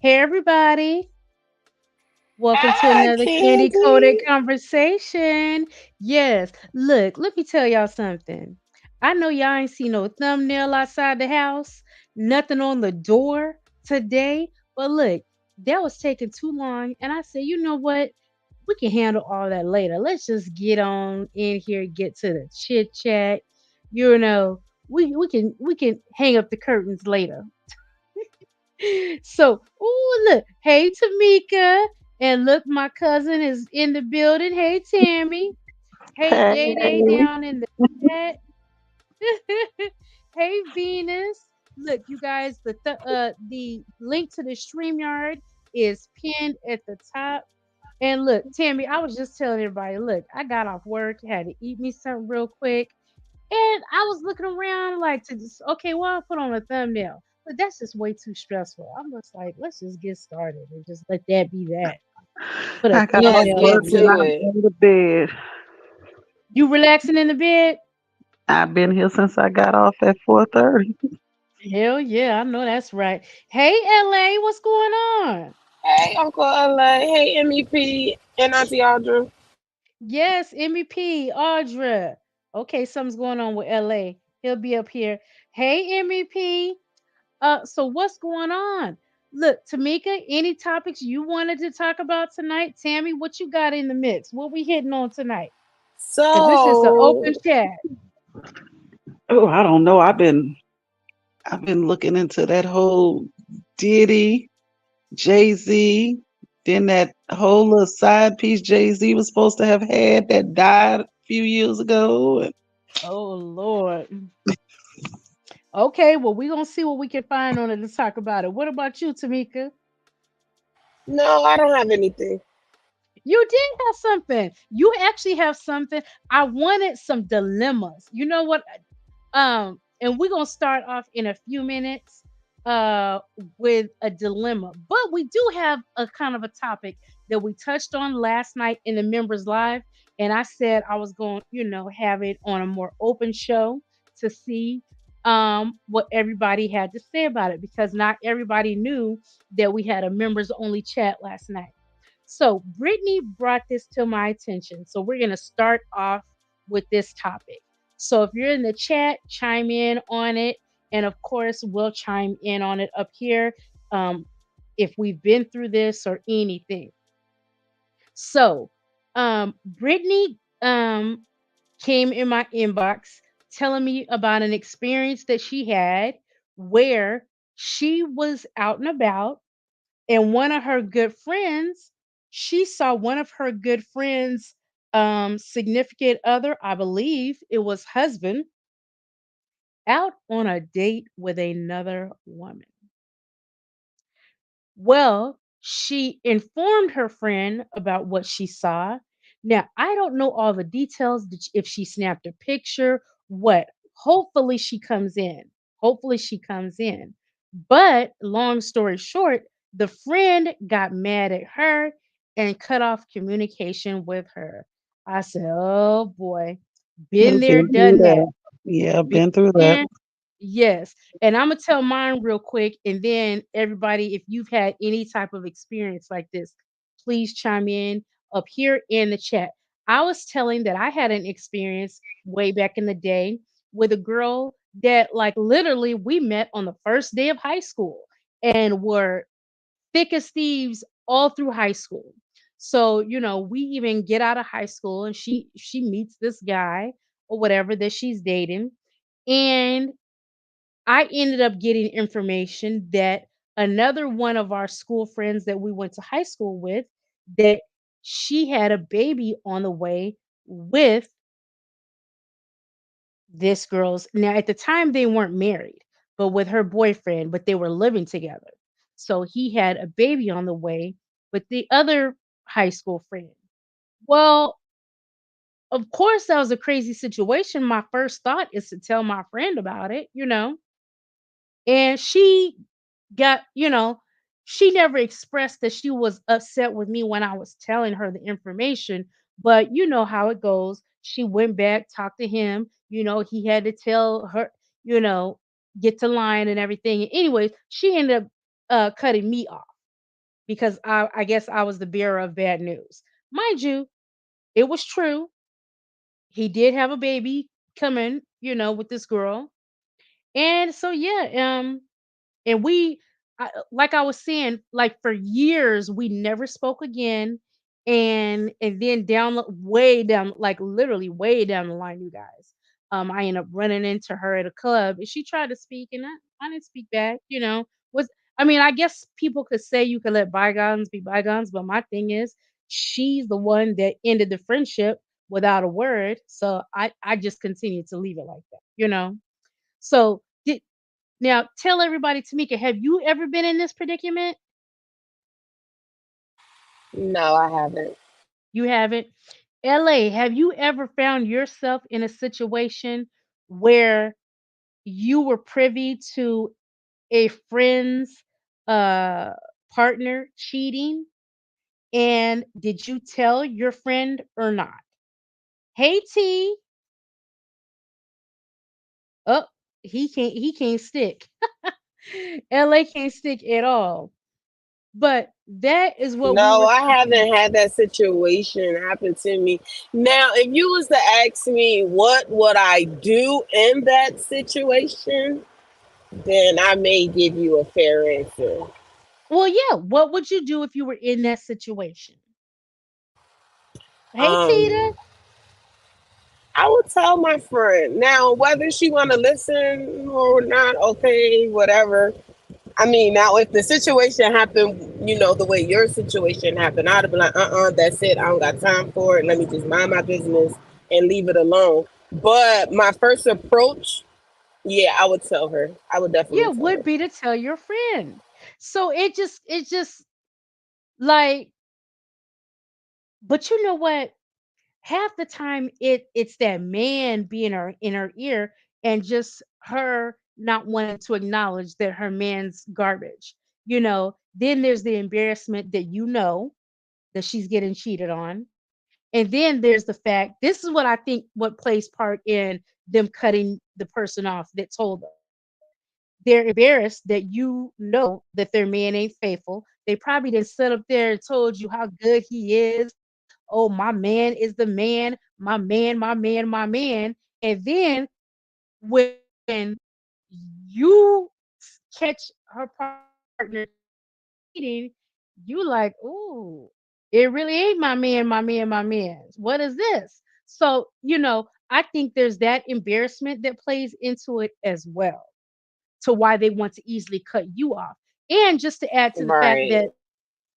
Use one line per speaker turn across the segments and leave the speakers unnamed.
Hey, everybody. Welcome to
Hi,
another Candy Coated
Candy.
Conversation. Yes, look, let me tell y'all something. I know y'all ain't seen no thumbnail outside the house, nothing on the door today, but look, that was taking too long. And I said, you know what? We can handle all that later. Let's just get on in here, get to the chit chat. You know, we can hang up the curtains later. So, oh look, hey Tamika, and look, my cousin is in the building. Hey Tammy, hey
Hey,
Day Day down in the chat. Hey Venus, look, you guys, the link to the Streamyard is pinned at the top. And look, Tammy, I was just telling everybody, look, I got off work, had to eat me something real quick. And I was looking around like to just okay, well, I'll put on a thumbnail. But that's just way too stressful. I'm just like, let's just get started and just let that be that. Put a
I got off
Let's
thumbnail
work
get
up
and
there.
to
I'm
it.
in the bed.
You relaxing in the bed?
I've been here since I got off at 4:30.
Hell yeah, I know that's right. Hey LA, what's going on?
Hey, Uncle LA. Hey, MEP and Auntie Audra.
Yes, MEP, Audra. Okay, something's going on with LA. He'll be up here. Hey MEP. So what's going on? Look, Tamika, any topics you wanted to talk about tonight? Tammy, what you got in the mix? What we hitting on tonight? Because this is an open
So,
chat.
Oh, I don't know. I've been looking into that whole Diddy, Jay-Z, then that whole little side piece Jay-Z was supposed to have had that died a few years ago. And
Oh Lord. Okay, well, we're gonna see what we can find on it to talk about it. What about you, Tamika?
no, I don't have anything.
You did have something. You actually have something. I wanted some dilemmas. You know what? And we're gonna start off in a few minutes with a dilemma. But we do have a kind of a topic that we touched on last night in the members live. And I said I was going, have it on a more open show to see what everybody had to say about it because not everybody knew that we had a members only chat last night. So Brittany brought this to my attention. So we're gonna start off with this topic. So if you're in the chat, chime in on it. And of course, we'll chime in on it up here if we've been through this or anything. So Brittany came in my inbox telling me about an experience that she had where she was out and about and one of her good friends, she saw one of her good friends significant other, I believe it was husband, out on a date with another woman. Well, she informed her friend about what she saw. Now, I don't know all the details, if she snapped a picture, what. Hopefully, she comes in. Hopefully, she comes in. But long story short, the friend got mad at her and cut off communication with her. I said, oh boy, been
I've
there,
been through
done that.
that. Yeah, I've
Been
been through that.
there, yes, and Imma tell mine real quick, and then everybody, if you've had any type of experience like this, please chime in up here in the chat. I was telling that I had an experience way back in the day with a girl that, like, literally we met on the first day of high school and were thick as thieves all through high school. So, we even get out of high school and she meets this guy or whatever that she's dating. And I ended up getting information that another one of our school friends that we went to high school with, that she had a baby on the way with this girl's. Now at the time they weren't married, but with her boyfriend, but they were living together. So he had a baby on the way with the other high school friend. Well, of course that was a crazy situation. My first thought is to tell my friend about it. And she never expressed that she was upset with me when I was telling her the information. But you know how it goes. She went back, talked to him. He had to tell her, you know, get to line and everything. And anyways, she ended up cutting me off. because I guess I was the bearer of bad news. Mind you, it was true. He did have a baby coming, with this girl. And so yeah, and like I was saying, like for years we never spoke again. And then way down, like literally way down the line, you guys, I ended up running into her at a club, and she tried to speak, and I didn't speak back. Was I mean, I guess people could say you could let bygones be bygones, but my thing is, she's the one that ended the friendship without a word, so I just continued to leave it like that. So now tell everybody, Tamika, have you ever been in this predicament?
No, I haven't.
You haven't. LA, have you ever found yourself in a situation where you were privy to a friend's uh partner cheating, and did you tell your friend or not? Hey T, oh, he can't stick. LA can't stick at all. But that is what we
No,
were
I
talking.
haven't had that situation happen to me. Now, if you was to ask me what would I do in that situation, then I may give you a fair answer.
Well, yeah. What would you do if you were in that situation? Hey, Tita.
Um, I would tell my friend. Now, whether she want to listen or not, okay, whatever. I mean, now if the situation happened, the way your situation happened, I'd be like, that's it. I don't got time for it. Let me just mind my business and leave it alone. But my first approach, yeah, I would tell her. I would definitely
Yeah,
tell
would
her.
be to tell your friend. So it just like, but you know what? Half the time it's that man being in her ear, and just her not wanting to acknowledge that her man's garbage. Then there's the embarrassment that that she's getting cheated on. And then there's the fact, this is what I think what plays part in them cutting the person off that told them. They're embarrassed that that their man ain't faithful. They probably didn't sit up there and told you how good he is. Oh, my man is the man, my man, my man, my man. And then when you catch her partner cheating, you like, ooh, it really ain't my man, my man, my man. What is this? So, I think there's that embarrassment that plays into it as well, to why they want to easily cut you off. And just to add to the fact
Right.
that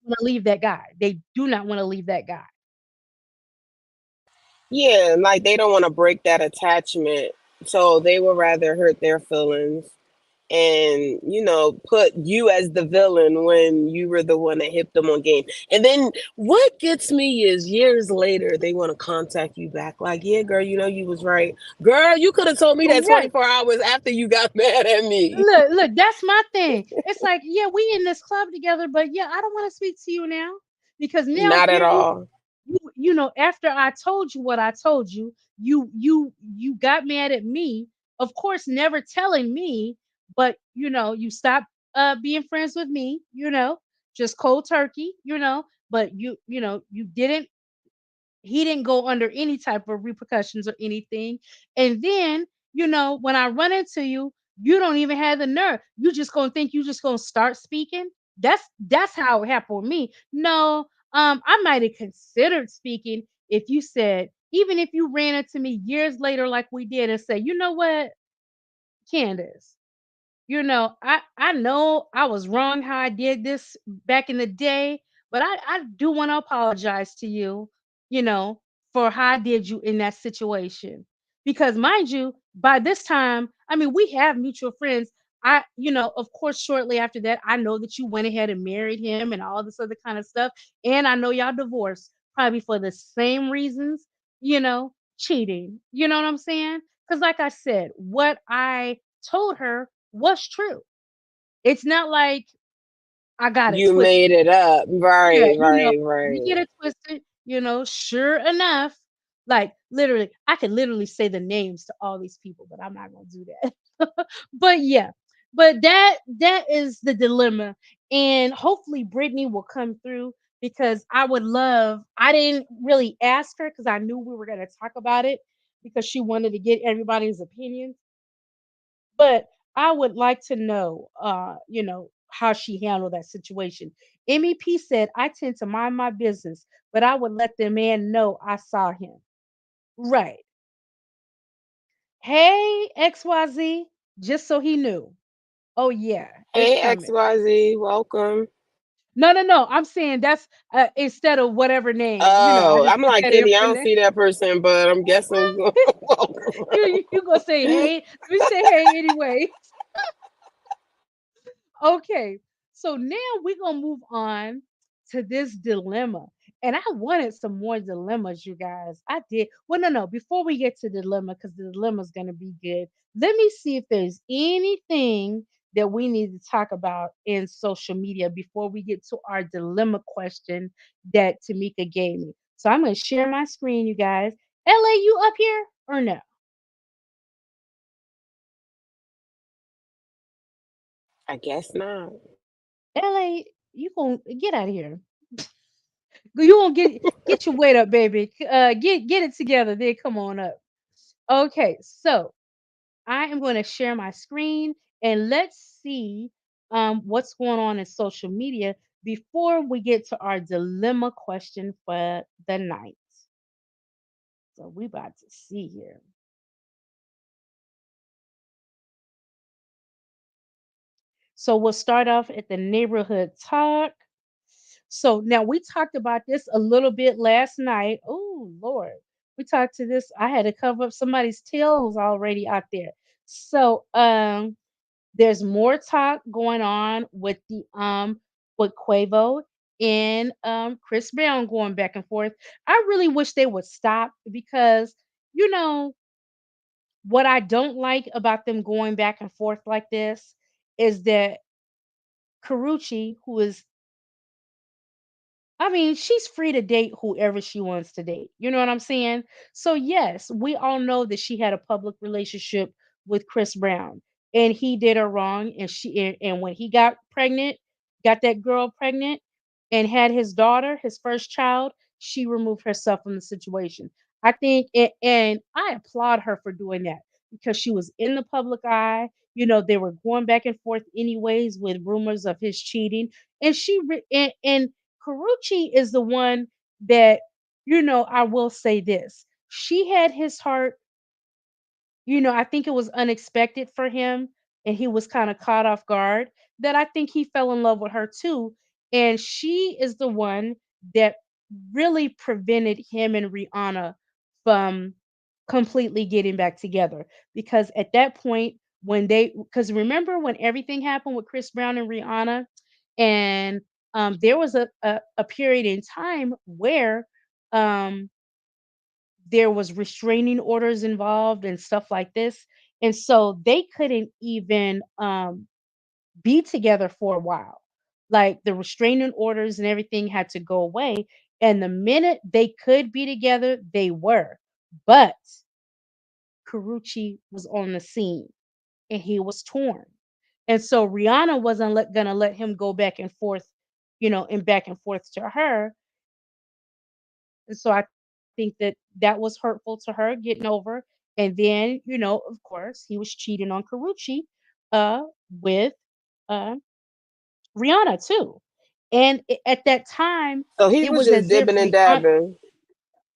want to leave that guy. They do not want to leave that guy.
Yeah, like they don't want to break that attachment. So they would rather hurt their feelings and put you as the villain when you were the one that hit them on game. And then what gets me is years later they want to contact you back like, yeah, girl, you was right, girl, you could have told me that
Right.
24 hours after you got mad at me.
Look, that's my thing. It's like, yeah, we in this club together, but yeah, I don't want to speak to you now, because now
Not at
here
all.
after I told you what I told you, you got mad at me. Of course, never telling me, but you stopped being friends with me, just cold turkey, but you didn't he didn't go under any type of repercussions or anything. And then, when I run into you, you don't even have the nerve. You just gonna think you just gonna start speaking. That's how it happened with me. No, I might have considered speaking if you said, even if you ran into me years later, like we did, and say, you know what, Candace, I know I was wrong how I did this back in the day, but I do want to apologize to you, you know, for how I did you in that situation. Because mind you, by this time, I mean, we have mutual friends. Of course, shortly after that, I know that you went ahead and married him and all this other kind of stuff. And I know y'all divorced probably for the same reasons, cheating. You know what I'm saying? Because, like I said, what I told her was true. It's not like I got it
You
twisted.
made it up.
Yeah,
Right, right,
we
right.
get it twisted, sure enough, like literally, I could literally say the names to all these people, but I'm not gonna do that. But yeah, but that is the dilemma. And hopefully Brittany will come through because I would love. I didn't really ask her because I knew we were going to talk about it because she wanted to get everybody's opinions. But I would like to know, how she handled that situation. MEP said, I tend to mind my business, but I would let the man know I saw him. Right. Hey, XYZ, just so he knew. Oh, yeah, it's
Hey
coming.
XYZ, welcome.
No, no, no. I'm saying that's instead of whatever name. I
Oh,
just
I'm
put
like
that in
Kitty. I
for
don't
name.
see that person, but I'm guessing welcome.
You gonna say hey? Let me say hey anyway. Okay, so now we're gonna move on to this dilemma. And I wanted some more dilemmas, you guys. I did. Well, no, no. Before we get to dilemma, because the dilemma is gonna be good. Let me see if there's anything that we need to talk about in social media before we get to our dilemma question that Tamika gave me. So I'm gonna share my screen, you guys. LA, you up here or no?
I guess not.
LA, you gonna get out of here. You won't get your weight up, baby. Get it together. Then come on up. Okay, so I am going to share my screen and let's see what's going on in social media before we get to our dilemma question for the night. So we about to see here. So we'll start off at the neighborhood talk. So now we talked about this a little bit last night. Oh Lord, we talked to this. I had to cover up somebody's tails already out there. So there's more talk going on with Quavo and Chris Brown going back and forth. I really wish they would stop because you know what I don't like about them going back and forth like this is that Carucci, who is I mean, she's free to date whoever she wants to date. You know what I'm saying? So yes, we all know that she had a public relationship with Chris Brown and he did her wrong and when he got pregnant, got that girl pregnant and had his daughter, his first child, she removed herself from the situation. I think and I applaud her for doing that because she was in the public eye. They were going back and forth anyways with rumors of his cheating and and Carucci is the one that, I will say this. She had his heart, I think it was unexpected for him and he was kind of caught off guard that I think he fell in love with her too. And she is the one that really prevented him and Rihanna from completely getting back together. Because at that point, because remember when everything happened with Chris Brown and Rihanna, and there was a period in time where um, there was restraining orders involved and stuff like this. And so they couldn't even be together for a while. Like the restraining orders and everything had to go away. And the minute they could be together, they were. But Carucci was on the scene and he was torn. And so Rihanna wasn't going to let him go back and forth, and back and forth to her. And so I think that was hurtful to her getting over. And then, of course, he was cheating on Carucci with uh, Rihanna too. And at that time,
So he
it
was
was
just
as if
dipping and
Rihanna,
dabbing.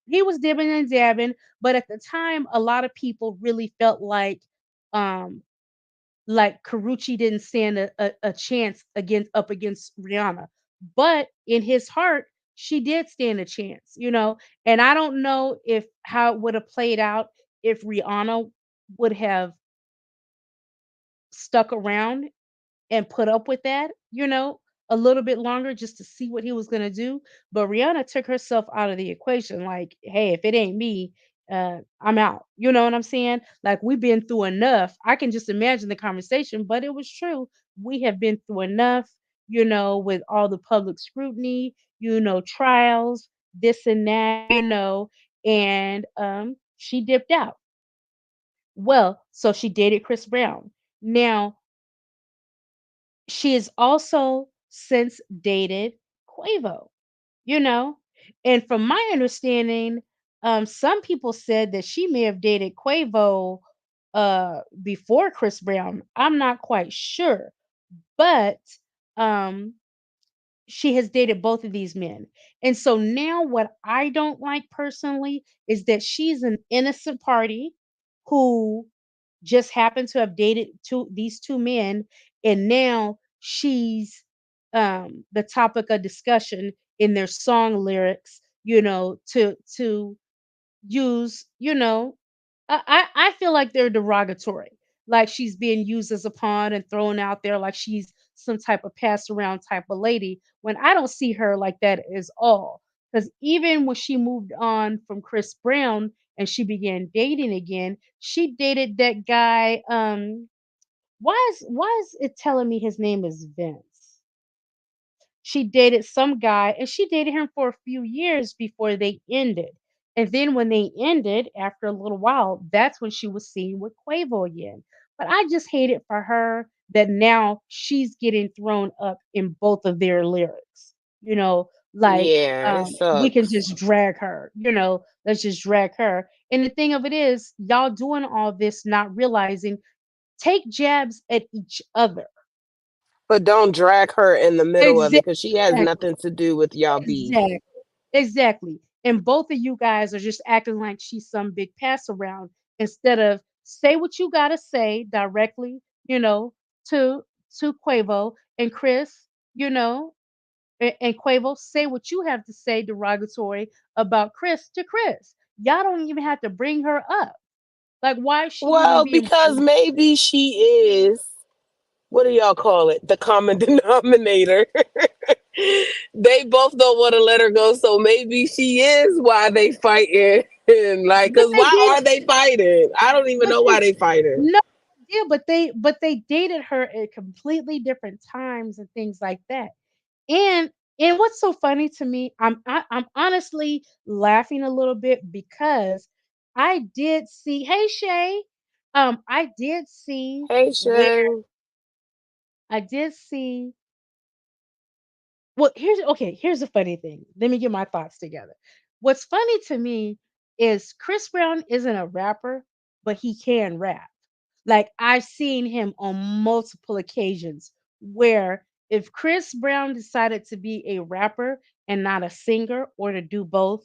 he was dibbing and dabbing, but at the time, a lot of people really felt um, like Carucci didn't stand a chance against Rihanna. But in his heart, she did stand a chance. And I don't know if how it would have played out if Rihanna would have stuck around and put up with that, a little bit longer just to see what he was going to do. But Rihanna took herself out of the equation. Like, hey, if it ain't me, I'm out. You know what I'm saying? Like, we've been through enough. I can just imagine the conversation, but it was true. We have been through enough, with all the public scrutiny, trials, this and that, and she dipped out. Well, so she dated Chris Brown. Now, she is also since dated Quavo, you know? And from my understanding, some people said that she may have dated Quavo before Chris Brown. I'm not quite sure, but um she has dated both of these men. And so now what I don't like personally is that she's an innocent party who just happened to have dated these two men, and now she's the topic of discussion in their song lyrics, to use, I feel like they're derogatory. Like she's being used as a pawn and thrown out there like she's some type of pass around type of lady when I don't see her like that at all. Because even when she moved on from Chris Brown and she began dating again, she dated that guy. Why is it telling me his name is Vince? She dated some guy and she dated him for a few years before they ended. And then when they ended, after a little while, that's when she was seen with Quavo again. But I just hate it for her that now she's getting thrown up in both of their lyrics. Like
Yeah, it
we can
sucks.
just drag her, let's just drag her. And the thing of it is, y'all doing all this not realizing, take jabs at each other.
But don't drag her in the middle of it because she has
Exactly.
nothing to do with y'all beef.
Exactly. Exactly. And both of you guys are just acting like she's some big pass around instead of say what you gotta say directly, to Quavo and Chris, and Quavo, say what you have to say derogatory about Chris to Chris. Y'all don't even have to bring her up. Like, why is she even
Well,
being
because
brought up?
maybe she is, what do y'all call it? The common denominator. They both don't want to let her go, so maybe she is why they fighting. Like,
But
cause
they
why
dated,
are they fighting? I don't even
but
know why
they
they fighting.
no idea, but they dated her at completely different times and things like that. And and what's so funny to me, I'm honestly laughing a little bit because I did see, hey Shay, I did see
Hey,
where
Shay.
I did see well, here's the funny thing. Let me get my thoughts together. What's funny to me is Chris Brown isn't a rapper, but he can rap. Like I've seen him on multiple occasions where if Chris Brown decided to be a rapper and not a singer or to do both,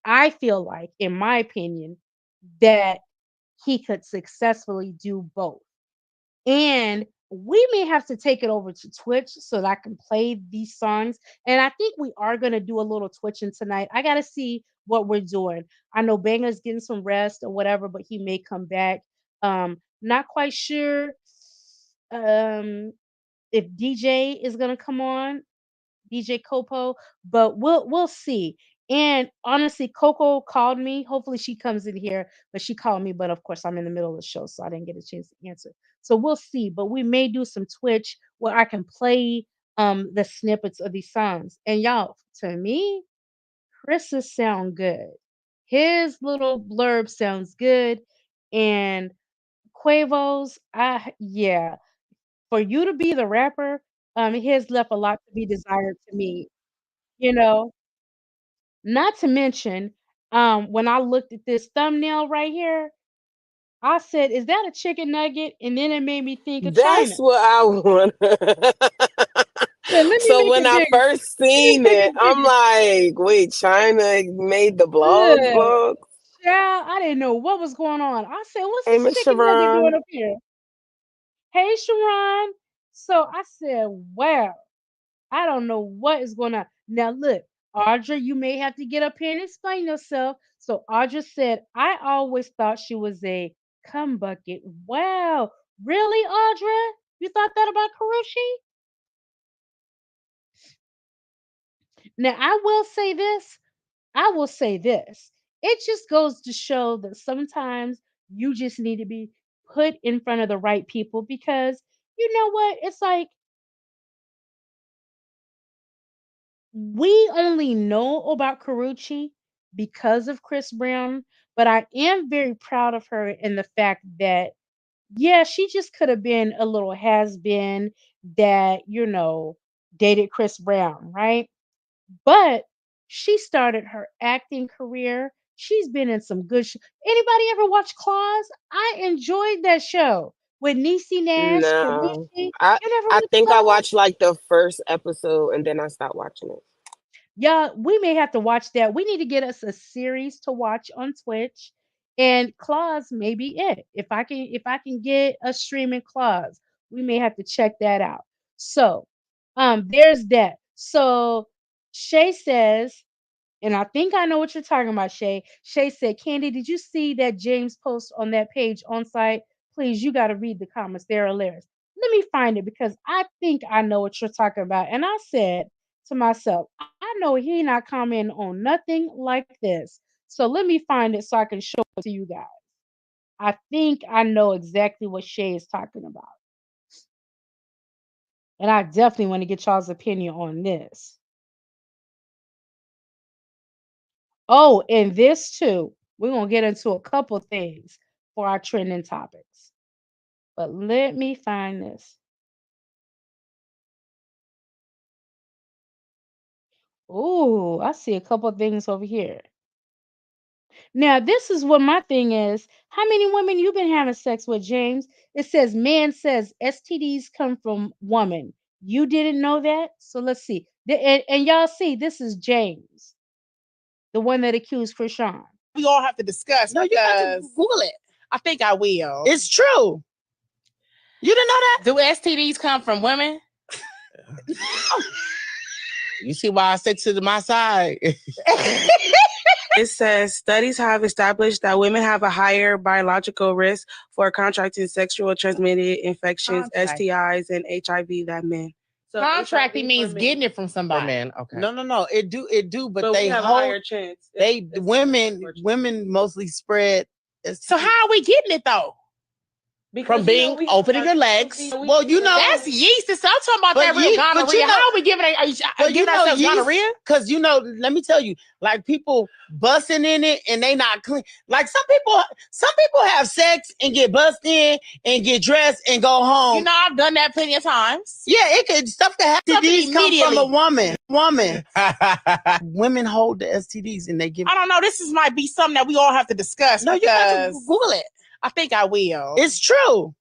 I feel like, in my opinion, that he could successfully do both. And we may have to take it over to Twitch so that I can play these songs. And I think we are going to do a little twitching tonight. I got to see what we're doing. I know Banger's getting some rest or whatever, but he may come back. Not quite sure if DJ is going to come on. DJ Copo, but we'll see. And honestly, Coco called me. Hopefully she comes in here, but she called me. But of course, I'm in the middle of the show, so I didn't get a chance to answer. So we'll see. But we may do some Twitch where I can play the snippets of these songs. And y'all, to me, Chris's sound good. His little blurb sounds good. And Quavo's, yeah. For you to be the rapper, his left a lot to be desired to me. You know, not to mention, when I looked at this thumbnail right here, I said, "Is that a chicken nugget?" And then it made me think of
That's
China.
what I want.
Said, "Let me
So
make
when
it
I
bigger.
first
Let me
seen
make
it,
it
I'm
bigger."
like, wait, China made the blog
Ugh,
book?
child, I didn't know what was going on. I said, "What's
Hey,
this
Miss
chicken nugget doing
Sharon.
up here?" Hey, Sharon. So I said, "Wow." I don't know what is going on. Now, look, Audra, you may have to get up here and explain yourself. So, Audra said, I always thought she was a cum bucket. Wow. Really, Audra? You thought that about Karushi? Now, I will say this. I will say this. It just goes to show that sometimes you just need to be put in front of the right people because you know what? It's like we only know about Karuchi because of Chris Brown, but I am very proud of her in the fact that, yeah, she just could have been a little has been that, dated Chris Brown, right? But she started her acting career. She's been in some good Anybody ever watch Claws? I enjoyed that show with Niecy Nash,
No,
Carlucci.
I
You never
I
watched
think I
Claws?
watched like the first episode and then I stopped watching it.
Yeah, we may have to watch that. We need to get us a series to watch on Twitch, and Claws may be it. If I can get a streaming Claws, we may have to check that out. So, there's that. So Shay says, and I think I know what you're talking about, Shay. Shay said, Candy, did you see that James post on that page on site? Please, you got to read the comments. They're hilarious. Let me find it because I think I know what you're talking about. And I said to myself, I know he not commenting on nothing like this. So let me find it so I can show it to you guys. I think I know exactly what Shay is talking about. And I definitely want to get y'all's opinion on this. Oh, and this too. We're going to get into a couple things for our trending topics. But let me find this. Ooh, I see a couple things over here. Now, this is what my thing is. How many women you been having sex with, James? It says man says STDs come from woman. You didn't know that? So let's see. And y'all see, this is James, the one that accused Krishan.
We all have to discuss. No, you have to Google it. I think I will. It's true. You didn't know that? Do STDs come from women? You see why I stick to my side. It says studies have established that women have a higher biological risk for contracting sexual transmitted infections, STIs, and HIV than men. So contracting means getting it from somebody. For men, okay. No. It do, but they we have a higher chance. Women mostly spread. So how are we getting it though? Because from being opening your legs. Well, that's yeast. I'm talking about that real gonorrhea. How are we giving it? Are you giving ourselves gonorrhea? Because let me tell you, like people busting in it and they not clean. Like some people have sex and get bust in and get dressed and go home. I've done that plenty of times. Yeah, stuff can happen. STDs come from a woman. Women hold the STDs and they give. I don't know. This might be something that we all have to discuss. No, you have to Google it. I think I will. It's true.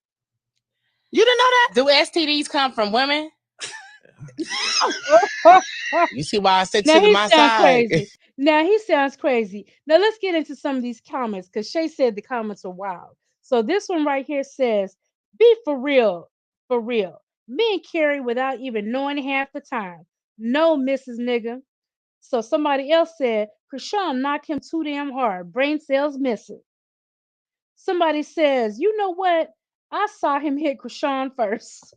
You didn't know that? Do STDs come from women? You see why I said
Now
to
he
my
sounds
side.
crazy. Now he sounds crazy. Now let's get into some of these comments because Shay said the comments are wild. So this one right here says, "Be for real. Men carry without even knowing half the time. No, Mrs. Nigga." So somebody else said, "Krishan knocked him too damn hard. Brain cells missing." Somebody says, "You know what? I saw him hit Krishan first."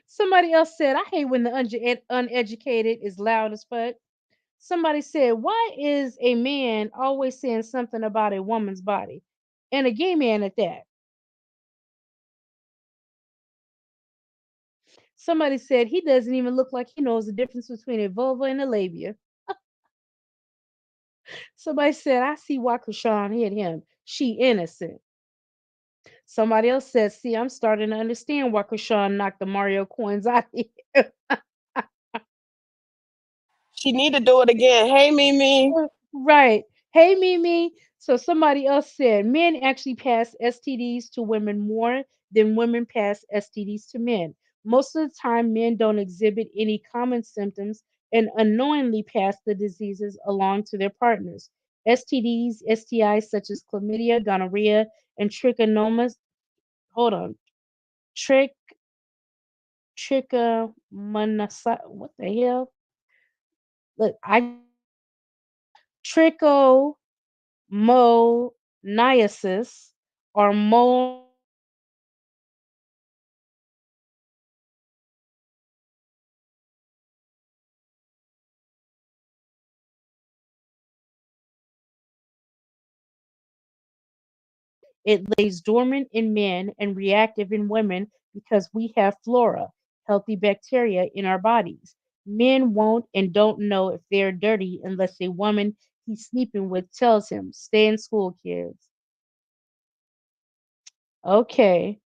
Somebody else said, "I hate when the uneducated is loud as fuck." Somebody said, "Why is a man always saying something about a woman's body?" And a gay man at that. Somebody said, "He doesn't even look like he knows the difference between a vulva and a labia." Somebody said, "I see why Krishan hit him. She innocent." Somebody else said, "See, I'm starting to understand why Krishan knocked the Mario coins out of here."
She need to do it again. Hey, Mimi.
Right. Hey, Mimi. So somebody else said men actually pass STDs to women more than women pass STDs to men. Most of the time, men don't exhibit any common symptoms and unknowingly pass the diseases along to their partners. STDs, STIs such as chlamydia, gonorrhea, and trichomonas. Hold on. Trick, trichomonas. What the hell? Look, I trichomoniasis or it lays dormant in men and reactive in women because we have flora, healthy bacteria in our bodies. Men won't and don't know if they're dirty unless a woman he's sleeping with tells him, "Stay in school, kids." Okay.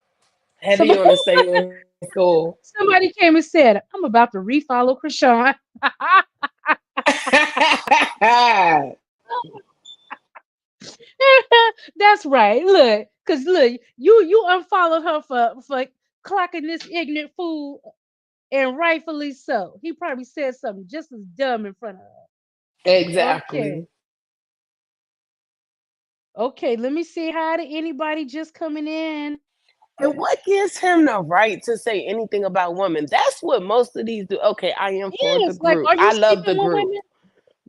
Heavy
Somebody,
on the stay in school.
somebody came and said, "I'm about to refollow Krishan." That's right. Look, cause look, you unfollowed her for clocking this ignorant fool, and rightfully so. He probably said something just as dumb in front of her. Okay,
Exactly.
okay. Let me see hi to anybody just coming in.
And what gives him the right to say anything about women? That's what most of these do. Okay, I am for the
Yes, like,
group.
are you
I love the
sleeping with
group.
women?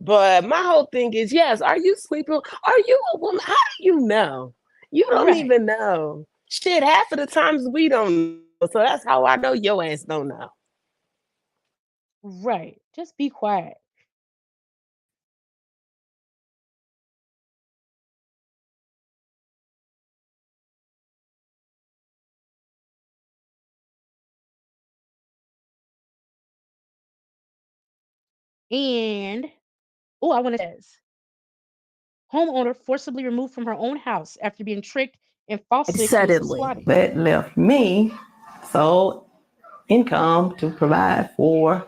But my whole thing is, yes, are you sleeping? Are you a woman? How do you know? You don't
Right,
even know. Shit, half of the times we don't know. So that's how I know your ass don't know.
right. Just be quiet. And oh, I want to says homeowner forcibly removed from her own house after being tricked and falsely accused of
Suddenly,
squatting.
that left me sole income to provide for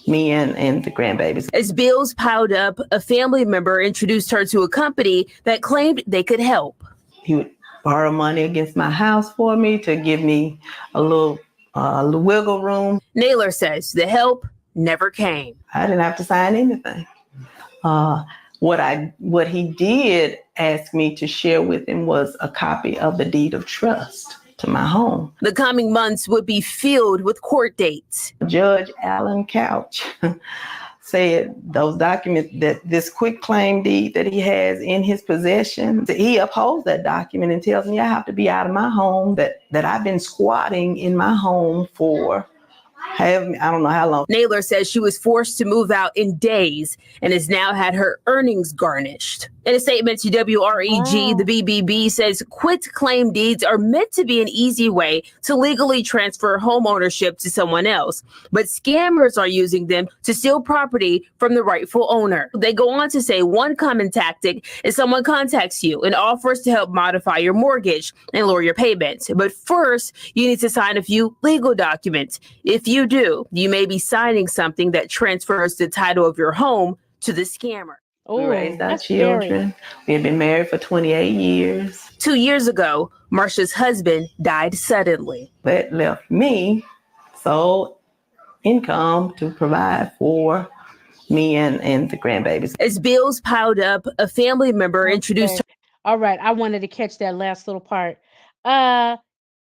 me and the grandbabies. As bills piled up, a family member introduced her to a company that claimed they could help. He would borrow money against my house for me to give me a little wiggle room. Naylor says the help never came. I didn't have to sign anything. Uh, what he did ask me to share with him was a copy of the deed of trust to my home. The coming months would be filled with court dates. Judge Alan Couch said those documents, that this quick claim deed that he has in his possession, he upholds that document and tells me I have to be out of my home, that I've been squatting in my home for I don't know how long. Naylor says she was forced to move out in days and has now had her earnings garnished. In a statement to WREG, the
Wow.
BBB says quit claim deeds are meant to be an easy way to legally transfer home ownership to someone else, but scammers are using them to steal property from the rightful owner. They go on to say one common tactic is someone contacts you and offers to help modify your mortgage and lower your payments. But first, you need to sign a few legal documents. If you do, you may be signing something that transfers the title of your home to the scammer. We raised
Oh,
our
that's scary.
children. We had been married for 28 years. 2 years ago, Marsha's husband died suddenly. That left me sole income to provide for me and the grandbabies. As bills piled up, a family member introduced
Okay. All right. I wanted to catch that last little part. Uh,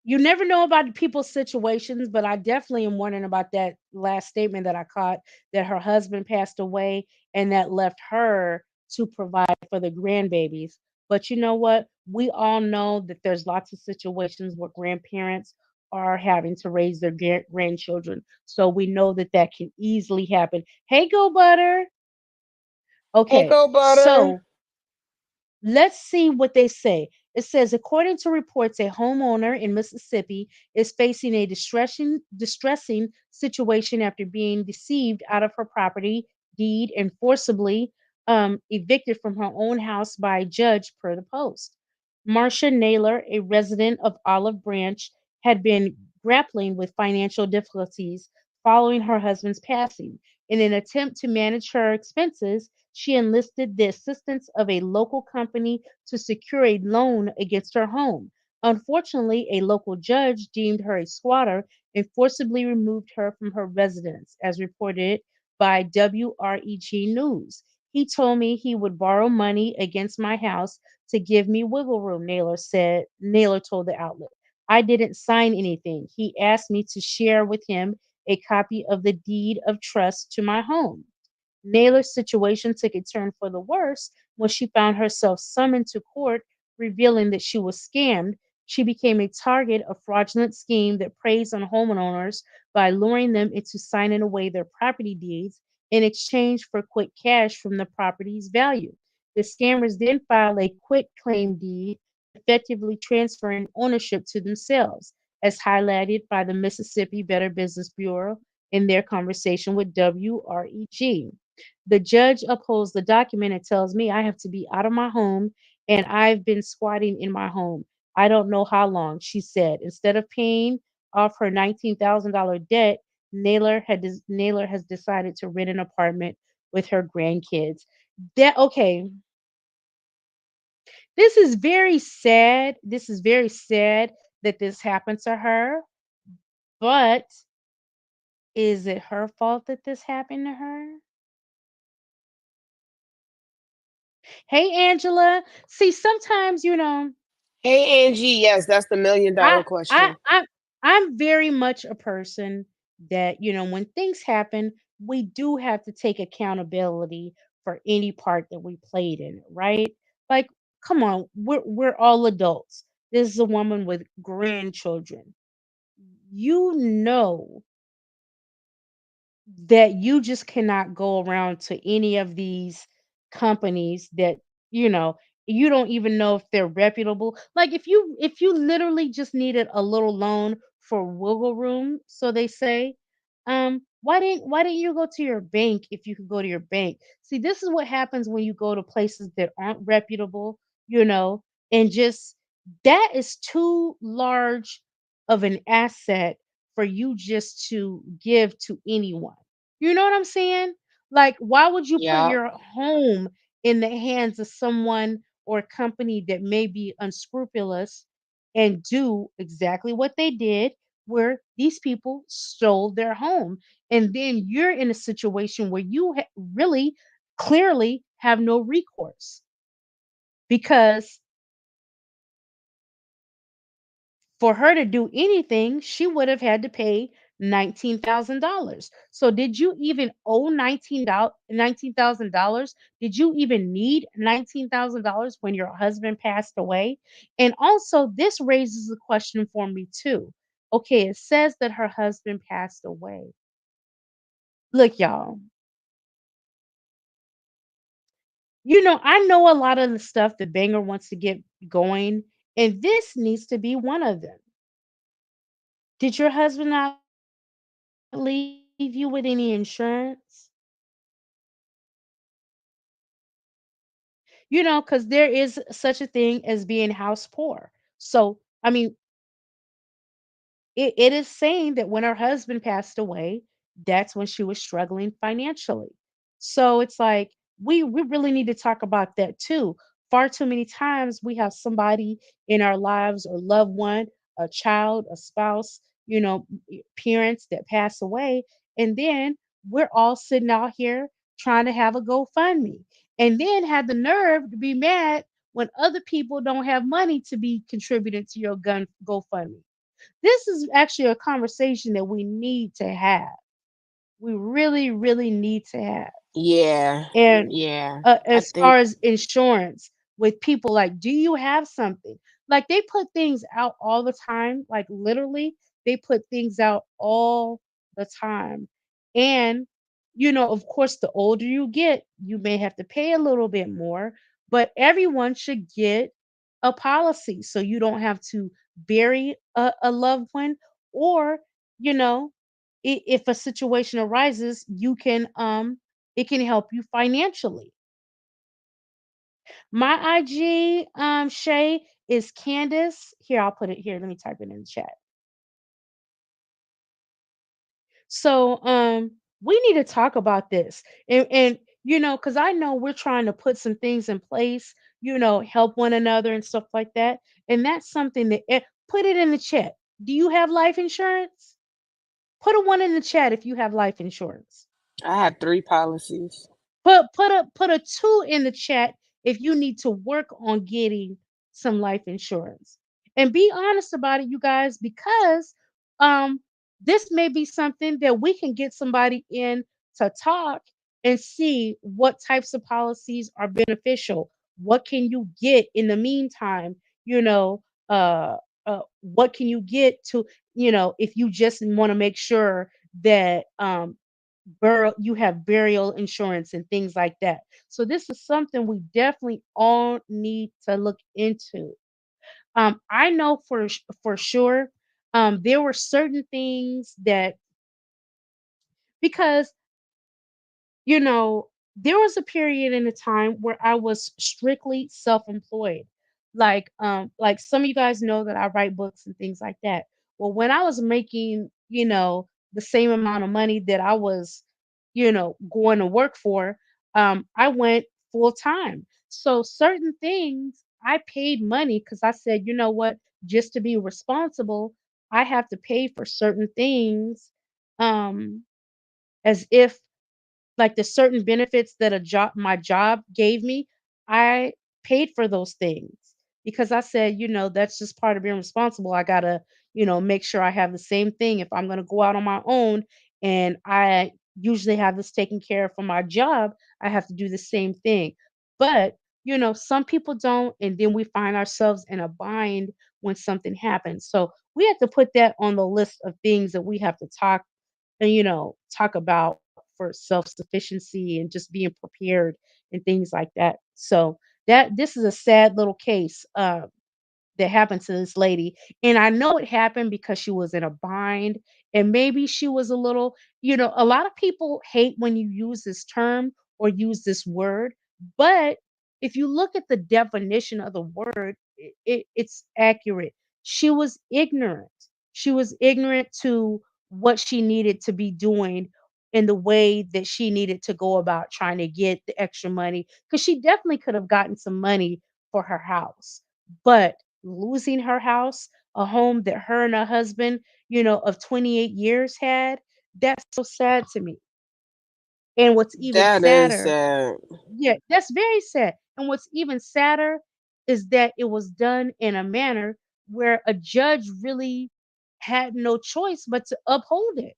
you never know about people's situations, but I definitely am wondering about that last statement that I caught that her husband passed away and that left her to provide for the grandbabies. But you know what? We all know that there's lots of situations where grandparents are having to raise their grandchildren. So we know that that can easily happen. Hey, Go Butter.
Hey,
Okay.
go butter.
So let's see what they say. It says, according to reports, a homeowner in Mississippi is facing a distressing situation after being deceived out of her property deed and forcibly evicted from her own house by a judge, per the Post. Marcia Naylor, a resident of Olive Branch, had been grappling with financial difficulties following her husband's passing. In an attempt to manage her expenses, she enlisted the assistance of a local company to secure a loan against her home. Unfortunately, a local judge deemed her a squatter and forcibly removed her from her residence, as reported by WREG News. He told me he would borrow money against my house to give me wiggle room, Naylor told the outlet. I didn't sign anything. He asked me to share with him a copy of the deed of trust to my home. Naylor's situation took a turn for the worse when she found herself summoned to court, revealing that she was scammed. She became a target of fraudulent scheme that preys on homeowners by luring them into signing away their property deeds in exchange for quick cash from the property's value. The scammers then file a quick claim deed, effectively transferring ownership to themselves, as highlighted by the Mississippi Better Business Bureau in their conversation with WREG. The judge upholds the document and tells me I have to be out of my home and I've been squatting in my home. I don't know how long, she said. Instead of paying off her $19,000 debt, Naylor has decided to rent an apartment with her grandkids. That okay, this is very sad. This is very sad that this happened to her, but is it her fault that this happened to her? Hey Angela, see sometimes,
Hey Angie, yes, that's the million
I
dollar
I
question.
I I'm very much a person that, when things happen, we do have to take accountability for any part that we played in it, right? Like, come on, we're all adults. This is a woman with grandchildren. You know that you just cannot go around to any of these companies that you know you don't even know if they're reputable. Like if you literally just needed a little loan for wiggle room, so they say, why didn't you go to your bank if you could go to your bank? See, this is what happens when you go to places that aren't reputable, you know and just that is too large of an asset for you just to give to anyone. You know what I'm saying? Like, why would you put
Yeah.
your home in the hands of someone or a company that may be unscrupulous and do exactly what they did, where these people stole their home? And then you're in a situation where you really clearly have no recourse because for her to do anything, she would have had to pay $19,000. So did you even owe $19,000? Did you even need $19,000 when your husband passed away? And also, this raises a question for me too. Okay, it says that her husband passed away. Look, y'all, I know a lot of the stuff the banger wants to get going, and this needs to be one of them. Did your husband not leave you with any insurance? Because there is such a thing as being house poor. So, I mean, it is saying that when her husband passed away, that's when she was struggling financially. So it's like we really need to talk about that too. Far too many times we have somebody in our lives or loved one, a child, a spouse, parents that pass away, and then we're all sitting out here trying to have a GoFundMe, and then had the nerve to be mad when other people don't have money to be contributed to your gun GoFundMe. This is actually a conversation that we need to have. We really, really need to have.
Yeah.
And
Yeah. I
as
think
far as insurance, with people like, do you have something? Like they put things out all the time. Like literally, they put things out all the time. And, of course, the older you get, you may have to pay a little bit more, but everyone should get a policy so you don't have to bury a loved one, or, you know, if a situation arises, it can help you financially. My IG, Shay, is Candace. Here, I'll put it here. Let me type it in the chat. So, we need to talk about this, and because I know we're trying to put some things in place, help one another and stuff like that. And that's something that put it in the chat. Do you have life insurance? Put a one in the chat if you have life insurance.
I have three policies.
Put a two in the chat if you need to work on getting some life insurance. And be honest about it, you guys, because um this may be something that we can get somebody in to talk and see what types of policies are beneficial. What can you get in the meantime? Uh what can you get to, if you just want to make sure that you have burial insurance and things like that. So this is something we definitely all need to look into. I know for sure, there were certain things that, because you know there was a period in a time where I was strictly self-employed. Like some of you guys know that I write books and things like that. Well, when I was making, the same amount of money that I was, going to work for, I went full time. So certain things I paid money because I said, you know what, just to be responsible, I have to pay for certain things, um, as if like the certain benefits that a job my job gave me, I paid for those things because I said, that's just part of being responsible. I gotta, make sure I have the same thing if I'm gonna go out on my own, and I usually have this taken care of for my job. I have to do the same thing. But some people don't, and then we find ourselves in a bind when something happens. So we have to put that on the list of things that we have to talk about for self-sufficiency and just being prepared and things like that. So that this is a sad little case. That happened to this lady. And I know it happened because she was in a bind and maybe she was a little, a lot of people hate when you use this term or use this word, but if you look at the definition of the word, it's accurate. She was ignorant. She was ignorant to what she needed to be doing in the way that she needed to go about trying to get the extra money because she definitely could have gotten some money for her house. But losing her house, a home that her and her husband, of 28 years had, that's so sad to me. And what's even
That is
sadder,
sad.
yeah, that's very sad. And what's even sadder is that it was done in a manner where a judge really had no choice but to uphold it.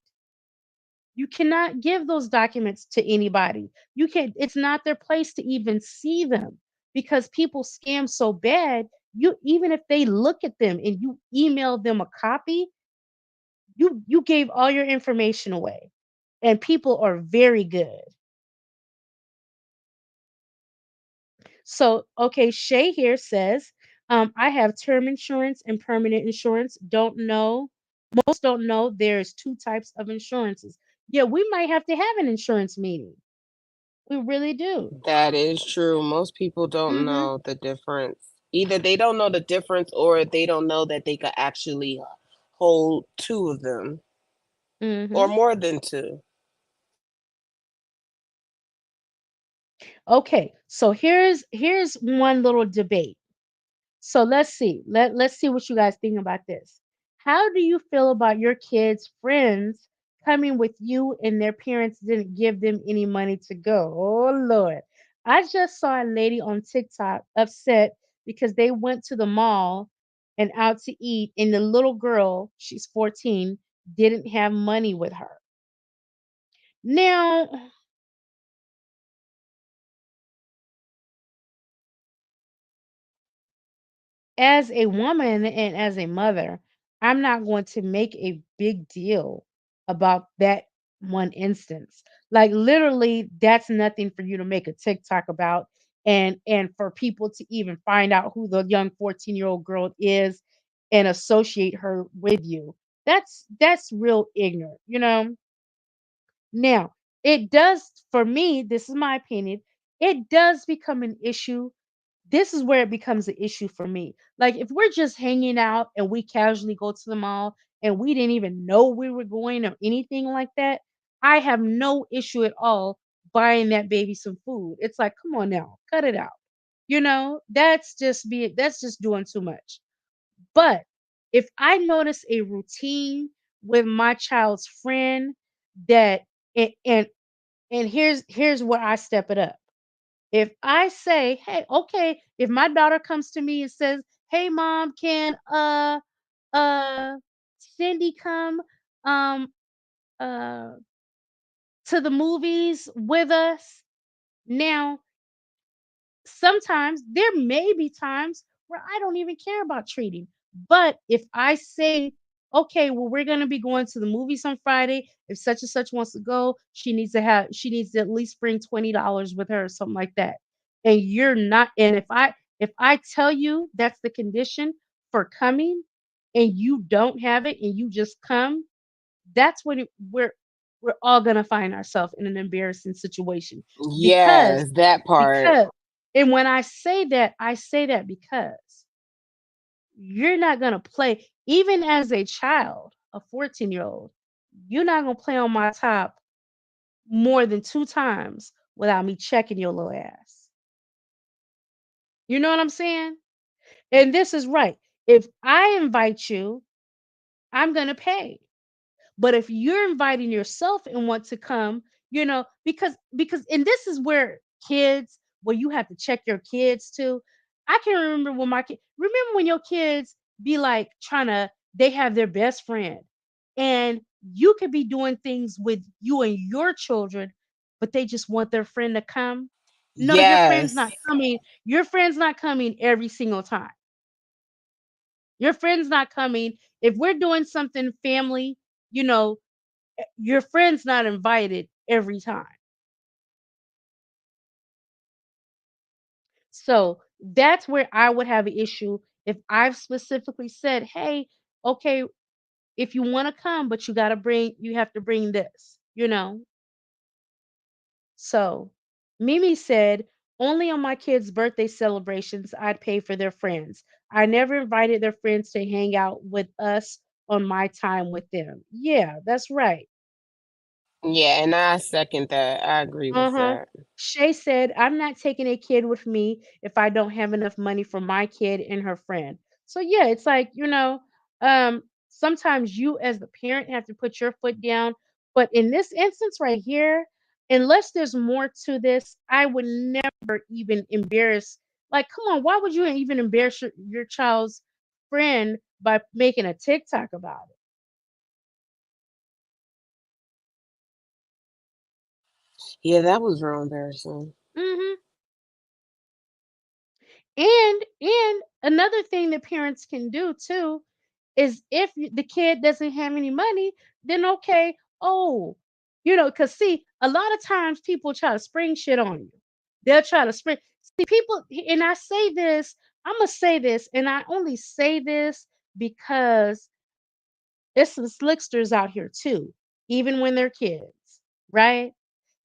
You cannot give those documents to anybody. You can It's not their place to even see them because people scam so bad. You Even if they look at them and you email them a copy, you gave all your information away. And people are very good. So, okay, Shay here says, I have term insurance and permanent insurance. Don't know. Most don't know there's two types of insurances. Yeah, we might have to have an insurance meeting. We really do.
That is true. Most people don't
Mhm.
know the difference. Either they don't know the difference or they don't know that they could actually hold two of them or
Mhm.
more than two.
Okay. So here's one little debate. So let's see. Let's see what you guys think about this. How do you feel about your kids' friends coming with you and their parents didn't give them any money to go? Oh Lord. I just saw a lady on TikTok upset because they went to the mall and out to eat and the little girl, she's 14, didn't have money with her. Now, as a woman and as a mother, I'm not going to make a big deal about that one instance. Like literally, that's nothing for you to make a TikTok about and for people to even find out who the young 14-year-old girl is and associate her with you. That's real ignorant. Now, it does for me, this is my opinion, it does become an issue. This is where it becomes an issue for me. Like if we're just hanging out and we casually go to the mall and we didn't even know we were going or anything like that, I have no issue at all buying that baby some food. It's like, come on now, cut it out. That's just doing too much. But if I notice a routine with my child's friend that and here's where I step it up. If I say, "Hey, okay," if my daughter comes to me and says, "Hey mom, can uh Cindy come um uh to the movies with us?" Now, sometimes there may be times where I don't even care about treating. But if I say, okay, well, we're gonna be going to the movies on Friday. If such and such wants to go, she needs to at least bring $20 with her or something like that. And you're not, and if I tell you that's the condition for coming and you don't have it and you just come, that's when we're all gonna find ourselves in an embarrassing situation because
Yes, that part.
because and when I say that because You're not going to play, even as a child, a 14-year-old, you're not going to play on my top more than 2 times without me checking your little ass. You know what I'm saying? And this is right. If I invite you, I'm going to pay. But if you're inviting yourself and want to come, because and this is where kids, where you have to check your kids too. I can remember when remember when your kids be like trying to, they have their best friend, and you could be doing things with you and your children, but they just want their friend to come. No, your friend's not
Yes.
coming. Your friend's not coming every single time. Your friend's not coming. If we're doing something family, you know, your friend's not invited every time. So that's where I would have an issue if I've specifically said, hey, okay, if you want to come, but you have to bring this. So Mimi said, only on my kids' birthday celebrations, I'd pay for their friends. I never invited their friends to hang out with us on my time with them. Yeah, that's right.
Yeah, and I second that. I agree with
Uh-huh.
that.
Shay said, I'm not taking a kid with me if I don't have enough money for my kid and her friend. So yeah, it's like, sometimes you as the parent have to put your foot down. But in this instance right here, unless there's more to this, I would never even embarrass. Like, come on, why would you even embarrass your child's friend by making a TikTok about it?
Yeah, that was real embarrassing.
Hmm. And another thing that parents can do too is if the kid doesn't have any money, then okay, oh, because see, a lot of times people try to spring shit on you. They'll try to spring. See, people, and I say this, I'm gonna say this, and I only say this because there's some slicksters out here too, even when they're kids, right?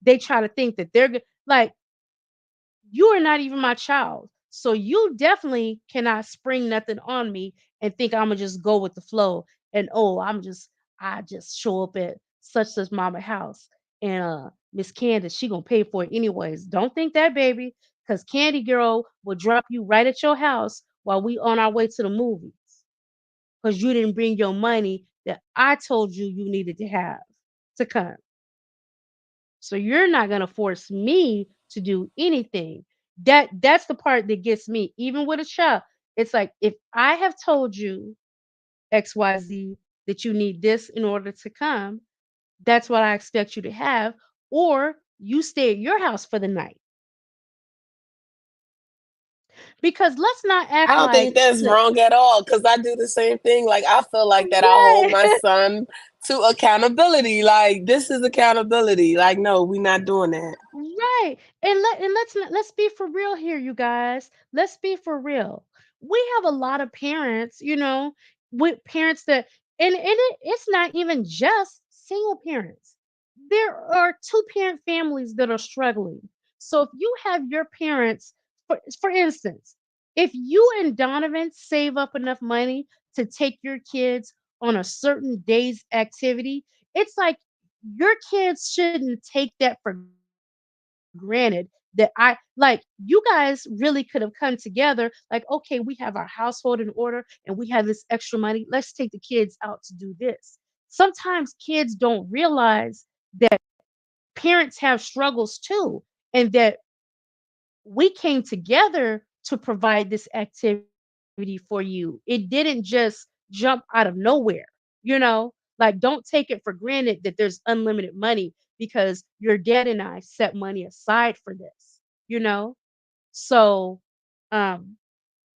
They try to think that they're good. Like, you are not even my child. So you definitely cannot spring nothing on me and think I'm gonna just go with the flow and I just show up at such mama house and Miss Candace, she gonna pay for it anyways. Don't think that, baby, because Candy Girl will drop you right at your house while we on our way to the movies. Because you didn't bring your money that I told you needed to have to come. So you're not going to force me to do anything. That's the part that gets me. Even with a child, it's like if I have told you XYZ that you need this in order to come, that's what I expect you to have, or you stay at your house for the night. Because let's not
I
act
don't think
like
that's wrong at all because I do the same thing. Like, I feel like that I hold my
right.
son to accountability. Like, this is accountability. Like, no, we not doing that.
Right. And let's be for real here, you guys. Let's be for real. We have a lot of parents, with parents that it's not even just single parents. There are two-parent families that are struggling. So if you have your parents, for instance, if you and Donovan save up enough money to take your kids on a certain day's activity, it's like your kids shouldn't take that for granted that you guys really could have come together. Like, okay, we have our household in order and we have this extra money. Let's take the kids out to do this. Sometimes kids don't realize that parents have struggles too, and that we came together to provide this activity for you. It didn't just jump out of nowhere, Like, don't take it for granted that there's unlimited money because your dad and I set money aside for this, you know? So, um,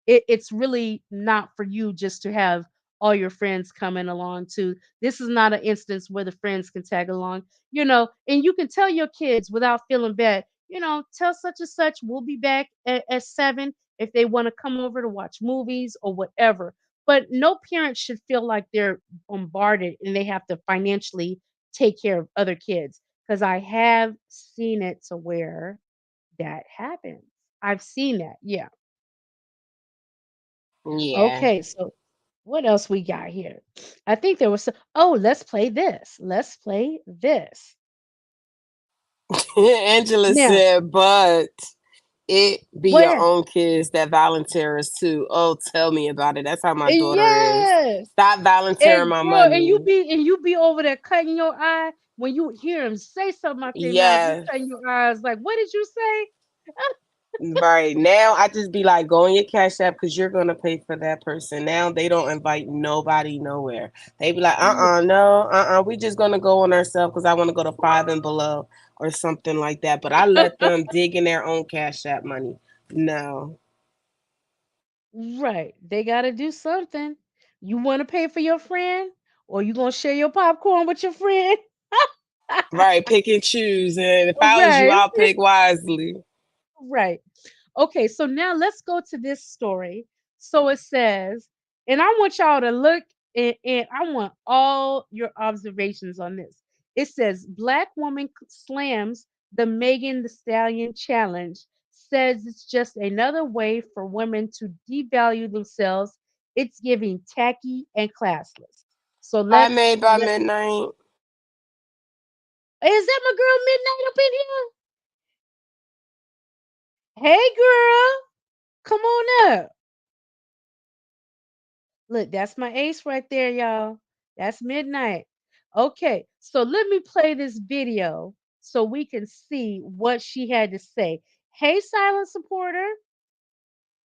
it's really not for you just to have all your friends coming along too. This is not an instance where the friends can tag along, and you can tell your kids without feeling bad, tell such and such we'll be back at 7 if they want to come over to watch movies or whatever. But no parent should feel like they're bombarded and they have to financially take care of other kids. Because I have seen it to where that happens. I've seen that. Yeah.
Yeah.
Okay, so what else we got here? I think there was some, oh, let's play this. Let's play this.
Angela
Now,
said, but it be your
where?
own kids that volunteers too. Oh, tell me about it. That's how my daughter is.
Yes.
Stop volunteering
And
my
girl,
money.
and you be over there cutting your eye when you hear him say something out their mouth. You
Yes.
cutting your eyes like, what did you say?
Right now, I just be like, go on your Cash App because you're gonna pay for that person. Now they don't invite nobody nowhere. They be like, no, we just gonna go on ourselves because I want to go to five and below or something like that. But I let them dig in their own Cash App money. No,
Right. They got to do something. You want to pay for your friend or you going to share your popcorn with your friend?
right, pick and choose. And if I was you,
Right.
I'll pick wisely.
Right. Okay, so now let's go to this story. So it says, and I want y'all to look and I want all your observations on this. It says, Black woman slams the Megan the Stallion challenge, says it's just another way for women to devalue themselves. It's giving tacky and classless. So
Hi,
let's
made by
let
midnight.
is that my girl Midnight up in here? Hey girl, come on up. Look, that's my ace right there, y'all. That's Midnight. Okay, so let me play this video so we can see what she had to say. Hey, silent supporter,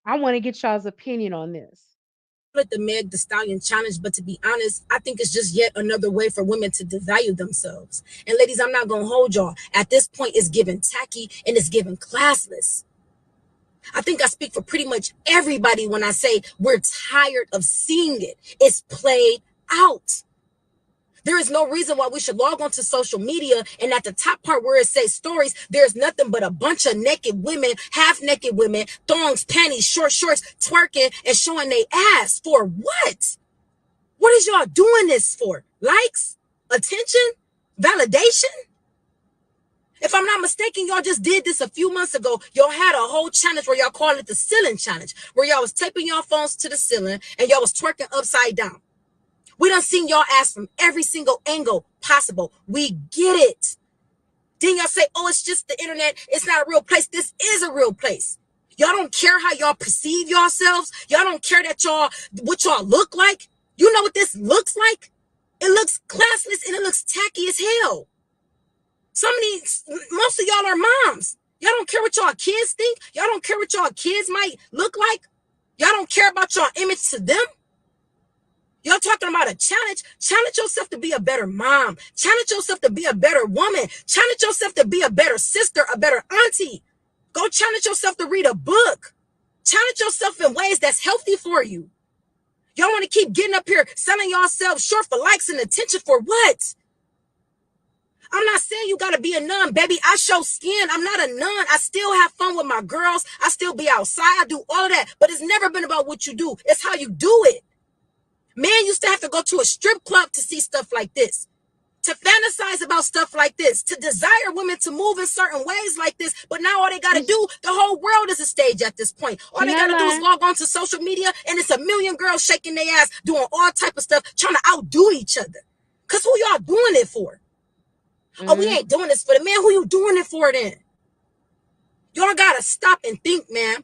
I want to get y'all's opinion on this.
With the Meg the Stallion challenge, but to be honest, I think it's just yet another way for women to devalue themselves. And ladies, I'm not gonna hold y'all. At this point, it's given tacky and it's given classless. I think I speak for pretty much everybody when I say we're tired of seeing it. It's played out. There is no reason why we should log onto social media and at the top part where it says stories, there's nothing but a bunch of naked women, half naked women, thongs, panties, short shorts, twerking and showing their ass. For what? What is y'all doing this for? Likes? Attention? Validation? If I'm not mistaken, y'all just did this a few months ago. Y'all had a whole challenge where y'all called it the ceiling challenge, where y'all was taping y'all phones to the ceiling and y'all was twerking upside down. We done seen y'all ass from every single angle possible. We get it. Then y'all say, oh, it's just the internet. It's not a real place. This is a real place. Y'all don't care how y'all perceive yourselves. Y'all don't care that what y'all look like. You know what this looks like? It looks classless and it looks tacky as hell. Most of y'all are moms. Y'all don't care what y'all kids think. Y'all don't care what y'all kids might look like. Y'all don't care about y'all image to them. Y'all talking about a challenge. Challenge yourself to be a better mom. Challenge yourself to be a better woman. Challenge yourself to be a better sister, a better auntie. Go challenge yourself to read a book. Challenge yourself in ways that's healthy for you. Y'all want to keep getting up here, selling yourselves short for likes and attention for what? I'm not saying you got to be a nun, baby. I show skin. I'm not a nun. I still have fun with my girls. I still be outside. I do all of that. But it's never been about what you do. It's how you do it. Men used to have to go to a strip club to see stuff like this, to fantasize about stuff like this, to desire women to move in certain ways like this. But now all they got to do, the whole world is a stage at this point. All
She
they got
not
to do is
lying.
log on to social media and it's a million girls shaking their ass, doing all type of stuff, trying to outdo each other. Because who y'all doing it for? Oh, we
Mm.
ain't doing this for the man. Who you doing it for then? Y'all got to stop and think, man.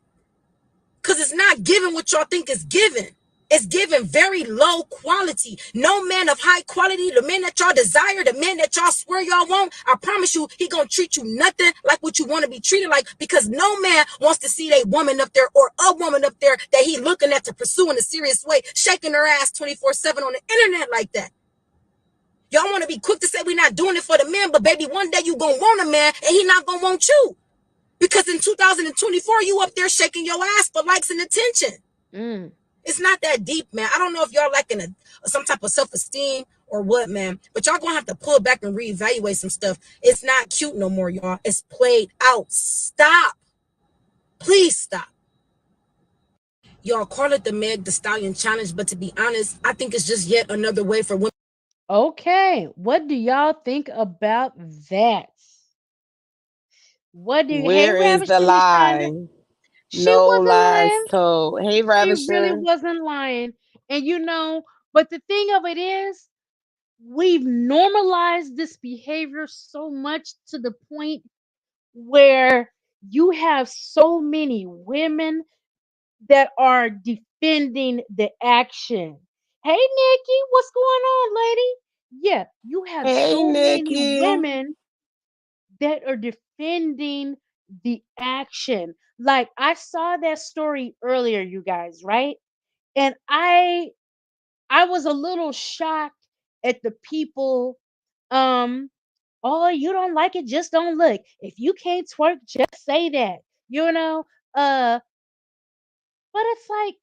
Because it's not giving what y'all think is giving. It's giving very low quality. No man of high quality, the man that y'all desire, the man that y'all swear y'all want, I promise you, he gonna treat you nothing like what you want to be treated like, because no man wants to see a woman up there or a woman up there that he looking at to pursue in a serious way, shaking her ass 24/7 on the internet like that. Y'all want to be quick to say we're not doing it for the men, but baby, one day you gonna want a man and he not gonna want you. Because in 2024, you up there shaking your ass for likes and attention.
Mm.
It's not that deep, man. I don't know if y'all lacking some type of self-esteem or what, man. But y'all gonna have to pull back and reevaluate some stuff. It's not cute no more, y'all. It's played out. Stop. Please stop. Y'all call it the Meg the Stallion challenge, but to be honest, I think it's just yet another way for women.
Okay, what do y'all think about that? What do you, hey
Where is the
Ravishing Rashonda?
lie?
She
No
wasn't
lies
lying.
told. Hey,
She really
Ravisher.
wasn't lying. And but the thing of it is, we've normalized this behavior so much to the point where you have so many women that are defending the action. Hey, Nikki, what's going on, lady? Yeah, you have
Hey,
so many
Nikki.
women that are defending the action. Like I saw that story earlier, you guys, right? And I was a little shocked at the people. Um, oh, you don't like it, just don't look. If you can't twerk, just say that. You know, uh, but it's like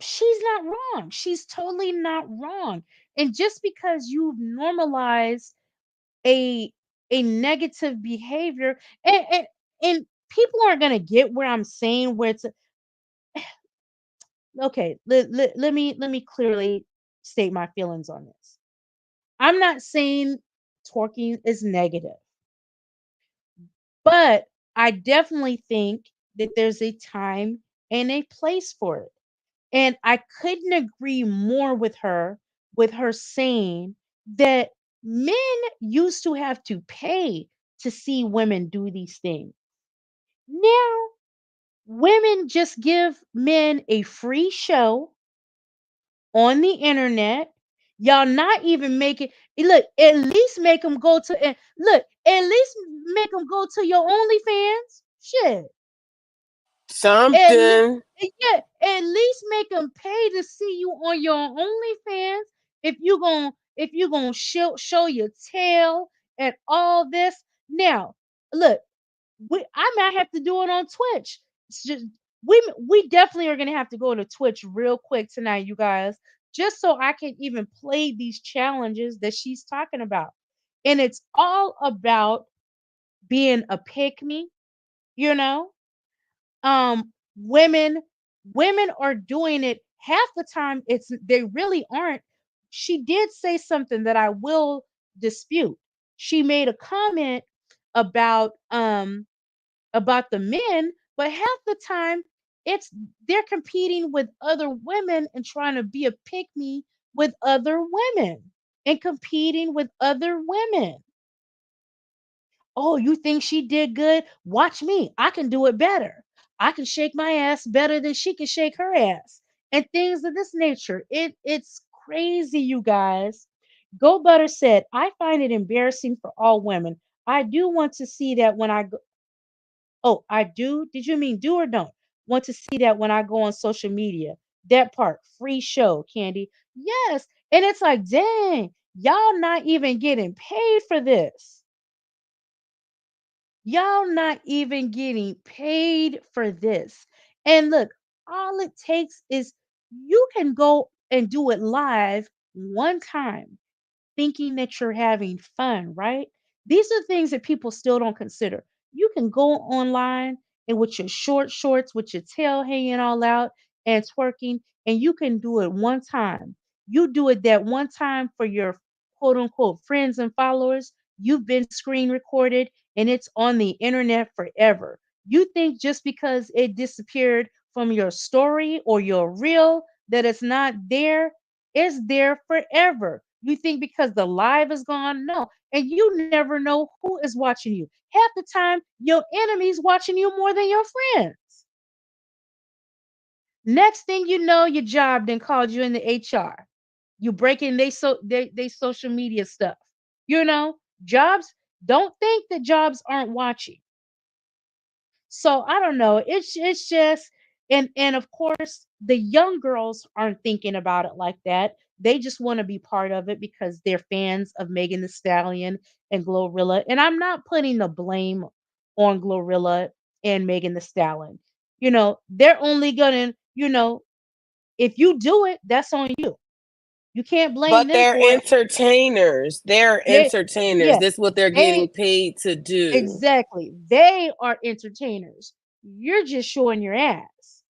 she's not wrong. She's totally not wrong. And just because you've normalized a a negative behavior, and people aren't gonna get where I'm saying where it's okay. Let me clearly state my feelings on this. I'm not saying twerking is negative, but I definitely think that there's a time and a place for it. And I couldn't agree more with her saying that men used to have to pay to see women do these things. Now, women just give men a free show on the internet. Y'all not even making look, at least make them go to look, at least make them go to your OnlyFans. Shit. At least,
Something.
yeah, at least make them pay to see you on your OnlyFans. If you gonna show your tail and all this. Now, look, I might have to do it on Twitch. It's just we definitely are gonna have to go to Twitch real quick tonight, you guys, just so I can even play these challenges that she's talking about. And it's all about being a pick me, you know. Women are doing it half the time. They really aren't. She did say something that I will dispute. She made a comment about the men, but half the time it's they're competing with other women and trying to be a pick me with other women and competing with other women. Oh, you think she did good? Watch me. I can do it better. I can shake my ass better than she can shake her ass. And things of this nature. It's crazy, you guys. Go Butter said, I find it embarrassing for all women. I do want to see that when I go. Oh, I do? Did you mean do or don't? Want to see that when I go on social media. That part, free show, Candy. Yes. And it's like, dang, y'all not even getting paid for this. Y'all not even getting paid for this. And look, all it takes is you can go and do it live one time thinking that you're having fun, right? These are things that people still don't consider. You can go online and with your short shorts, with your tail hanging all out and twerking, and you can do it one time. You do it that one time for your quote unquote friends and followers. You've been screen recorded and it's on the internet forever. You think just because it disappeared from your story or your reel that it's not there, it's there forever. You think because the live is gone? No. And you never know who is watching you. Half the time, your enemy's watching you more than your friends. Next thing you know, your job then called you in the HR. You breaking they social media stuff. You know, jobs, don't think that jobs aren't watching. So I don't know. It's just and of course the young girls aren't thinking about it like that. They just want to be part of it because they're fans of Megan the Stallion and Glorilla. And I'm not putting the blame on Glorilla and Megan the Stallion. They're only gonna, if you do it, that's on you. You can't blame
But
them
they're
for it.
entertainers. They're
They
entertainers.
yeah,
This is what they're getting
they
paid to do.
exactly. They are entertainers. You're just showing your ass.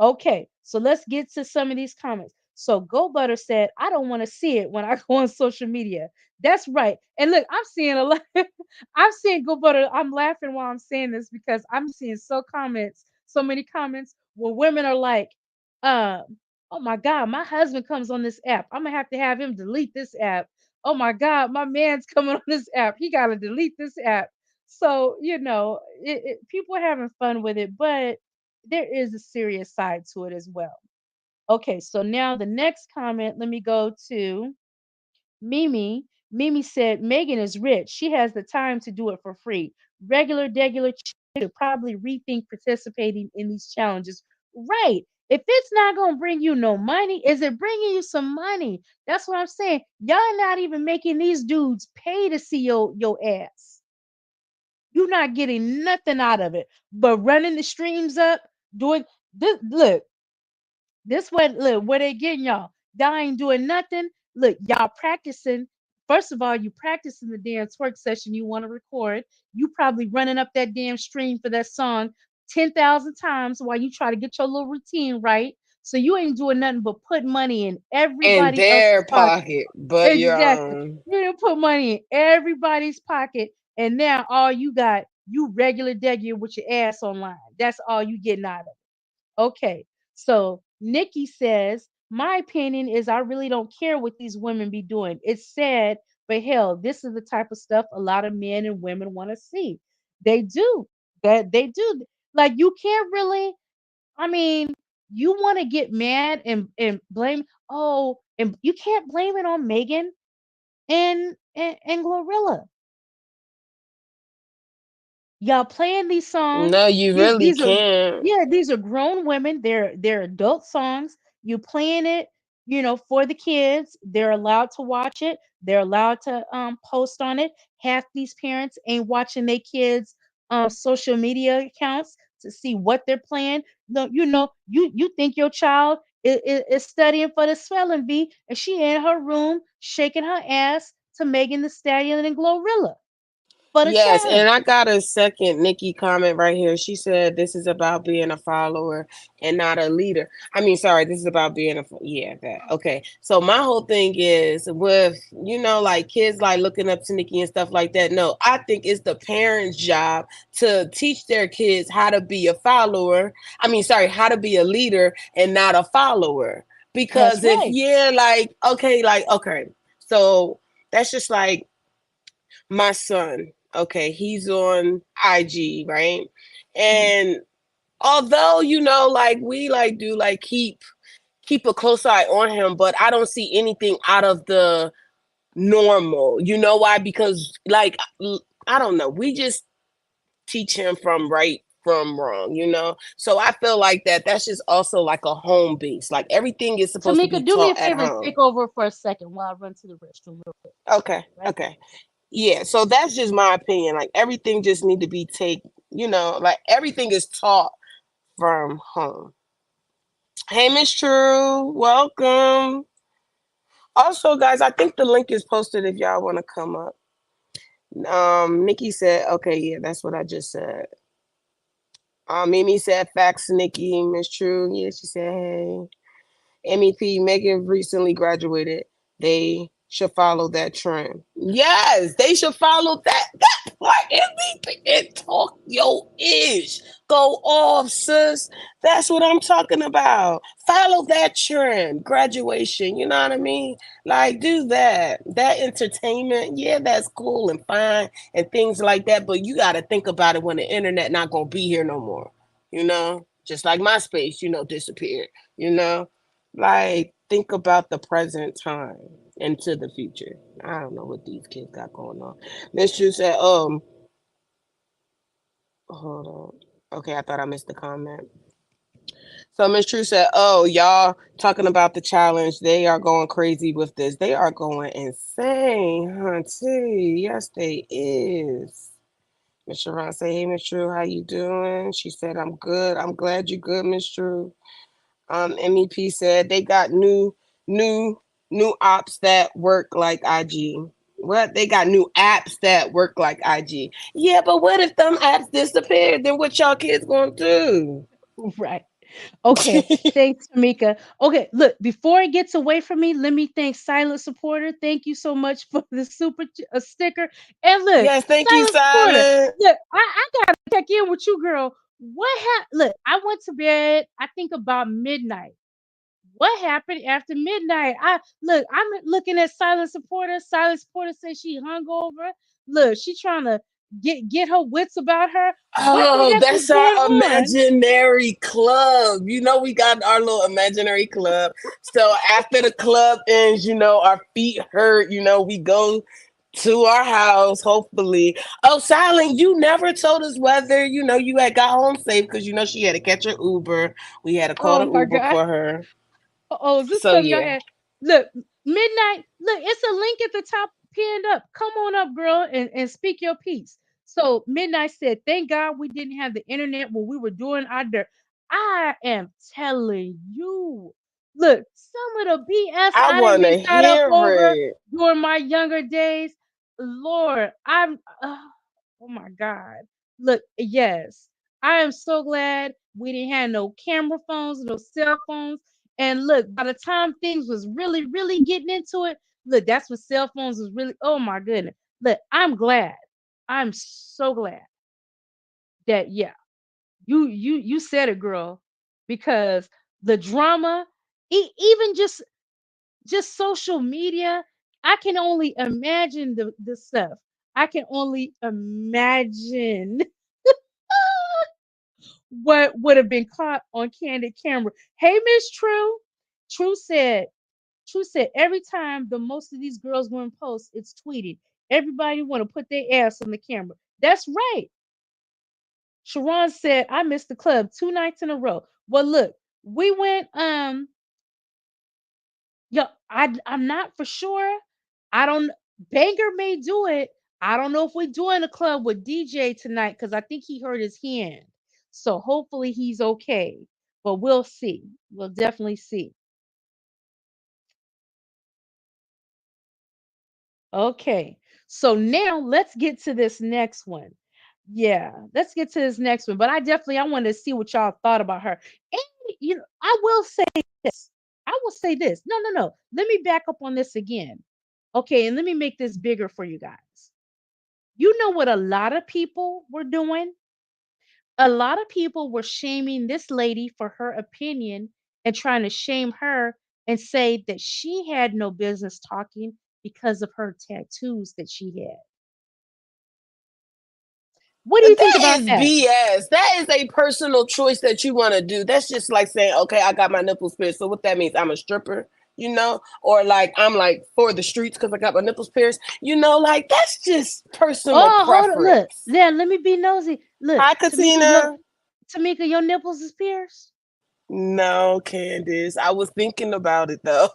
Okay, so let's get to some of these comments. So Go Butter said, I don't want to see it when I go on social media. That's right. And look, I'm seeing a lot. I'm seeing Go Butter. I'm laughing while I'm saying this because I'm seeing so many comments where women are like, oh my God, my husband comes on this app. I'm gonna have him delete this app. Oh my God, my man's coming on this app. He gotta delete this app. So, people are having fun with it, but there is a serious side to it as well. Okay, so now the next comment, let me go to Mimi. Mimi said, Megan is rich. She has the time to do it for free. Degular should probably rethink participating in these challenges. Right. If it's not going to bring you no money, is it bringing you some money? That's what I'm saying. Y'all not even making these dudes pay to see your ass. You're not getting nothing out of it but running the streams up, doing this. Look, this what look where they getting y'all. Y'all ain't doing nothing. Look, y'all practicing. First of all, you practicing the damn twerk session you want to record. You probably running up that damn stream for that song 10,000 times while you try to get your little routine right. So you ain't doing nothing but put money in
In
everybody else's
their
pocket.
pocket, but your
Exactly.
own.
You didn't put money in everybody's pocket, and now all you got, you regular with your ass online. That's all you getting out of it. Okay. So Nikki says, my opinion is I really don't care what these women be doing. It's sad, but hell, this is the type of stuff a lot of men and women want to see. They do. That they do. Like you can't really, I mean, you want to get mad and blame, and you can't blame it on Megan and Glorilla. Y'all playing these songs.
No, you really
These are
can't.
yeah, these are grown women. They're adult songs. You playing it, for the kids. They're allowed to watch it. They're allowed to post on it. Half these parents ain't watching their kids' social media accounts to see what they're playing. No, you think your child is studying for the spelling bee, and she in her room shaking her ass to Megan the Stallion and Glorilla for the
Yes, and
challenge.
I got a second Nikki comment right here. She said this is about being a follower and not a leader. I mean, sorry, this is about being yeah, that. Okay. So my whole thing is with, like kids like looking up to Nikki and stuff like that. No, I think it's the parents' job to teach their kids how to be a follower. I mean, sorry, how to be a leader and not a follower.
That's
Because if
right.
yeah, okay. So that's just like my son, okay, he's on IG, right?
Mhm.
And although, like we like do like keep a close eye on him, but I don't see anything out of the normal. You know why? Because like I don't know, we just teach him from right from wrong, So I feel like that's just also like a home base. Like everything is supposed to
Tamika,
be
do me a
taught at
favor and
home.
take over for a second while I run to the restroom real quick.
Okay,
Right?
okay. Yeah, so that's just my opinion. Like everything just need to be like everything is taught from home. Hey, Miss True, welcome. Also, guys, I think the link is posted if y'all want to come up. Nikki said, okay, yeah, that's what I just said. Mimi said, facts, Nikki. Miss True, yeah, she said, hey. MEP Megan recently graduated. They should follow that trend. Yes, they should follow that part. MEP and talk your ish. Go off, sis. That's what I'm talking about. Follow that trend. Graduation. You know what I mean? Like do that. That entertainment, yeah, that's cool and fine and things like that. But you got to think about it when the internet not gonna be here no more. Just like MySpace, disappeared. You know like, think about the present time into the future. I don't know what these kids got going on. Miss Chu said, hold on. Okay, I thought I missed the comment. So Miss True said, "Oh, y'all talking about the challenge? They are going crazy with this. They are going insane, hunty. Yes, they is." Miss Sharon say, "Hey, Miss True, how you doing?" She said, "I'm good. I'm glad you're good, Miss True." MEP said they got new, new ops that work like IG. What? They got new apps that work like IG. Yeah, but what if them apps disappear? Then what y'all kids gonna do?
Right. Okay, thanks, Tamika. Okay, look, before it gets away from me, let me thank Silent Supporter. Thank you so much for the sticker. And look,
Yes, thank you,
Silent Supporter,
Silent.
look, I gotta check in with you, girl. What happened? Look, I went to bed, I think about midnight. What happened after midnight? I'm looking at Silent Supporter. Silent Supporter says she hungover. Look, she trying to get her wits about her. What the
Oh,
heck was
that's
going
our
on?
imaginary club. We got our little imaginary club. So after the club ends, our feet hurt. We go to our house, hopefully. Oh, Silent, you never told us whether, you had got home safe because, she had to catch her Uber. We had to call
Oh
the
my
Uber
god.
for her.
Oh, is this
So,
something y'all
yeah.
had? Look, midnight. Look, it's a link at the top pinned up. Come on up, girl, and speak your piece. So midnight said, "Thank God we didn't have the internet when we were doing our dirt." I am telling you. Look, some of the BS
I
I didn't
want
be
to
caught up
hear
over
it.
during my younger days. Lord, oh my God. Look, yes, I am so glad we didn't have no camera phones, no cell phones. And look, by the time things was really, really getting into it, look, that's when cell phones was really, oh my goodness. Look, I'm glad. I'm so glad that yeah, you said it, girl, because the drama, even just social media, I can only imagine the stuff. I can only imagine what would have been caught on candid camera. Hey, Miss True. True said, True said, every time the most of these girls go and post, it's tweeted. Everybody want to put their ass on the camera. That's right. Sharon said, I missed the club 2 nights in a row. Well, look, we went, I'm not for sure. I don't, Banger may do it. I don't know if we're doing a club with DJ tonight because I think he hurt his hand. So hopefully he's okay. But we'll see. We'll definitely see. Okay. So now let's get to this next one. Yeah, let's get to this next one. But I wanted to see what y'all thought about her. And I will say this. I will say this. No, no, no. Let me back up on this again. Okay, and let me make this bigger for you guys. You know what a lot of people were doing? A lot of people were shaming this lady for her opinion and trying to shame her and say that she had no business talking because of her tattoos that she had. What do you think
That
about
is
that?
BS. That is a personal choice that you want to do. That's just like saying, okay, I got my nipples pierced. So what that means, I'm a stripper, or like I'm like for the streets because I got my nipples pierced. Like that's just personal
Oh, hold on. Look,
preference.
yeah, let me be nosy. Look,
Hi,
Tamika,
Katina.
your nipples is pierced.
No, Candace. I was thinking about it though,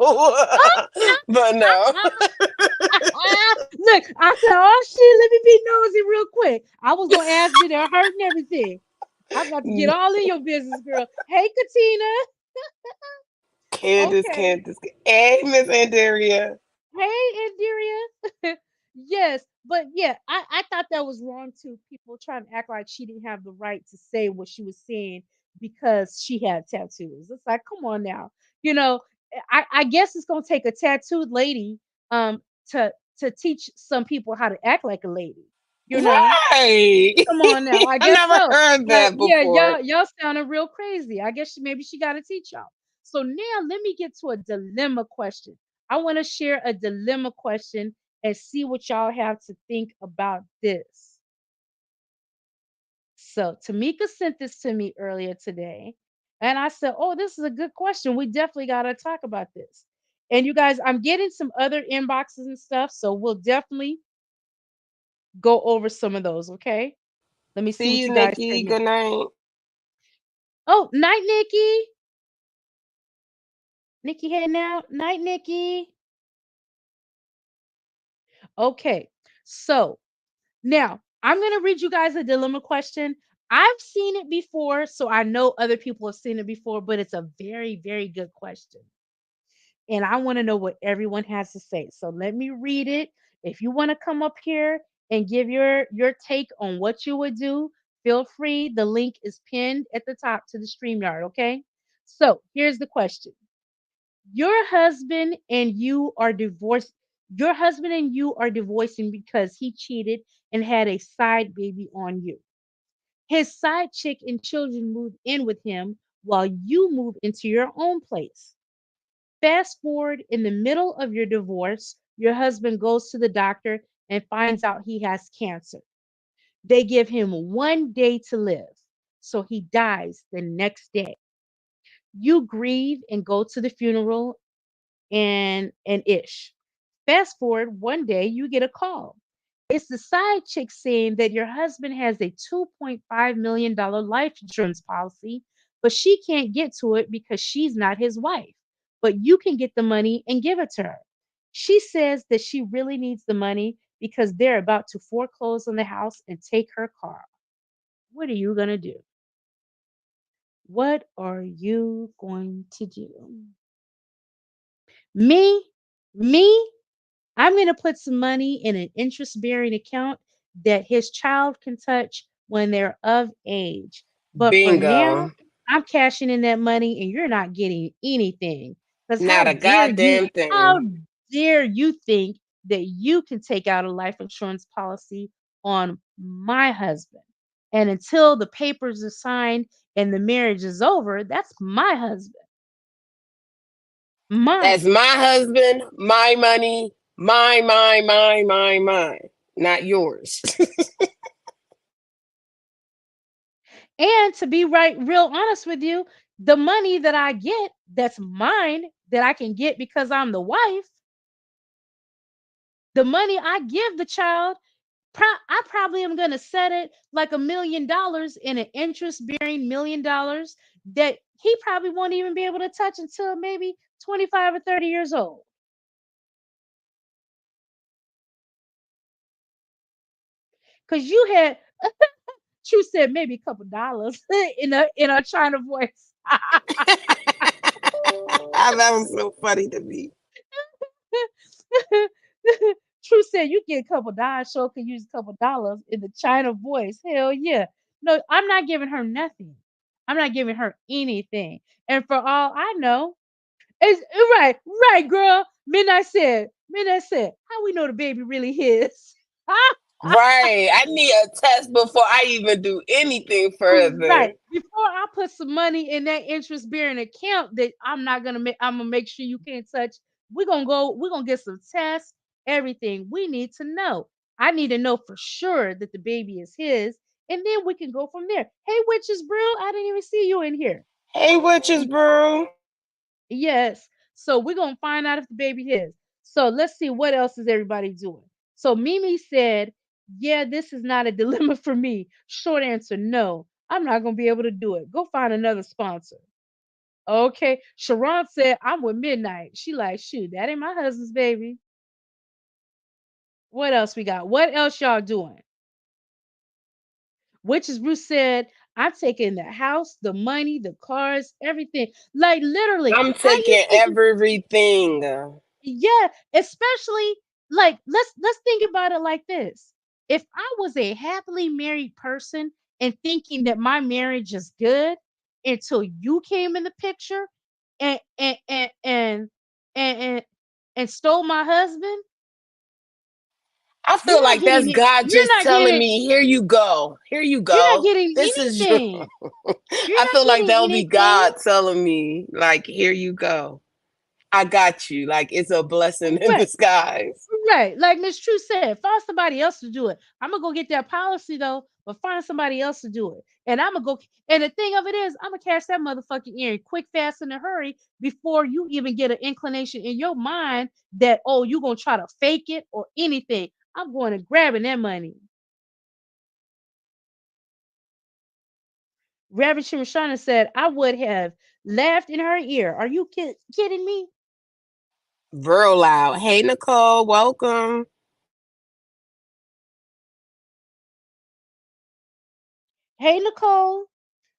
but no.
Look, I said, oh shit, let me be nosy real quick. I was gonna ask you to hurt and everything. I'm about to get all in your business, girl. Hey, Katina.
Candace,
Okay.
Candace. Hey, Miss Andaria.
Hey, Indira. Yes, but yeah, I thought that was wrong too. People trying to act like she didn't have the right to say what she was saying because she had tattoos. It's like, come on now. You know, I guess it's gonna take a tattooed lady to teach some people how to act like a lady. You know,
Right.
come on now. I
I
guess
never
so.
heard
Like,
that
yeah,
before.
y'all sounding real crazy. I guess maybe she got to teach y'all. So now let me get to a dilemma question. I want to share a dilemma question and see what y'all have to think about this. So Tamika sent this to me earlier today, and I said, "Oh, this is a good question. We definitely got to talk about this." And you guys, I'm getting some other inboxes and stuff, so we'll definitely go over some of those. Okay. Let me see
See
what
you,
you guys
Nikki.
said here.
Good night.
Oh, night, Nikki. Nikki heading out. Night, Nikki. Okay. So now I'm going to read you guys a dilemma question. I've seen it before, so I know other people have seen it before, but it's a very, very good question. And I want to know what everyone has to say. So let me read it. If you want to come up here and give your take on what you would do, Feel free. The link is pinned at the top to the StreamYard, okay? So here's the question. Your husband and you are divorced. Your husband and you are divorcing because he cheated and had a side baby on you. His side chick and children moved in with him while you move into your own place. Fast forward in the middle of your divorce, your husband goes to the doctor and finds out he has cancer. They give him 1 day to live, so he dies the next day. You grieve and go to the funeral and ish. Fast forward 1 day, you get a call. It's the side chick saying that your husband has a $2.5 million life insurance policy, but she can't get to it because she's not his wife. But you can get the money and give it to her. She says that she really needs the money because they're about to foreclose on the house and take her car. What are you going to do? What are you going to do? Me, me, I'm going to put some money in an interest bearing account that his child can touch when they're of age. But for now,
Bingo.
I'm cashing in that money and you're not getting anything. Because
Not a goddamn
how
thing.
dare you think that you can take out a life insurance policy on my husband? And until the papers are signed and the marriage is over, that's my husband.
That's
Mine.
my husband, my money, mine, not yours.
And to be real honest with you, the money that I get that's mine that I can get because I'm the wife, the money I give the child, I probably am going to set it like $1 million in an interest bearing $1 million that he probably won't even be able to touch until maybe 25 or 30 years old. Because you had, you said maybe a couple dollars in a China voice.
That was so funny to me.
True said you get a couple dollars, sure can use a couple dollars in the China voice. Hell yeah. No, I'm not giving her nothing. I'm not giving her anything. And for all I know, it's right, right, girl. Midnight said, how we know the baby really his?
Right. I need a test before I even do anything further.
Right. Before I put some money in that interest bearing account that I'm not gonna make, I'm gonna make sure you can't touch. We're gonna get some tests, everything. We need to know. I need to know for sure that the baby is his, and then we can go from there. Hey, witches brew, I didn't even see you in here.
Hey, witches brew.
Yes. So we're gonna find out if the baby his. So let's see what else is everybody doing. So Mimi said, "Yeah, this is not a dilemma for me." Short answer, no. I'm not gonna be able to do it. Go find another sponsor. Okay. Sharon said, "I'm with Midnight." She like, shoot, that ain't my husband's baby. What else we got? What else y'all doing? Witches Brew said, "I'm taking the house, the money, the cars, everything." Like literally,
I'm
how you
taking
think?
everything.
Yeah, especially like let's think about it like this. If I was a happily married person and thinking that my marriage is good until you came in the picture and and and, and stole my husband,
I feel
you're not
like that's
getting it.
God just telling me, here you go. Here you
You're not
go.
getting
This is your.
anything. You're
I
not
feel like
getting
that'll be
anything.
God telling me, like, here you go. I got you. Like, it's a blessing in
Right.
disguise.
Right. Like Miss True said, find somebody else to do it. I'm gonna go get that policy though, but find somebody else to do it. And I'm gonna go and the thing of it is, I'm gonna catch that motherfucking ear quick, fast, in a hurry before you even get an inclination in your mind that oh, you gonna try to fake it or anything. I'm going and grabbing that money. Reverend Shimashana said, I would have laughed in her ear. Are you kidding me?
Real loud. Hey, Nicole, welcome.
Hey Nicole.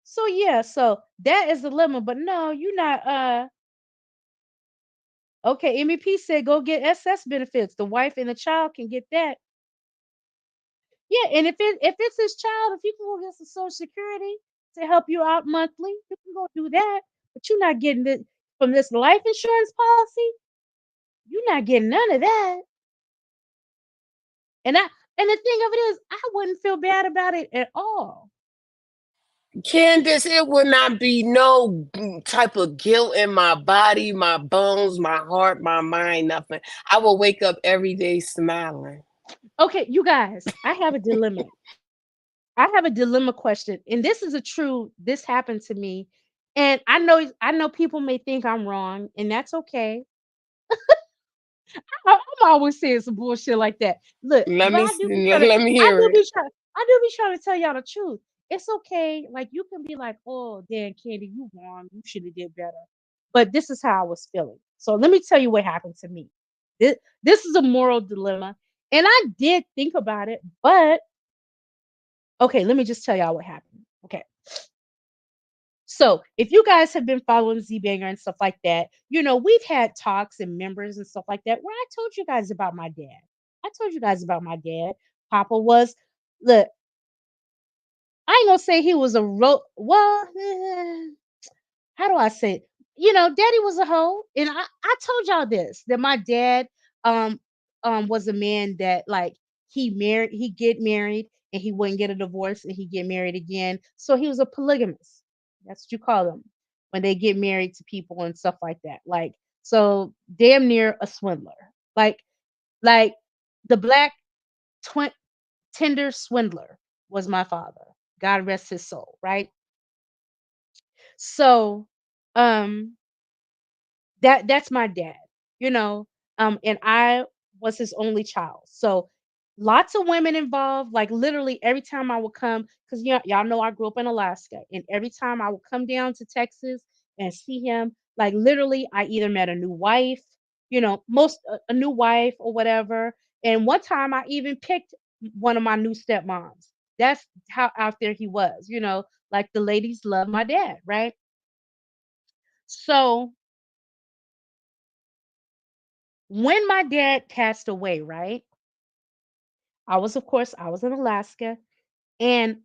So yeah, so that is the dilemma. But no, you're not okay. MEP said go get SS benefits. The wife and the child can get that. Yeah, and if it's his child, if you can go get some Social Security to help you out monthly, you can go do that. But you're not getting it from this life insurance policy. You're not getting none of that. And I and the thing of it is, I wouldn't feel bad about it at all.
Candace, it would not be no type of guilt in my body, my bones, my heart, my mind, nothing. I will wake up every day smiling.
Okay, you guys, I have a dilemma. I have a dilemma question, and this is a true. This happened to me, and I know people may think I'm wrong, and that's okay. I'm always saying some bullshit like that. Look, but
Let me
I
hear
do
it.
be trying, I do be trying to tell y'all the truth. It's okay. Like you can be like, oh, Dan Candy, you wrong. You should have did better. But this is how I was feeling. So let me tell you what happened to me. This is a moral dilemma, and I did think about it. But okay, let me just tell y'all what happened. Okay. So, if you guys have been following Z Banger and stuff like that, we've had talks and members and stuff like that where I told you guys about my dad. I told you guys about my dad. Papa was, look, I ain't gonna say he was a well, how do I say it? Daddy was a hoe. And I told y'all this that my dad um was a man that like he get married and he wouldn't get a divorce and he get married again. So he was a polygamist. That's what you call them when they get married to people and stuff like that. Like so damn near a swindler. Like the black twin tender swindler was my father. God rest his soul, right? So um that's my dad, you know. And I was his only child. So lots of women involved. Like literally every time I would come, because y'all know I grew up in Alaska, and every time I would come down to Texas and see him, like literally I either met a new wife, most a new wife or whatever. And one time I even picked one of my new stepmoms. That's how out there he was, like the ladies love my dad, right? So when my dad passed away, right? I was in Alaska, and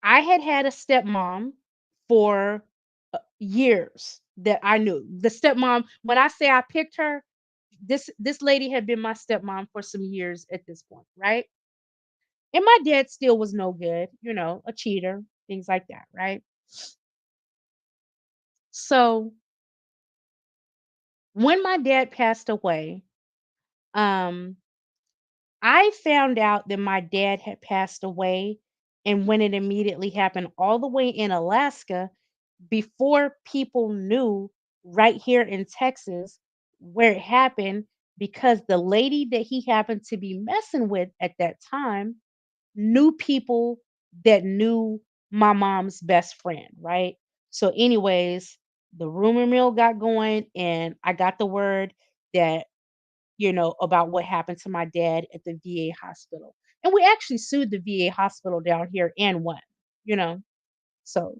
I had had a stepmom for years that I knew. The stepmom, when I say I picked her, this lady had been my stepmom for some years at this point, right? And my dad still was no good, a cheater, things like that, right? So when my dad passed away, um, I found out that my dad had passed away, and when it immediately happened all the way in Alaska before people knew right here in Texas where it happened, because the lady that he happened to be messing with at that time knew people that knew my mom's best friend, right? So anyways, the rumor mill got going, and I got the word that about what happened to my dad at the VA hospital. And we actually sued the VA hospital down here and won, you know. So,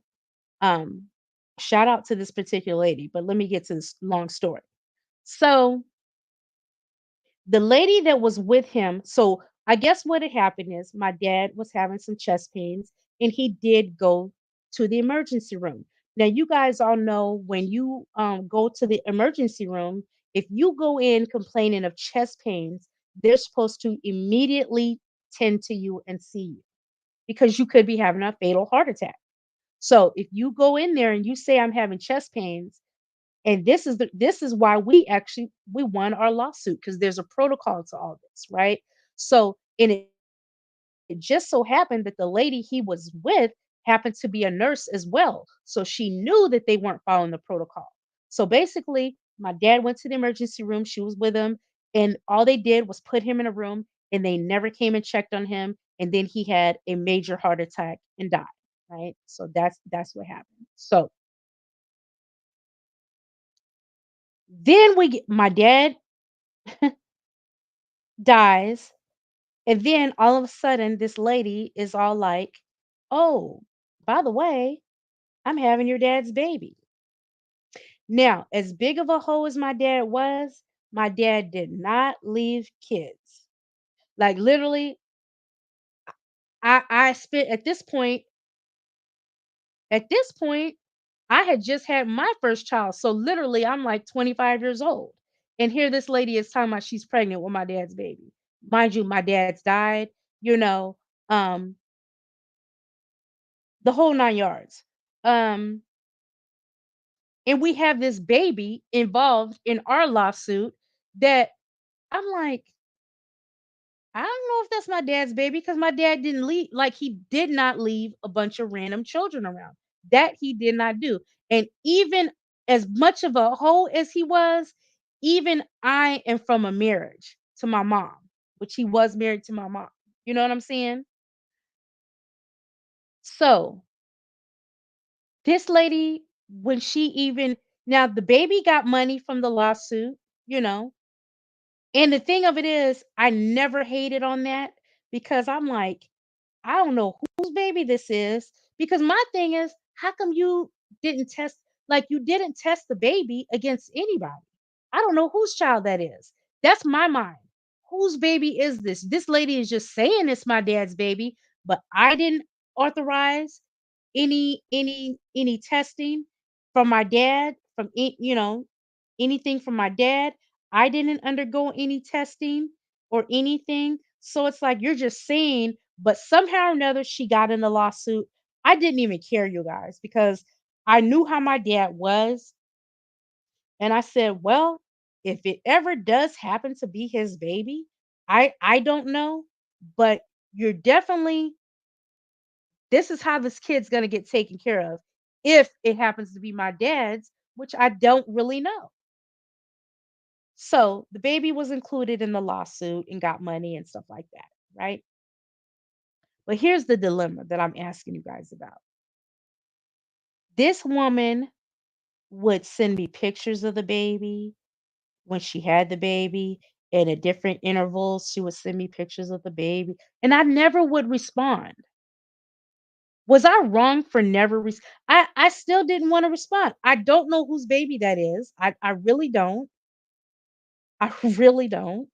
um shout out to this particular lady, but let me get to this long story. So, the lady that was with him, so I guess what had happened is my dad was having some chest pains and he did go to the emergency room. Now you guys all know when you go to the emergency room, if you go in complaining of chest pains, they're supposed to immediately tend to you and see you because you could be having a fatal heart attack. So if you go in there and you say I'm having chest pains, and this is why we won our lawsuit, because there's a protocol to all this, right? So, and it just so happened that the lady he was with happened to be a nurse as well, so she knew that they weren't following the protocol. So basically, my dad went to the emergency room, she was with him, and all they did was put him in a room, and they never came and checked on him, and then he had a major heart attack and died, right? So that's what happened. So then my dad dies. And then all of a sudden, this lady is all like, oh, by the way, I'm having your dad's baby. Now, as big of a hoe as my dad was, my dad did not leave kids. Like, literally, I spent at this point, I had just had my first child. So literally, I'm like 25 years old. And here this lady is talking about she's pregnant with my dad's baby. Mind you, my dad's died, you know, um, the whole 9 yards. Um, and we have this baby involved in our lawsuit that I'm like, I don't know if that's my dad's baby because my dad didn't leave, like, he did not leave a bunch of random children around. That he did not do. And even as much of a hoe as he was, even I am from a marriage to my mom, which he was married to my mom. You know what I'm saying? So this lady, when she even now the baby got money from the lawsuit, you know, and the thing of it is, I never hated on that because I'm like, I don't know whose baby this is because my thing is, how come you didn't test like you didn't test the baby against anybody? I don't know whose child that is. That's my mind. Whose baby is this? This lady is just saying it's my dad's baby, but I didn't authorize any testing from my dad from anything from my dad. I didn't undergo any testing or anything. So it's like you're just saying, but somehow or another she got in the lawsuit. I didn't even care, you guys, because I knew how my dad was. And I said, well, if it ever does happen to be his baby, I don't know, but you're definitely this is how this kid's going to get taken care of if it happens to be my dad's, which I don't really know. So the baby was included in the lawsuit and got money and stuff like that, right? But here's the dilemma that I'm asking you guys about. This woman would send me pictures of the baby when she had the baby, and at different intervals, she would send me pictures of the baby, and I never would respond. Was I wrong for never I still didn't want to respond. I don't know whose baby that is. I really don't. I really don't.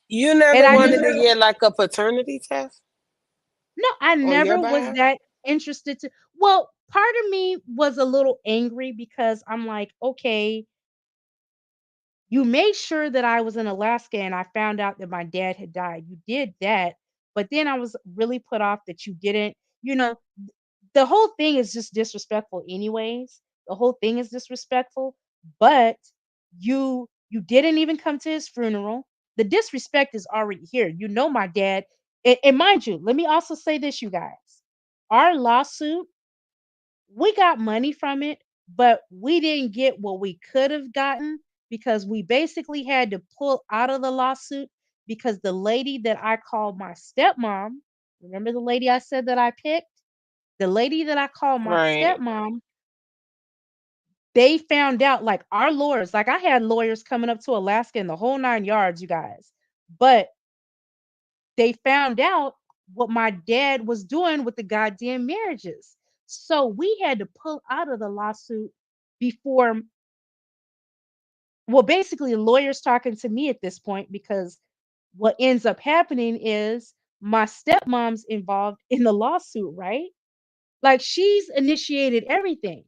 You
And
never
I just
wanted to get like a paternity test
no, I
on your
never was
behalf?
that interested to well, part of me was a little angry because I'm like, okay, you made sure that I was in Alaska and I found out that my dad had died. You did that. But then I was really put off that you didn't, you know, the whole thing is just disrespectful anyways. The whole thing is disrespectful, but you didn't even come to his funeral. The disrespect is already here. You know my dad and mind you, let me also say this you guys. Our lawsuit, we got money from it, but we didn't get what we could have gotten because we basically had to pull out of the lawsuit because the lady that I called my stepmom, remember the lady I said that I picked? The lady that I call my
Right.
stepmom, they found out like our lawyers, like I had lawyers coming up to Alaska in the whole 9 yards, you guys. But they found out what my dad was doing with the goddamn marriages. So we had to pull out of the lawsuit before, well, basically, the lawyers talking to me at this point because what ends up happening is my stepmom's involved in the lawsuit, right? Like she's initiated everything.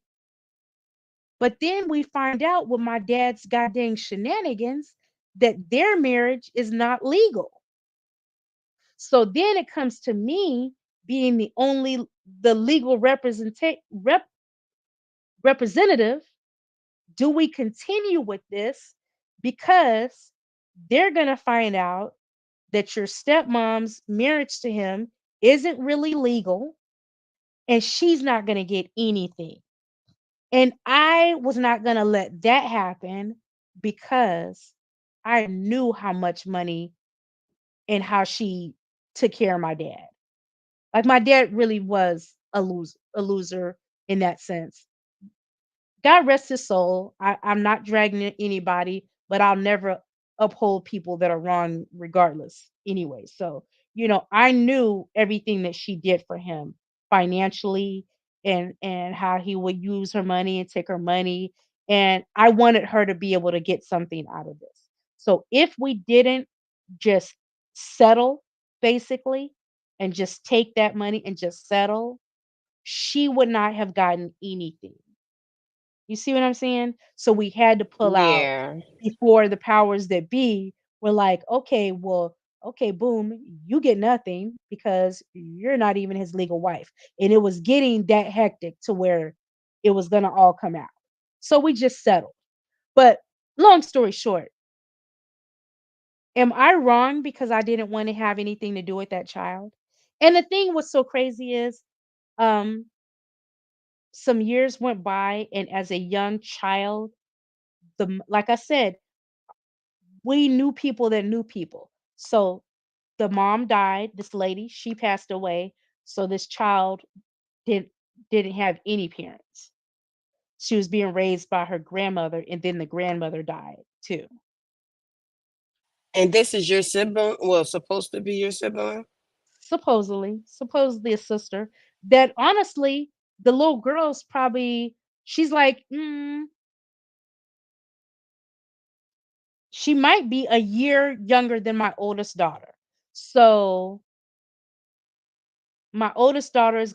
But then we find out with my dad's goddamn shenanigans that their marriage is not legal. So then it comes to me being the legal representative. Do we continue with this? Because they're gonna find out that your stepmom's marriage to him isn't really legal and she's not gonna get anything. And I was not going to let that happen because I knew how much money and how she took care of my dad. Like my dad really was a loser in that sense. God rest his soul. I'm not dragging anybody, but I'll never uphold people that are wrong regardless anyway. So, I knew everything that she did for him financially and how he would use her money and take her money. And I wanted her to be able to get something out of this. So if we didn't just settle, basically, and just take that money and just settle, she would not have gotten anything. You see what I'm saying? So we had to pull out
Yeah.
before the powers that be were like, okay, well, okay, boom, you get nothing because you're not even his legal wife. And it was getting that hectic to where it was going to all come out. So we just settled. But long story short, am I wrong because I didn't want to have anything to do with that child? And the thing was so crazy is um some years went by, and as a young child, like I said, we knew people that knew people. So the mom died, this lady, she passed away. So this child didn't didn't have any parents. She was being raised by her grandmother, and then the grandmother died too.
And this is your sibling? Well, supposed to be your sibling?
Supposedly a sister. That honestly, the little girl's probably she's like, she might be a year younger than my oldest daughter. So my oldest daughter is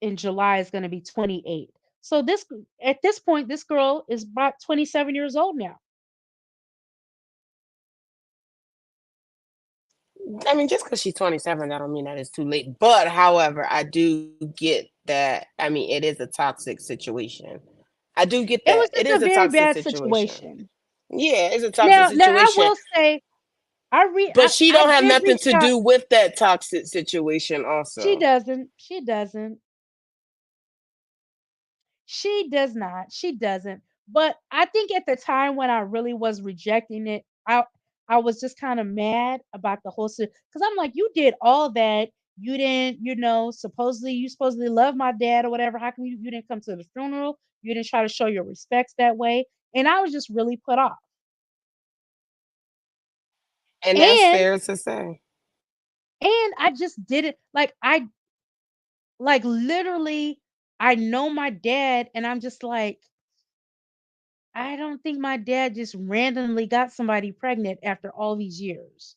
in July is going to be 28. So this at this point, this girl is about 27 years old now.
I mean, just because she's 27, that don't mean that it's too late. But however, I do get that. I mean, it is a toxic situation. I do get that.
It was
It is
just
a
a very
toxic
bad
situation.
situation.
Yeah, it's a toxic
Now I
situation.
will say
But she
I
don't have
did
nothing
reach
to
out.
do with that toxic situation
She
also.
doesn't. She doesn't. She does not. She doesn't. But I think at the time when I really was rejecting it, I was just kind of mad about the whole because I'm like, you did all that. You didn't, supposedly you supposedly love my dad or whatever. How come you didn't come to the funeral? You didn't try to show your respects that way. And I was just really put off.
And that's
And
fair to say.
I just did it like literally I know my dad and I'm just like I don't think my dad just randomly got somebody pregnant after all these years.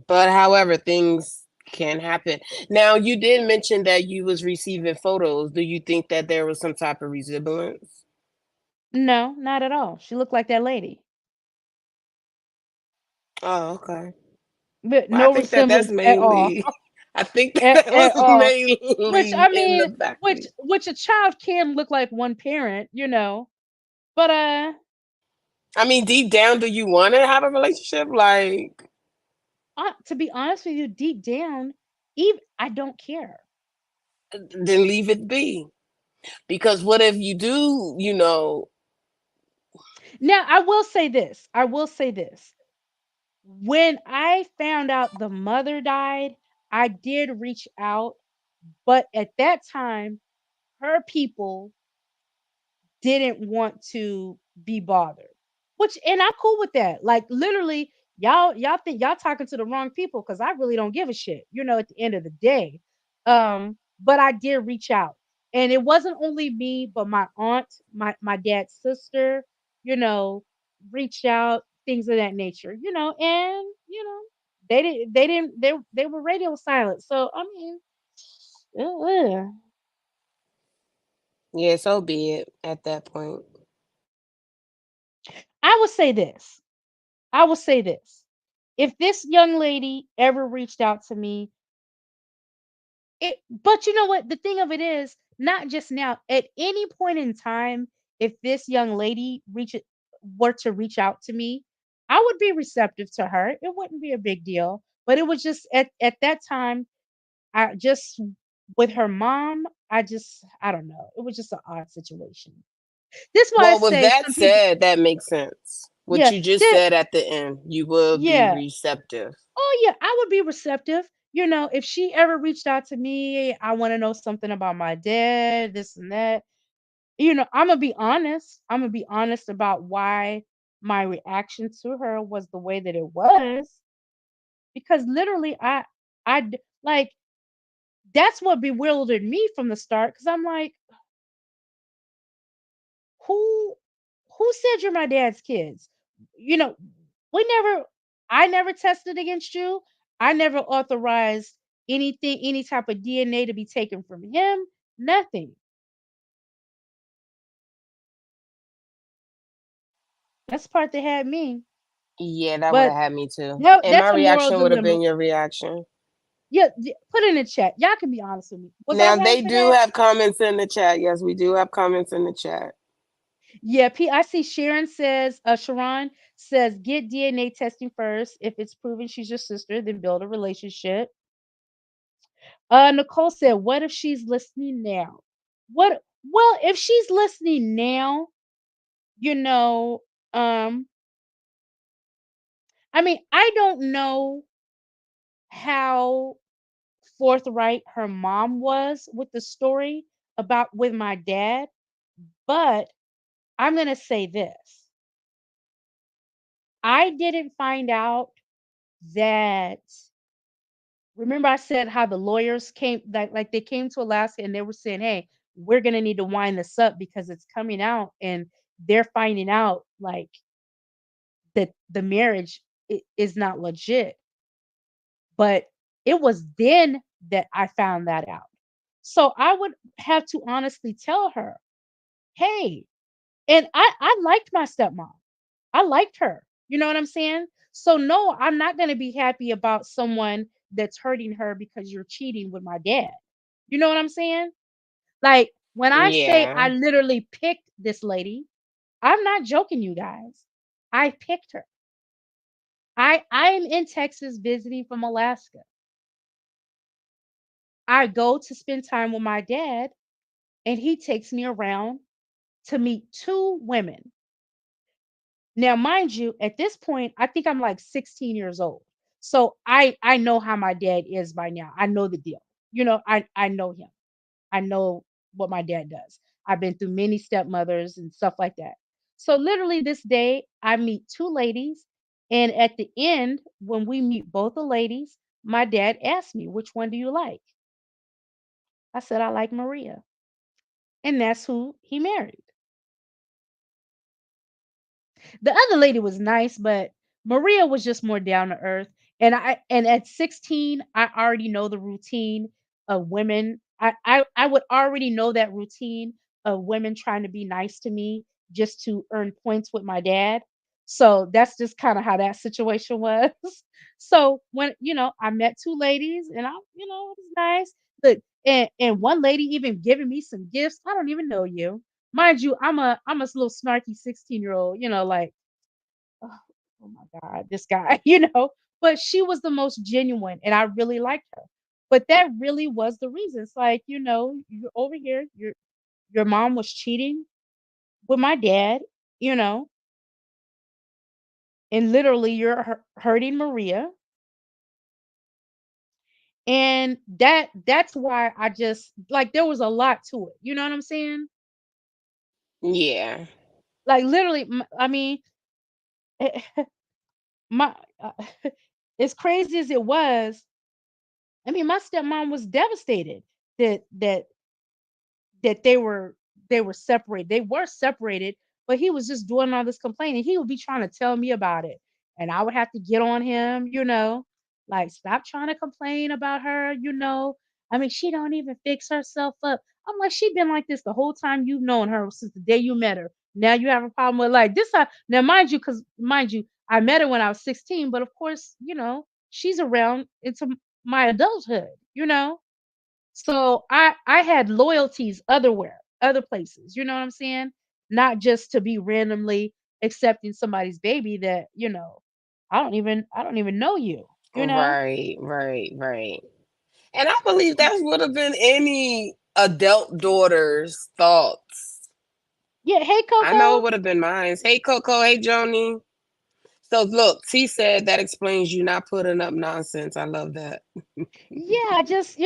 But however, things can happen. Now, you did mention that you was receiving photos. Do you think that there was some type of resemblance?
No, not at all. She looked like that lady,
Oh, okay.
but
Well, I
no
think that that's
resemblance at all.
mainly. I think that
At
was
all. Which
mainly
I
in
mean,
the back.
which a child can look like one parent. But
I mean, deep down, do you want to have a relationship? Like,
to be honest with you, deep down, even I don't care.
then leave it be. Because what if you do,
Now, I will say this. I will say this. When I found out the mother died, I did reach out, but at that time, her people didn't want to be bothered. Which and I'm cool with that. Like literally, y'all think y'all talking to the wrong people because I really don't give a shit, at the end of the day. But I did reach out. And it wasn't only me, but my aunt, my dad's sister, you know, reached out, things of that nature, and they were radio silent. So I mean, uh,
yeah, so be it at that point.
I would say this. I will say this. If this young lady ever reached out to me, but you know what? The thing of it is, not just now, at any point in time, if this young lady were to reach out to me, I would be receptive to her. It wouldn't be a big deal. But it was just at that time, I just with her mom, I don't know. It was just an odd situation. This is why I
Well, with
say
that
some people,
said, that makes sense. What
yeah,
you just said at the end, you will be
yeah.
receptive.
Oh yeah, I would be receptive. If she ever reached out to me, I want to know something about my dad, this and that. I'm gonna be honest. I'm gonna be honest about why my reaction to her was the way that it was, because literally, like that's what bewildered me from the start. Because I'm like, who, who said you're my dad's kids? You know, we never. I never tested against you. I never authorized anything, any type of DNA to be taken from him. Nothing. That's the part that had me.
Yeah, that would have
But
had me too.
no,
And my
that's a moral
reaction would have
dilemma.
been your reaction.
Yeah, put it in the chat. Y'all can be honest with me. Was I
Now
wrong
they
for
do
that?
have comments in the chat. Yes, we do have comments in the chat.
Yeah, I see Sharon says, Sharon says, get DNA testing first. If it's proven she's your sister, then build a relationship. Nicole said, what if she's listening now? What? Well, if she's listening now, you know, um, I mean, I don't know how forthright her mom was with the story about with my dad, but I'm gonna say this. I didn't find out that remember I said how the lawyers came like they came to Alaska and they were saying, "Hey, we're going to need to wind this up because it's coming out and they're finding out like that the marriage is not legit." But it was then that I found that out. So I would have to honestly tell her, "Hey," and I liked my stepmom. I liked her. You know what I'm saying? So no, I'm not going to be happy about someone that's hurting her because you're cheating with my dad. You know what I'm saying? Like when I say
Yeah.
I literally picked this lady, I'm not joking you guys. I picked her. I'm in Texas visiting from Alaska. I go to spend time with my dad and he takes me around to meet two women. Now, mind you, at this point, I think I'm like 16 years old. So I know how my dad is by now. I know the deal. I know him. I know what my dad does. I've been through many stepmothers and stuff like that. So literally this day, I meet two ladies, and at the end, when we meet both the ladies, my dad asked me, "Which one do you like?" I said, "I like Maria," and that's who he married. The other lady was nice, but Maria was just more down to earth. And at 16, I already know the routine of women. I would already know that routine of women trying to be nice to me just to earn points with my dad. So that's just kind of how that situation was. So when I met two ladies and it was nice. Look, and one lady even giving me some gifts. I don't even know you. Mind you, I'm a little snarky 16-year-old, like, oh, oh my God, this guy, But she was the most genuine and I really liked her. But that really was the reason. It's like, you're over here, your mom was cheating with my dad, you know, and literally you're hurting Maria. And that's why I just like there was a lot to it. You know what I'm saying?
Yeah.
Like literally, I mean, my as crazy as it was, I mean, my stepmom was devastated that that that they were separated. They were separated, but he was just doing all this complaining. He would be trying to tell me about it, and I would have to get on him, like stop trying to complain about her. I mean, she don't even fix herself up. I'm like, she been like this the whole time you've known her since the day you met her. Now you have a problem with like this. Now, mind you, I met her when I was 16, but of course, she's around into my adulthood. So I had loyalties other places, you know what I'm saying? Not just to be randomly accepting somebody's baby that, I don't even know you, you know?
Right, right, right. And I believe that would have been any adult daughter's thoughts.
Yeah, hey
I know it
Coco.
would have been mine. Hey, Coco. Hey, Joni. So, look, T said that explains you not putting up nonsense. I love that.
Yeah, just,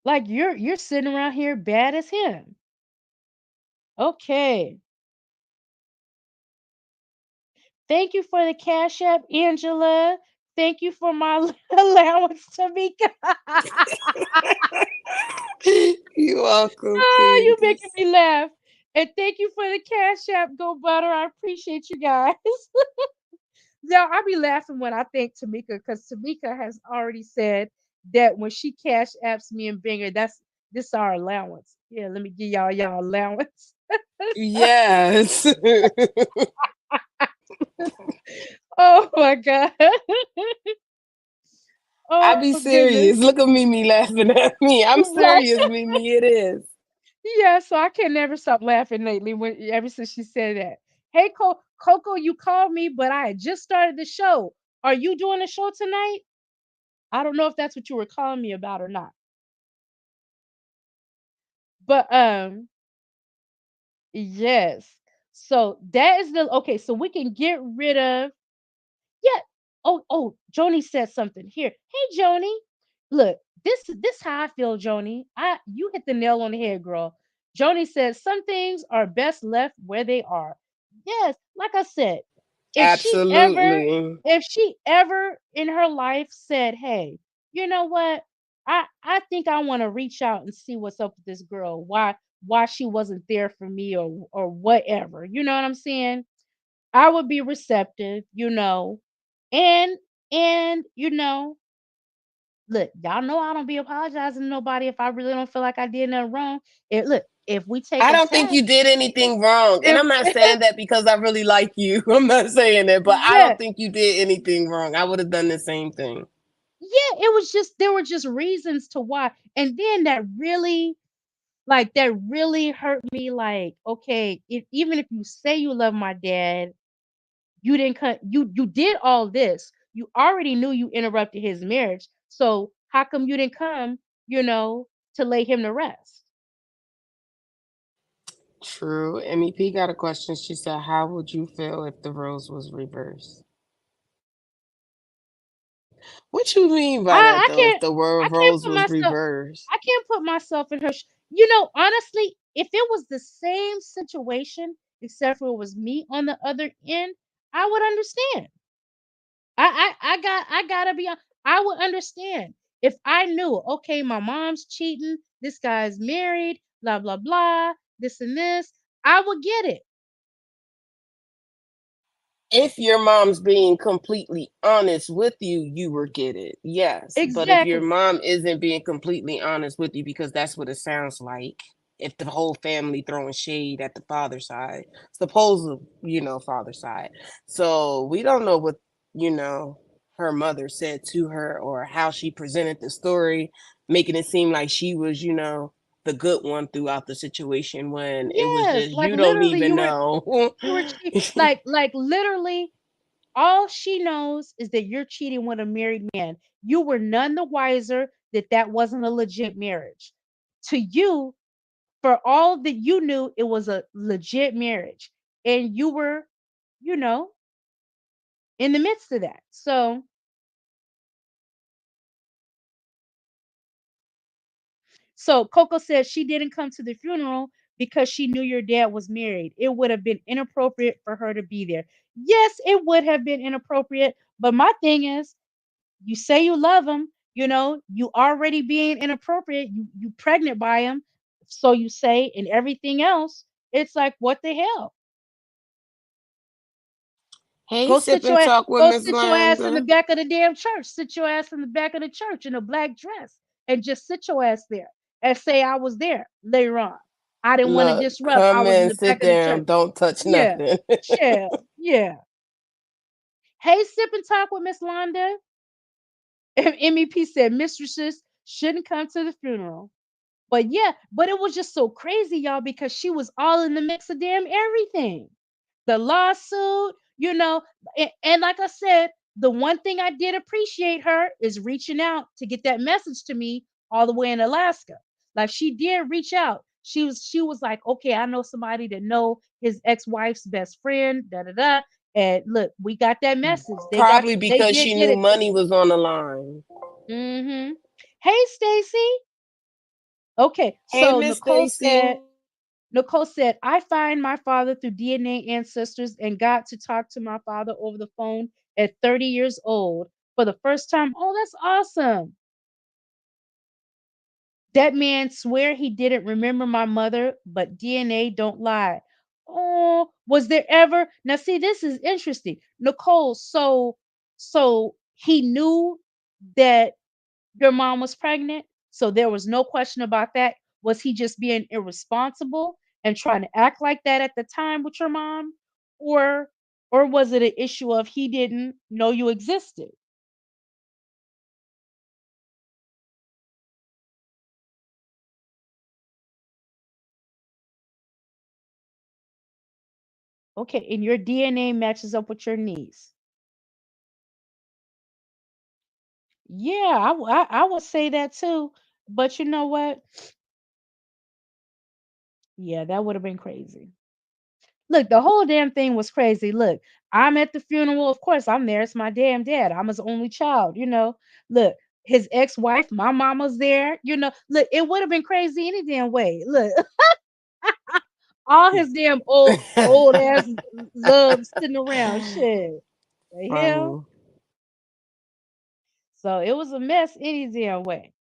like you're sitting around here bad as him. Okay. Thank you for the cash app, Angela. Thank you for my allowance, Tamika.
You're welcome,
Ah, you making
Candice.
me laugh. And thank you for the cash app, Go Butter. I appreciate you guys. Now I be laughing when I think Tamika, because Tamika has already said that when she cash apps me and Binger, that's this our allowance. Yeah, let me give y'all allowance.
Yes.
Oh my god.
I
Oh
be
goodness.
serious. Look at Mimi laughing at me. I'm
Right.
serious, Mimi. It is.
Yeah, so I can never stop laughing lately when ever since she said that. Hey Coco, you called me, but I had just started the show. Are you doing a show tonight? I don't know if that's what you were calling me about or not. But yes. So that is the okay, so we can get rid of. Yeah. Joni said something here. Hey, Joni. Look, this how I feel, Joni. You hit the nail on the head, girl. Joni says some things are best left where they are. Yes, like I said, if she ever,
Absolutely.
if she ever in her life said, "Hey, you know what? I think I want to reach out and see what's up with this girl. Why she wasn't there for me or whatever." You know what I'm saying? I would be receptive, and look, y'all know I don't be apologizing to nobody if I really don't feel like I did nothing wrong. Look, if we take
I
a
don't think you
test,
did anything wrong. And
if
I'm not saying that because I really like you. I'm not saying that, but I
yeah,
don't think you did anything wrong. I would have done the same thing.
yeah, it was just there were just reasons to why, and then that really hurt me. Like, okay, even if you say you love my dad, you didn't cut you did all this. You already knew you interrupted his marriage. So how come you didn't come, you know, to lay him to rest?
True. MEP got a question. She said, how would you feel if the roles was reversed? What you mean by that
I
though, if
can't
the
I
world
can't
roles
put
was
myself
reversed?
I can't put myself in her honestly, if it was the same situation except for it was me on the other end, I would understand. I gotta be I would understand if I knew, okay, my mom's cheating, this guy's married, blah blah blah, this and this. I would get it.
If your mom's being completely honest with you, you will get it. Yes. But if your
Exactly.
mom isn't being completely honest with you, because that's what it sounds like, if the whole family throwing shade at the father side, supposed, father side. So we don't know what, you know, her mother said to her or how she presented the story, making it seem like she was, the good one throughout the situation when it was
Yes,
just
like
you don't
literally
even know.
you were like literally all she knows is that you're cheating with a married man. You were none the wiser that that wasn't a legit marriage. To you, for all that you knew, it was a legit marriage. And you were, you know, in the midst of that. So Coco said she didn't come to the funeral because she knew your dad was married. It would have been inappropriate for her to be there. Yes, it would have been inappropriate. But my thing is, you say you love him, you already being inappropriate, you pregnant by him, so you say, and everything else. It's like, what the hell?
Hey,
Go
sip
sit
and
your
talk with
go
Miss
sit your ass in the
Linda.
back of the damn church. Sit your ass in the back of the church in a black dress and just sit your ass there and say I was there later on. I didn't want to
Look,
disrupt. I
come
was in
in,
the back
sit
of the
there,
church.
and don't touch
Yeah.
nothing.
Yeah. Yeah. Hey, sip and talk with Miss Londa. MEP said mistresses shouldn't come to the funeral. But yeah, but it was just so crazy, y'all, because she was all in the mix of damn everything. The lawsuit, and like I said, the one thing I did appreciate her is reaching out to get that message to me all the way in Alaska. Like she did reach out. She was like, okay, I know somebody that know his ex-wife's best friend, da da da. And look, we got that message.
Probably
They
because
did
she
get
knew
it to
money was on the line.
me. Mm-hmm. Hey, Stacy. Okay,
Hey,
so
Miss Stacy.
Nicole said, I find my father through DNA ancestors and got to talk to my father over the phone at 30 years old for the first time. Oh, that's awesome. That man swear he didn't remember my mother, but DNA don't lie. Oh, was there ever now? See, this is interesting, Nicole. So he knew that your mom was pregnant, so there was no question about that. Was he just being irresponsible and trying to act like that at the time with your mom, or was it an issue of he didn't know you existed? Okay, and your DNA matches up with your niece. Yeah, I would say that too. But you know what? Yeah, that would have been crazy. Look, the whole damn thing was crazy. Look, I'm at the funeral. Of course, I'm there. It's my damn dad. I'm his only child. Look, his ex-wife, my mama's there. Look, it would have been crazy any damn way. Look, all his damn old ass loves sitting around. Shit. The hell?
Funny.
So it was a mess any damn way.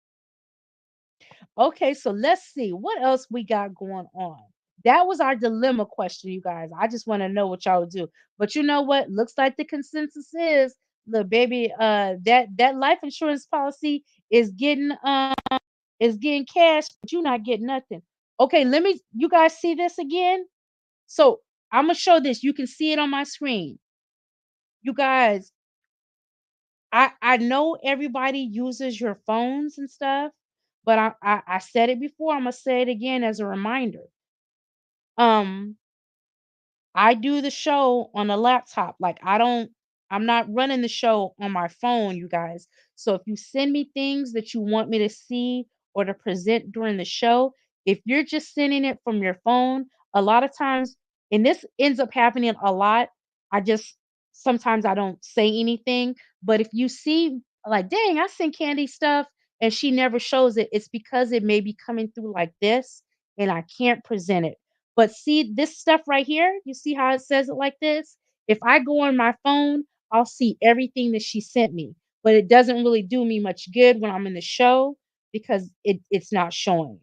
Okay, so let's see what else we got going on. That was our dilemma question, you guys. I just want to know what y'all would do. But you know what? Looks like the consensus is, look, baby, that life insurance policy is getting cash, but you're not getting nothing. Okay, you guys see this again? So I'm gonna show this. You can see it on my screen. You guys, I know everybody uses your phones and stuff, but I said it before. I'm gonna say it again as a reminder. Um, I do the show on a laptop. Like I'm not running the show on my phone, you guys. So if you send me things that you want me to see or to present during the show, if you're just sending it from your phone, a lot of times, and this ends up happening a lot, I just sometimes I don't say anything. But if you see, like, dang, I sent Candy stuff and she never shows it, it's because it may be coming through like this and I can't present it. But see this stuff right here? You see how it says it like this? If I go on my phone, I'll see everything that she sent me. But it doesn't really do me much good when I'm in the show because it's not showing.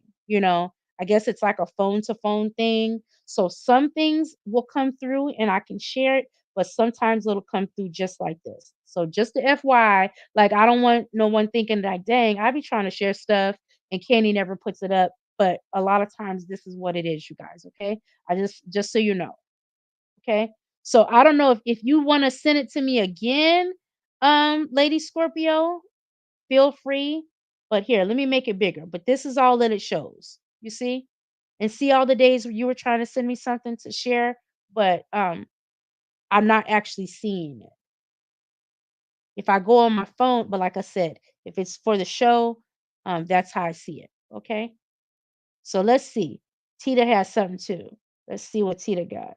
I guess it's like a phone to phone thing. So some things will come through and I can share it, but sometimes it'll come through just like this. So just the FYI, like I don't want no one thinking like, dang, I be trying to share stuff and Candy never puts it up, but a lot of times this is what it is, you guys. Okay, I just so you know. Okay, so I don't know if you want to send it to me again, Lady Scorpio, feel free. But here, let me make it bigger. But this is all that it shows. You see, and see all the days where you were trying to send me something to share, but I'm not actually seeing it. If I go on my phone, but like I said, if it's for the show, that's how I see it. Okay. So let's see. Tita has something too. Let's see what Tita got.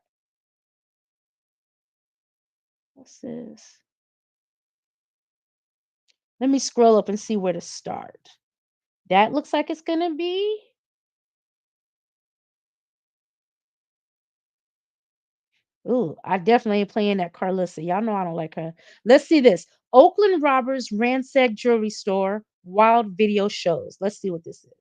What's this? Let me scroll up and see where to start. That looks like it's gonna be. Ooh, I definitely ain't playing that Carlissa. Y'all know I don't like her. Let's see this. Oakland robbers ransack jewelry store. Wild video shows. Let's see what this is.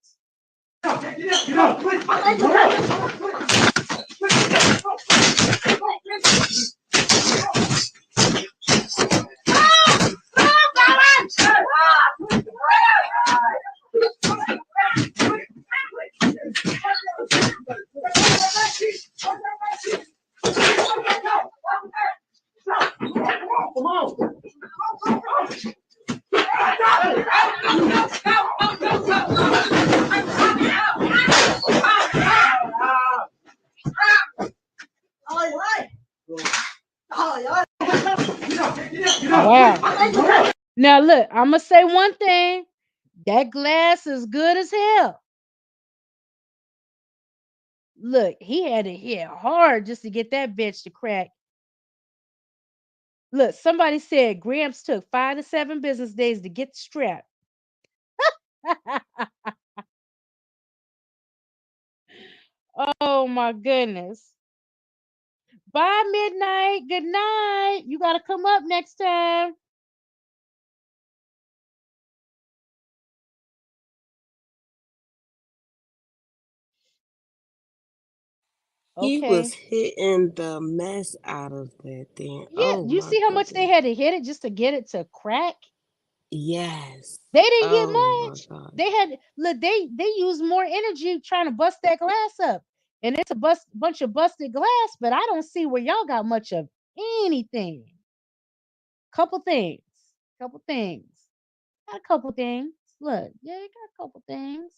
Wow. Now look, I'm gonna say one thing. That glass is good as hell. Look, he had to hit hard just to get that bitch to crack. Look, somebody said Gramps took 5 to 7 business days to get the strap. Oh my goodness. Bye, Midnight. Good night. You got to come up next time.
He was
Okay.
hitting the mess out of that thing.
Yeah,
Oh
you
my
see how much they
goodness.
had to hit it just to get it to crack?
Yes.
They didn't get
Oh my
much.
God.
They had look, they used more energy trying to bust that glass up. And it's a bunch of busted glass, but I don't see where y'all got much of anything. Couple things. Couple things. Got a couple things. Look, yeah, you got a couple things.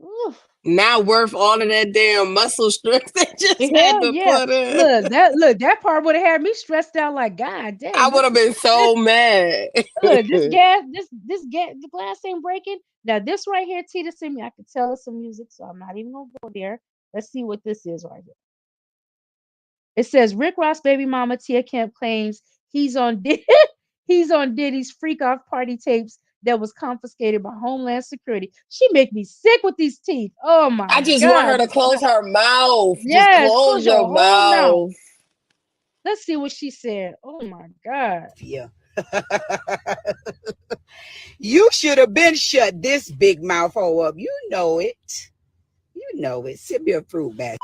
Oof.
Not worth all of that damn muscle strength they just had
Hell
to
yeah.
put in.
Look, that part would have had me stressed out like God
I
dang,
would have been
this
so mad.
look, this gas, the glass ain't breaking. Now this right here, Tita sent me. I could tell it's some music, so I'm not even gonna go there. Let's see what this is right here. It says Rick Ross baby mama Tia Kemp claims he's on he's on Diddy's freak off party tapes that was confiscated by Homeland Security. She make me sick with these teeth. Oh my
I just want her
God.
to close her mouth. Just
Yes,
close
close your
your
whole mouth.
mouth.
Let's see what she said. Oh my God.
Yeah. You should have been shut this big mouth hole up. You know it. You know it. Sip your fruit basket.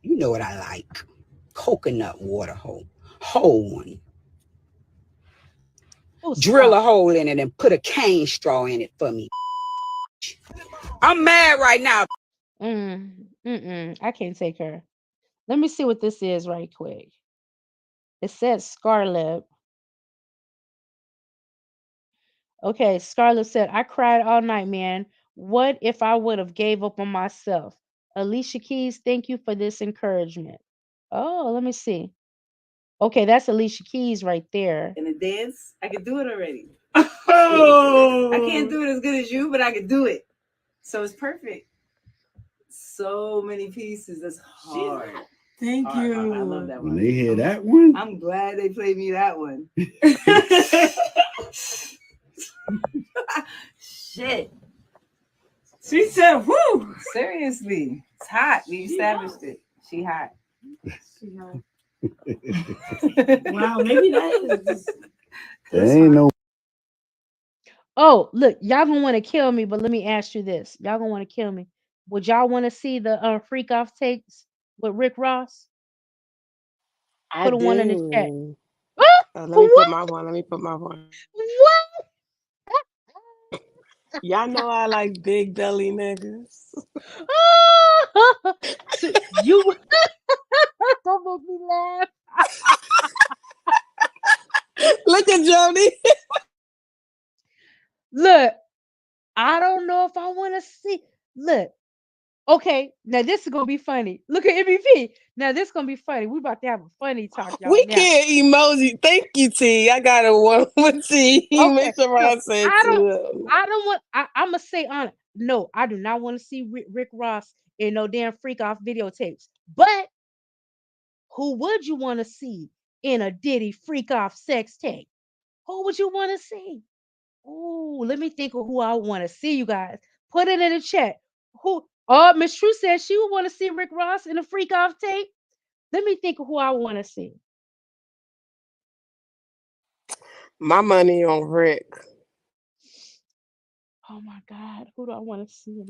You know what I like. Coconut water hole. Whole one.
Oh,
Drill a
stop.
hole in it and put a cane straw in it for me. I'm mad right now.
I can't take her. Let me see what this is right quick. It says Scarlett. Okay, Scarlett said, I cried all night, man. What if I would have gave up on myself? Alicia Keys, thank you for this encouragement. Oh, let me see. Okay, that's Alicia Keys right there.
In a dance, I could do it already. I can't do it as good as you, but I could do it. So it's perfect. So many pieces. That's hard.
Thank
Hard,
you.
hard. I love that one.
When they hear that one,
I'm glad they played me that one. Shit.
She said, whoo.
Seriously. It's hot. We established it. She hot.
Wow, maybe that is just
there ain't no
Oh, look, y'all gonna want to kill me, but let me ask you this. Y'all gonna want to kill me. Would y'all want to see the freak off takes with Rick Ross?
I
Put a one in the chat.
do.
Ah,
Let me put
what?
my one. Let me put my one.
What?
Y'all know I like big belly niggas.
So you don't make me laugh.
Look at Jody.
Look, I don't know if I want to see. Look, okay, now this is gonna be funny. Look at MVP. Now this is gonna be funny. We about to have a funny talk, y'all.
We
Now,
can't emoji. Thank you, T. I got a one with T.
okay,
Make sure
no,
I said
I don't.
to
I don't want. I'm gonna say on it. No, I do not want to see Rick Ross in no damn freak off videotapes. But who would you want to see in a Diddy freak off sex tape? Who would you want to see? Ooh, let me think of who I want to see, you guys. Put it in the chat. Who? Oh, Miss True says she would want to see Rick Ross in a freak off tape. Let me think of who I want to see.
my money on Rick.
Oh my God, who do I want to see?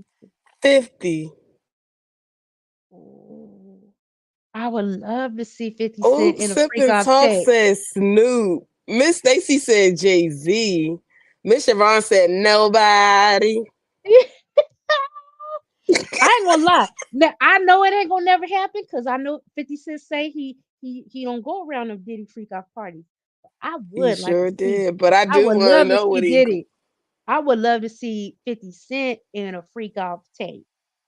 50.
Ooh, I would love to see 50 Cent
Oops,
in a
Sip
freak
and
off
Talk
tape.
said Snoop. Miss Stacy said Jay-Z. Miss Siobhan said nobody.
I ain't gonna lie. Now I know it ain't gonna never happen because I know 50 Cent say he don't go around them Diddy freak off parties. I
He
would like to
sure
see.
did. But I
I
do
would
want to
love to
know
see
what he.
Diddy. I would love to see 50 Cent in a freak off tape.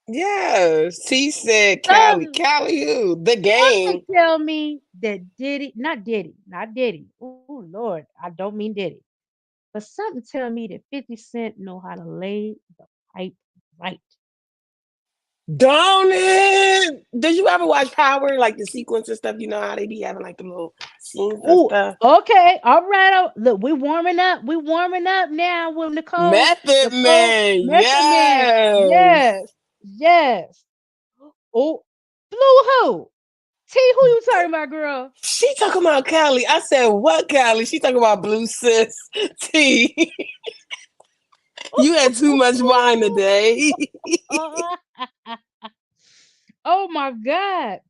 Yes. He said Cali.
Some
Cali who? The
something
game.
tell me that not Diddy. Oh Lord, I don't mean Diddy. But something tell me that 50 Cent know how to lay the pipe right.
Don't it? Did you ever watch Power? Like the sequence and stuff? You know how they be having like the little scenes and
Oh,
stuff?
okay. All right. Look, we're warming up. We're warming up now with Nicole.
Method
Nicole,
Man.
Method Man.
Yes.
Yes. Yes. Oh, Blue who? T, who you talking about, girl?
She talking about Cali. I said, what Cali? She talking about Blue Sis. T. You had too much wine today.
Oh my God.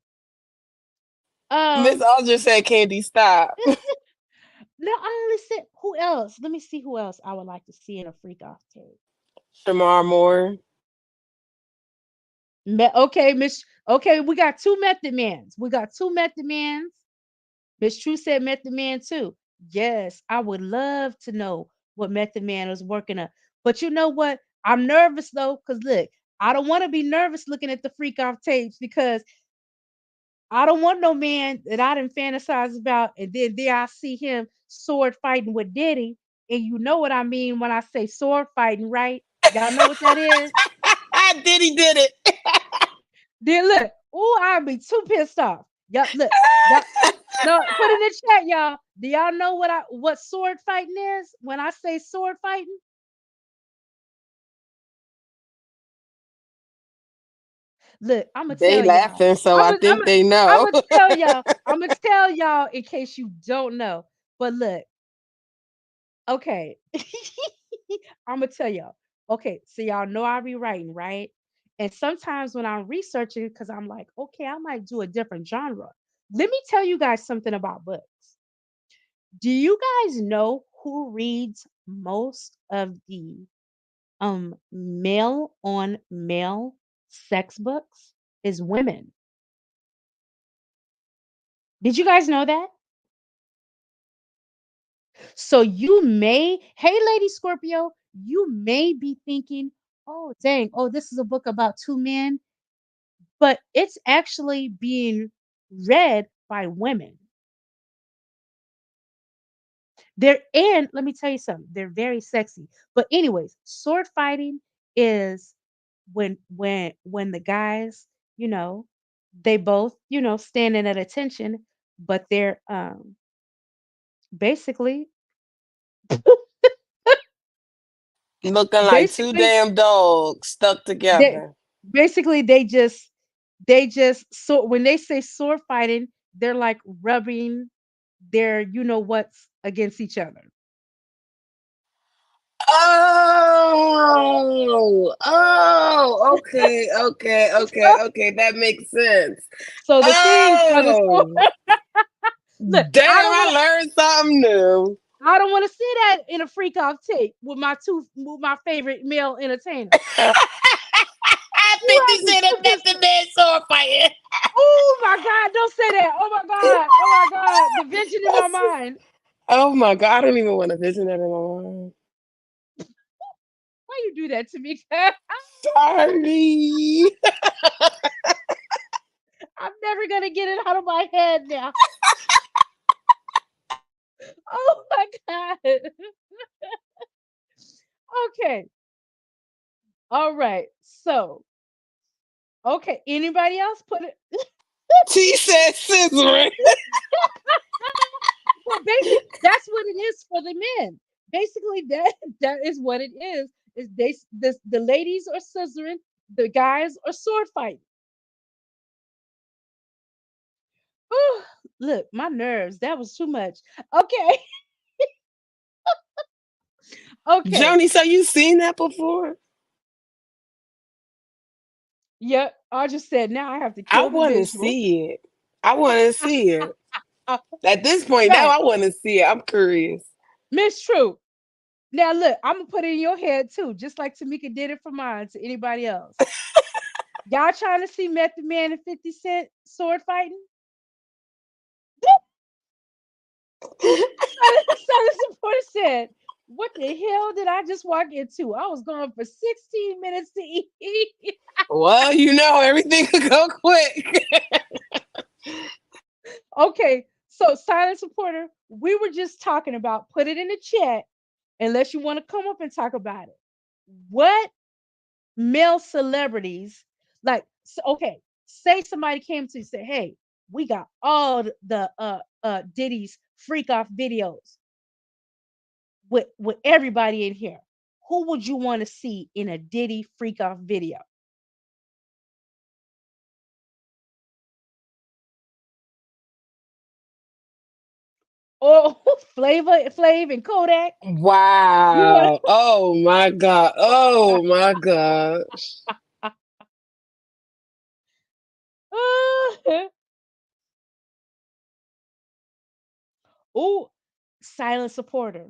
Miss
Um,
Aldridge said, "Candy, stop."
no, I only said who else? Let me see who else I would like to see in a freak off tape.
Shamar Moore.
Okay, Miss. Okay, we got two Method Mans. We got two Method Mans. Miss True said Method Man too. Yes, I would love to know what Method Man is working on. But you know what? I'm nervous though, because look, I don't want to be nervous looking at the freak off tapes because I don't want no man that I didn't fantasize about, and then there I see him sword fighting with Diddy. And you know what I mean when I say sword fighting, right? Y'all know what that is?
Diddy did it.
Then look, oh, I'd be too pissed off. Yup, look, y'all. No, put in the chat, y'all. Do y'all know what sword fighting is? When I say sword fighting, look, I'ma
They
tell y'all.
laughing, so I
I'ma
think
I'ma
they know.
I'ma tell y'all. I'ma tell y'all in case you don't know. But look, okay. I'ma tell y'all. Okay, so y'all know I be writing, right? And sometimes when I'm researching, because I'm like, okay, I might do a different genre. Let me tell you guys something about books. Do you guys know who reads most of the male on male sex books? Is women. Did you guys know that? So you may, hey lady Scorpio, you may be thinking, oh dang, oh this is a book about two men, but it's actually being read by women. They're and let me tell you something, they're very sexy. But anyways, sword fighting is when the guys, you know, they both, standing at attention, but they're basically
Looking like two
basically
damn dogs stuck
they
together.
they just so when they say sword fighting, they're like rubbing their what's against each other.
Okay, okay, okay, okay. That makes sense.
So the thing for the sword,
Oh,
look,
damn! I learned something new.
I don't want to see that in a freak off tape with my favorite male entertainer.
I
Ooh,
think
I'd
you
be
said
too
a
pissed.
method man sword fighting.
Oh my God, don't say that. Oh my God. Oh my God. The vision in my mind.
Oh my god! I don't even want to vision that in my mind.
Why you do that to me?
Sorry.
I'm never gonna get it out of my head now. Oh my God. Okay. All right. So, okay. Anybody else put it?
She said scissoring.
Well, basically, that's what it is for the men. Basically, that is what it is. Is the ladies are scissoring, the guys are sword fighting. Whew, look, my nerves. That was too much. Okay. Okay.
Joni, so you seen that before?
Yep. I just said now I have to
I
kill the
want to
visual.
see it. I want to see it. At this point now,
Right.
I want to see it. I'm curious.
Miss True. Now look, I'm gonna put it in your head too, just like Tamika did it for mine to anybody else. Y'all trying to see Method Man and 50 Cent sword fighting? Silent Supporter said, what the hell did I just walk into? I was gone for 16 minutes to eat.
Well, everything could go quick.
Okay, so Silent Supporter, we were just talking about, put it in the chat unless you want to come up and talk about it. What male celebrities, like, okay, say somebody came to you and said, hey, we got all the Diddy's freak off videos with everybody in here. Who would you want to see in a Diddy freak off video? Oh, Flav and Kodak. You want
Wow. Oh my God. Oh my God.
Oh, silent supporter.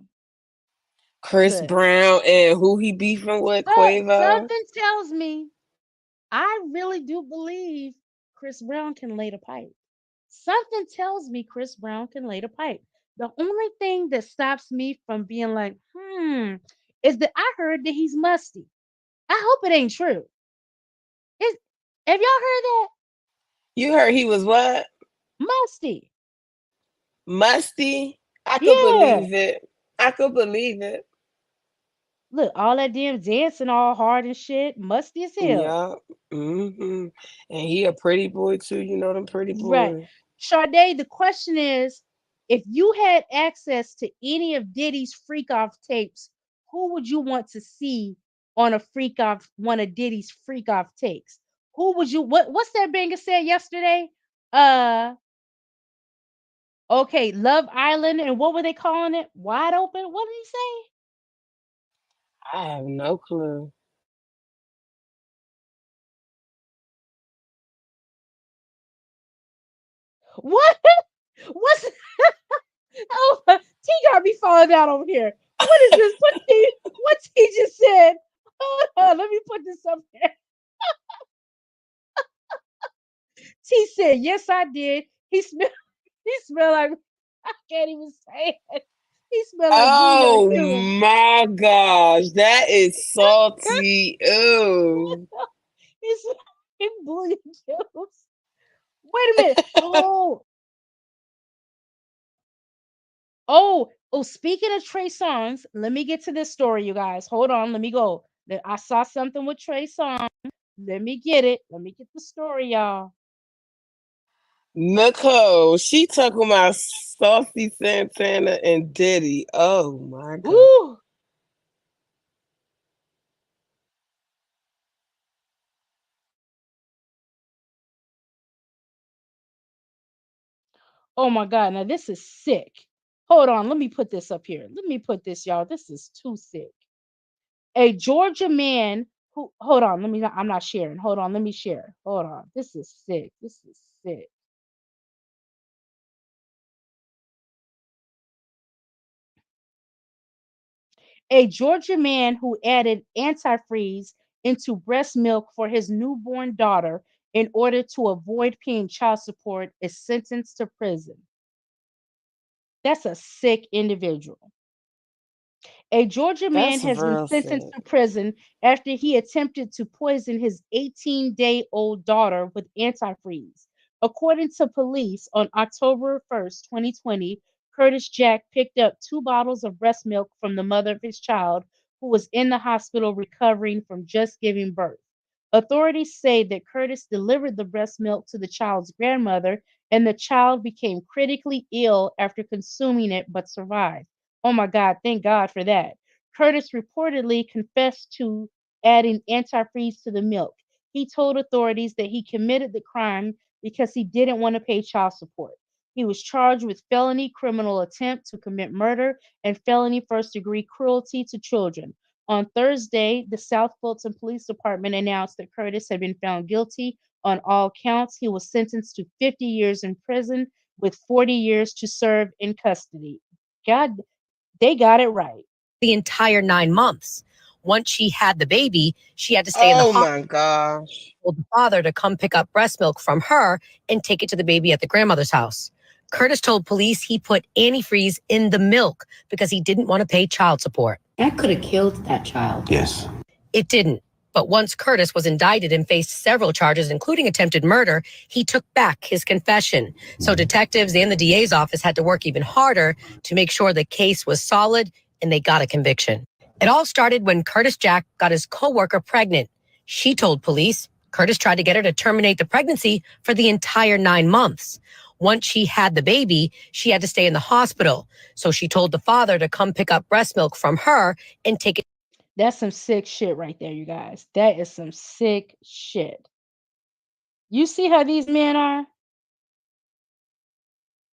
Chris
Look,
Brown and who he beefing with, Quavo.
something tells me I really do believe Chris Brown can lay the pipe. Something tells me Chris Brown can lay the pipe. The only thing that stops me from being like, is that I heard that he's musty. I hope it ain't true. Is, have y'all heard that?
You heard he was what?
Musty.
Musty? I could
Yeah.
believe it. I could believe it.
Look, all that damn dancing all hard and shit. Musty as hell.
Yeah. And he a pretty boy too. You know them pretty
Right.
boys.
Sade, the question is, if you had access to any of Diddy's freak off tapes, who would you want to see on a freak off one of Diddy's freak off tapes? Who would you what's that banger said yesterday? Uh okay, Love Island, and what were they calling it? Wide open? What did he say?
I have no clue.
What? What's oh T got me falling down over here. What is this? What T just said? Hold on, let me put this up here. T said, yes, I did. He smelled like I can't even say it. He smelled like bouillon
Oh
cubes.
my gosh, that is salty. Ooh.
He smelled like bouillon cubes. Wait a minute. Oh, speaking of Trey Songz, let me get to this story, you guys. Hold on, let me go. I saw something with Trey Songz. Let me get it. Let me get the story, y'all.
Nicole, she talking about Saucy Santana and Diddy. Oh my god.
Ooh. Oh my God. Now this is sick. Hold on. Let me put this up here. Let me put this, y'all. This is too sick. A Georgia man who, hold on. I'm not sharing. Hold on. Let me share. Hold on. This is sick. This is sick. A Georgia man who added antifreeze into breast milk for his newborn daughter in order to avoid paying child support is sentenced to prison. That's a sick individual. A Georgia man
That's
has been
real
sentenced
sick.
to prison after he attempted to poison his 18-day-old daughter with antifreeze. According to police, on October 1st, 2020, Curtis Jack picked up 2 bottles of breast milk from the mother of his child, who was in the hospital recovering from just giving birth. Authorities say that Curtis delivered the breast milk to the child's grandmother, and the child became critically ill after consuming it but survived. Oh my God, thank God for that. Curtis reportedly confessed to adding antifreeze to the milk. He told authorities that he committed the crime because he didn't want to pay child support. He was charged with felony criminal attempt to commit murder and felony first degree cruelty to children. On Thursday, the South Fulton Police Department announced that Curtis had been found guilty on all counts. He was sentenced to 50 years in prison with 40 years to serve in custody. God, they got it right.
The entire 9 months. Once she had the baby, she had to stay in the
Oh
hospital.
my gosh.
Told the father to come pick up breast milk from her and take it to the baby at the grandmother's house. Curtis told police he put antifreeze in the milk because he didn't want to pay child support.
That could have killed that child.
Yes.
It didn't. But once Curtis was indicted and faced several charges, including attempted murder, he took back his confession. So detectives and the DA's office had to work even harder to make sure the case was solid and they got a conviction. It all started when Curtis Jack got his coworker pregnant. She told police Curtis tried to get her to terminate the pregnancy for the entire 9 months. Once she had the baby, she had to stay in the hospital. So she told the father to come pick up breast milk from her and take it.
That's some sick shit right there, you guys. That is some sick shit. You see how these men are?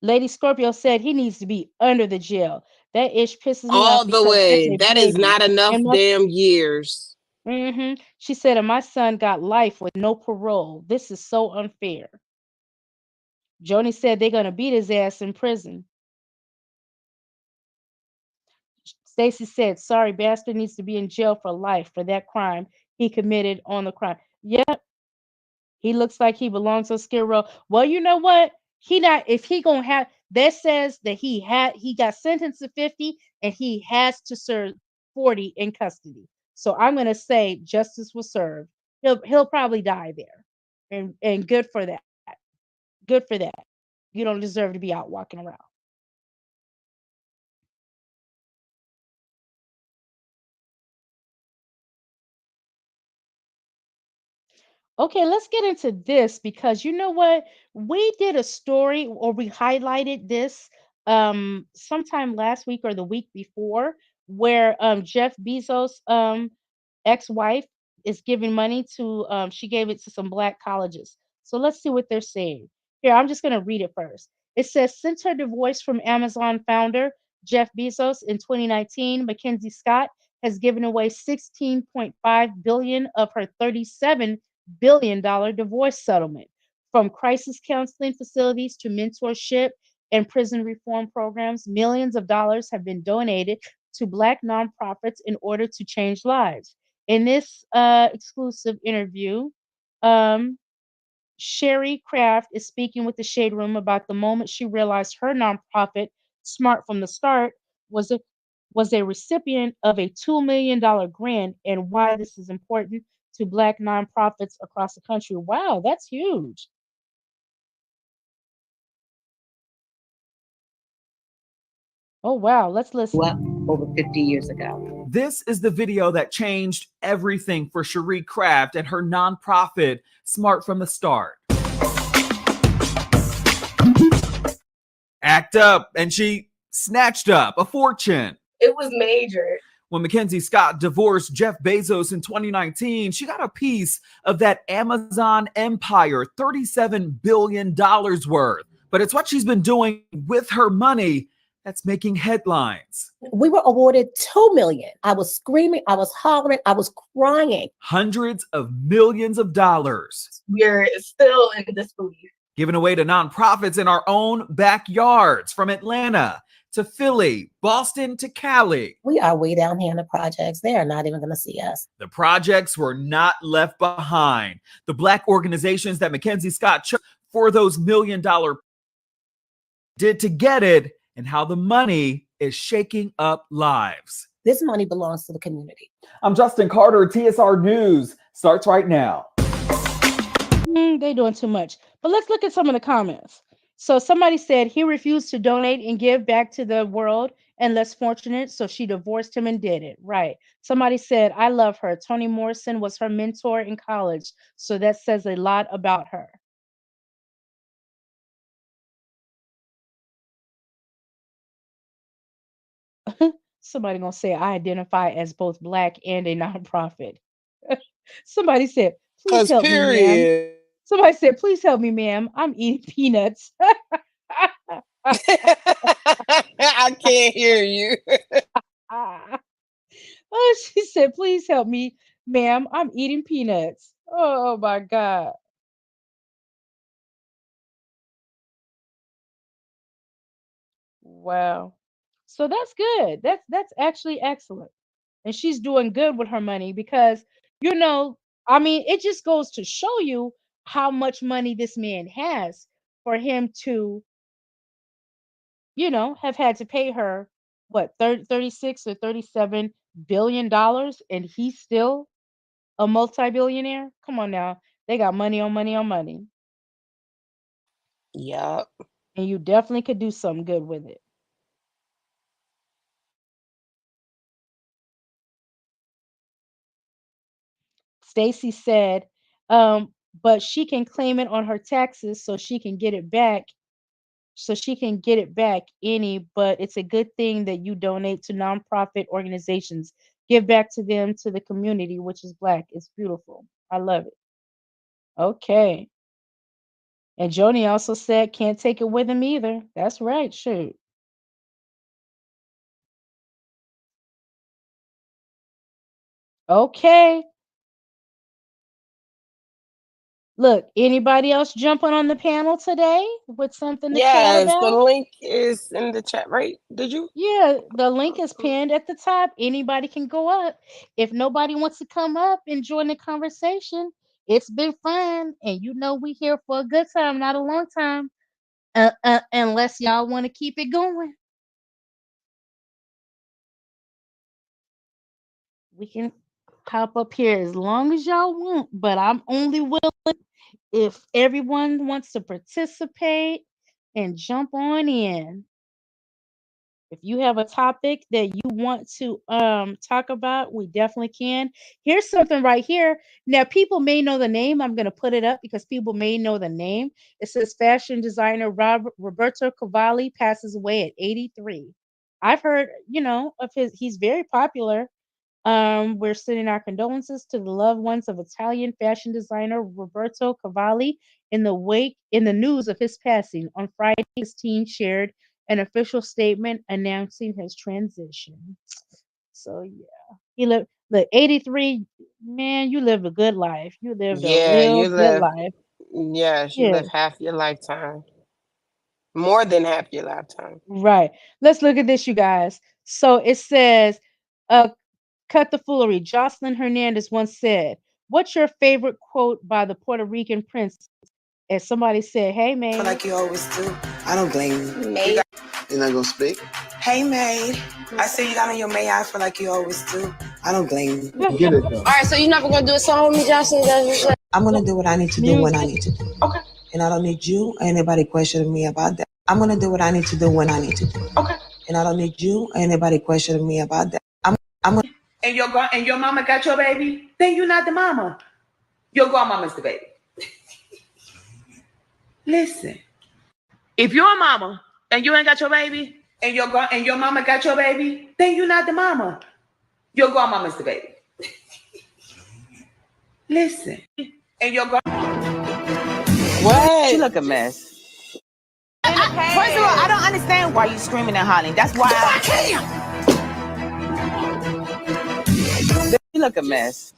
Lady Scorpio said he needs to be under the jail. That ish pisses me off
All the
because that's
way.
a
That is
baby.
not enough
And
damn years.
She said, and my son got life with no parole. This is so unfair. Joni said they're gonna beat his ass in prison. Stacy said, "Sorry, bastard needs to be in jail for life for that crime he committed on the crime." Yep, he looks like he belongs on Skid Row. Well, you know what? He not if he gonna have that says that he got sentenced to 50 and he has to serve 40 in custody. So I'm gonna say justice was served. He'll probably die there. And good for that. Good for that. You don't deserve to be out walking around. Okay, let's get into this because you know what? We did a story or we highlighted this sometime last week or the week before where Jeff Bezos ex-wife is giving money to she gave it to some black colleges. So let's see what they're saying. Here, I'm just going to read it first. It says since her divorce from Amazon founder Jeff Bezos in 2019, Mackenzie Scott has given away 16.5 billion of her 37 billion-dollar divorce settlement, from crisis counseling facilities to mentorship and prison reform programs. Millions of dollars have been donated to Black nonprofits in order to change lives. In this exclusive interview, um, Sherry Kraft is speaking with the Shade Room about the moment she realized her nonprofit, Smart from the Start, was a recipient of a $2 million grant and why this is important to Black nonprofits across the country. Wow, that's huge. Oh, wow. Let's listen.
What over 50 years ago.
This is the video that changed everything for Cherie Kraft and her nonprofit, Smart from the Start. Act up, and she snatched up a fortune.
It was major.
When Mackenzie Scott divorced Jeff Bezos in 2019, she got a piece of that Amazon empire, $37 billion worth. But it's what she's been doing with her money that's making headlines.
We were awarded $2 million. I was screaming, I was hollering, I was crying.
Hundreds of millions of dollars.
We're still in disbelief.
Given away to nonprofits in our own backyards, from Atlanta to Philly, Boston to Cali.
We are way down here in the projects. They are not even going to see us.
The projects were not left behind. The Black organizations that Mackenzie Scott chose for those $1 million did to get it, and how the money is shaking up lives.
This money belongs to the community.
I'm Justin Carter. TSR News starts right now.
They doing too much. But let's look at some of the comments. So somebody said he refused to donate and give back to the world and less fortunate, so she divorced him and did it. Right. Somebody said, I love her. Toni Morrison was her mentor in college, so that says a lot about her. Somebody gonna say I identify as both Black and a nonprofit. Somebody said, please help me, ma'am.
Period.
Somebody said, please help me, ma'am. I'm eating peanuts.
I can't hear you.
Oh, she said, please help me, ma'am. I'm eating peanuts. Oh my God. Wow. So that's good. That's actually excellent. And she's doing good with her money because, you know, I mean, it just goes to show you how much money this man has for him to, have had to pay her what 36 or 37 billion dollars, and he's still a multi-billionaire. Come on now. They got money on money on money.
Yup.
And you definitely could do something good with it. Stacy said, but she can claim it on her taxes so she can get it back. So she can get it back any, but it's a good thing that you donate to nonprofit organizations. Give back to them, to the community, which is Black. It's beautiful. I love it. Okay. And Joni also said, can't take it with him either. That's right. Shoot. Okay. Look, anybody else jumping on the panel today with something to chat
Yes, the
about?
link is in the chat, right? Did you?
Yeah, the link is pinned at the top. Anybody can go up. If nobody wants to come up and join the conversation, it's been fun. And you know we here for a good time, not a long time. Unless y'all want to keep it going. We can hop up here as long as y'all want, but I'm only willing if everyone wants to participate and jump on in. If you have a topic that you want to talk about, we definitely can. Here's something right here. Now, people may know the name. I'm going to put it up because people may know the name. It says fashion designer Roberto Cavalli passes away at 83. I've heard, of his. He's very popular. We're sending our condolences to the loved ones of Italian fashion designer Roberto Cavalli in the news of his passing. On Friday, his team shared an official statement announcing his transition. So yeah, he lived look 83. Man, you lived a good life. You lived a
Yeah,
real
you
good
live.
life.
Yes, you
Yeah,
live half your lifetime, more than half your lifetime.
right. Let's look at this, you guys. So it says, uh, cut the foolery. Jocelyn Hernandez once said, "What's your favorite quote by the Puerto Rican prince?" And somebody said, "Hey,
Feel
maid."
like you always do. I don't blame you.
Maid. You're not gonna speak?
Hey, maid. I see you got on your maid. I feel like you always do. I don't blame you.
Get it though. All right, so you're never gonna do a song with me, Jocelyn? That's what you said?
I'm gonna do what I need to do when I
Music.
need to do. Okay. And I don't need you or anybody questioning me about that. I'm gonna do what I need to do when I need to do. Okay. And I don't need you or anybody questioning me about that. I'm gonna. And your mama got your baby? Then you're not the mama. Your grandmama's the baby. Listen. If you're a mama and you ain't got your baby, and your mama got your baby, then you're not the mama. Your grandmama's the baby. Listen. And your
What?
You look a mess. First of all, I don't understand why you screaming and hollering. That's why you look a mess.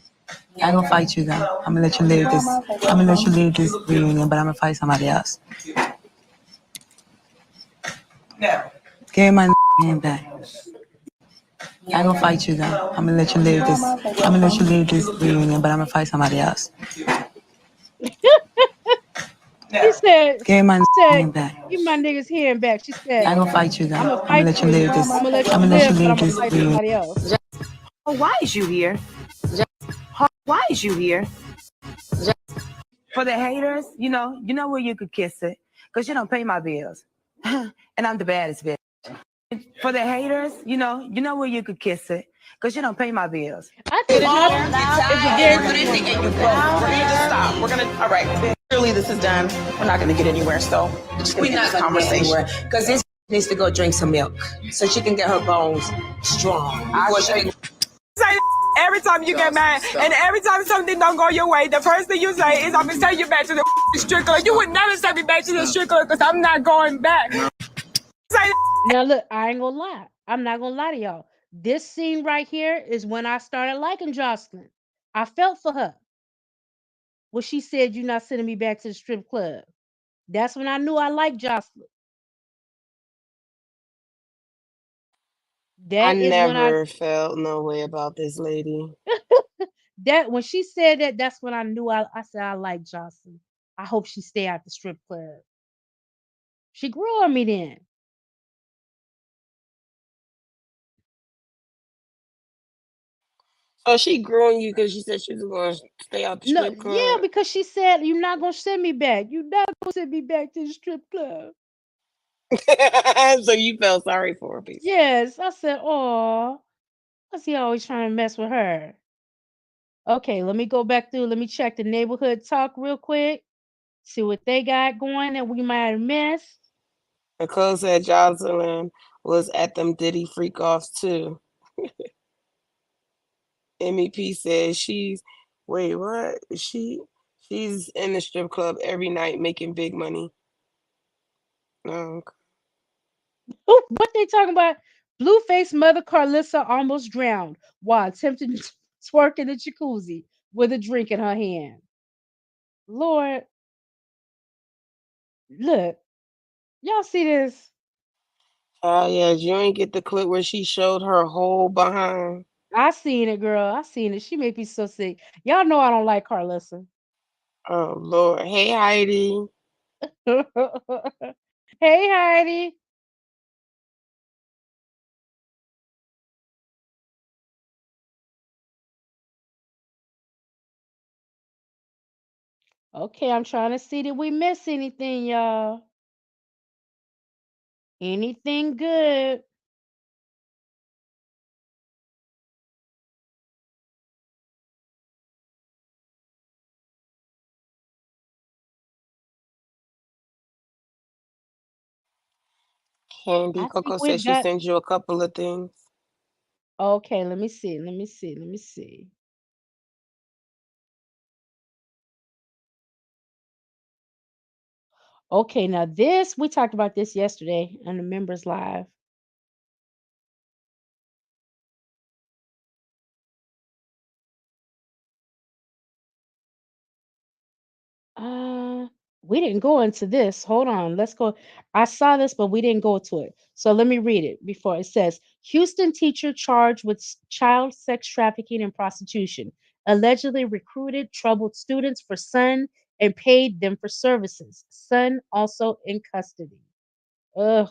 I ain't gonna fight you though. I'm gonna let you live this. I'm gonna let you live this reunion, but I'm gonna fight somebody else. No. Give my hand back. I ain't gonna fight you though. I'm gonna let you live this. I'm gonna let you live this reunion, but I'm gonna fight somebody else.
She said,
Give my
she said,
hand back.
"Give my niggas hand back." She
I
said,
ain't gonna fight you though.
"I'm gonna
I'm gonna
fight
let you
you.
live this.
I'm gonna let
I'm
you
gonna let you
live, but I'm
live
gonna
this
fight
reunion.
somebody else."
Oh, why is you here? Why is you here? For the haters, you know where you could kiss it, cause you don't pay my bills, and I'm the baddest bitch. For the haters, you know where you could kiss it, cause you don't pay my bills.
I think Jocelyn is a very good
And
woman.
you broke. We're gonna just stop. We're gonna. All right. Clearly, this is done. We're not gonna get anywhere. So we're not gonna get anywhere because this needs to go drink some milk so she can get her bones strong. Before she can say every time you get mad and every time something don't go your way, the first thing you say is, "I'm gonna send you back to the strip club." You would never send me back to the strip club because I'm not going back. Say
Now look, I ain't gonna lie. I'm not gonna lie to y'all. This scene right here is when I started liking Jocelyn. I felt for her when she said, "You're not sending me back to the strip club." That's when I knew I liked Jocelyn.
I
That is when I
never felt no way about this lady.
that when she said that, that's when I knew I said I like Jocelyn. I hope she stay at the strip club. She grew on me then.
So she grew on you because she said she was going to stay out the
No,
strip
yeah,
club.
because she said you're not gonna send me back. You're not gonna send me back to the strip club.
So you felt sorry for her, basically.
Yes, I said, "Oh, what's he always trying to mess with her?" Okay, let me go back through. Let me check the neighborhood talk real quick. See what they got going that we might have missed.
Nicole said Jocelyn was at them Diddy freak offs too. MEP says wait, what? She's in the strip club every night making big money. Oh,
Ooh, what they talking about? Blueface mother Carlissa almost drowned while attempting to twerk in the jacuzzi with a drink in her hand. Lord, look, y'all see this?
Oh yeah, you ain't get the clip where she showed her whole behind.
I seen it, girl. I seen it. She make me so sick. Y'all know I don't like Carlissa.
Oh Lord. Hey Heidi.
Hey, Heidi. Okay, I'm trying to see did we miss anything, y'all? Anything good?
Candy
I think
Coco said
we've
she
got.
sent you a couple of things.
Okay, let me see. Let me see. Let me see. Okay, now this we talked about this yesterday on the members live. Uh, we didn't go into this. Hold on. Let's go. I saw this, but we didn't go to it. So let me read it before it says Houston teacher charged with child sex trafficking and prostitution, allegedly recruited troubled students for son and paid them for services. Son also in custody. Ugh.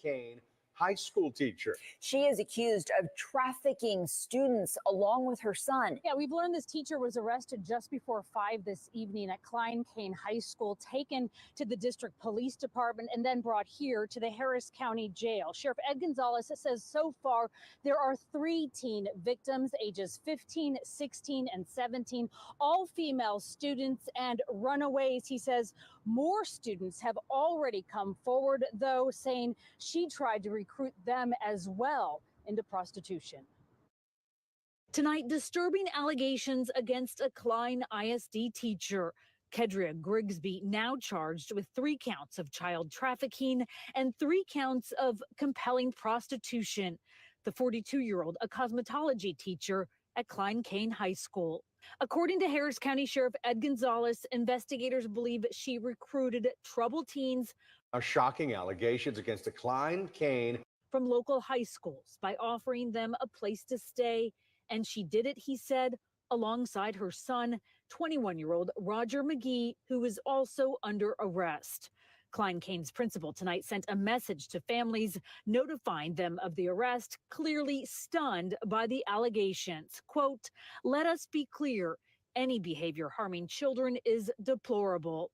Kane, high school teacher.
She is accused of trafficking students along with her son.
Yeah, we've learned this teacher was arrested just before 5 this evening at Klein Kane High School, taken to the district police department, and then brought here to the Harris County Jail. Sheriff Ed Gonzalez says so far there are 3 teen victims, ages 15, 16, and 17, all female students and runaways. He says more students have already come forward, though, saying she tried to recruit them as well into prostitution. Tonight, disturbing allegations against a Klein ISD teacher. Kedria Grigsby now charged with 3 counts of child trafficking and 3 counts of compelling prostitution. The 42-year-old, a cosmetology teacher at Klein Kane High School. According to Harris County Sheriff Ed Gonzalez, investigators believe she recruited troubled teens
Shocking allegations against a Klein Kane
from local high schools by offering them a place to stay. And she did it, he said, alongside her son, 21-year-old Roger McGee, who is also under arrest. Klein Kane's principal tonight sent a message to families notifying them of the arrest, clearly stunned by the allegations. Quote, "Let us be clear. Any behavior harming children is deplorable."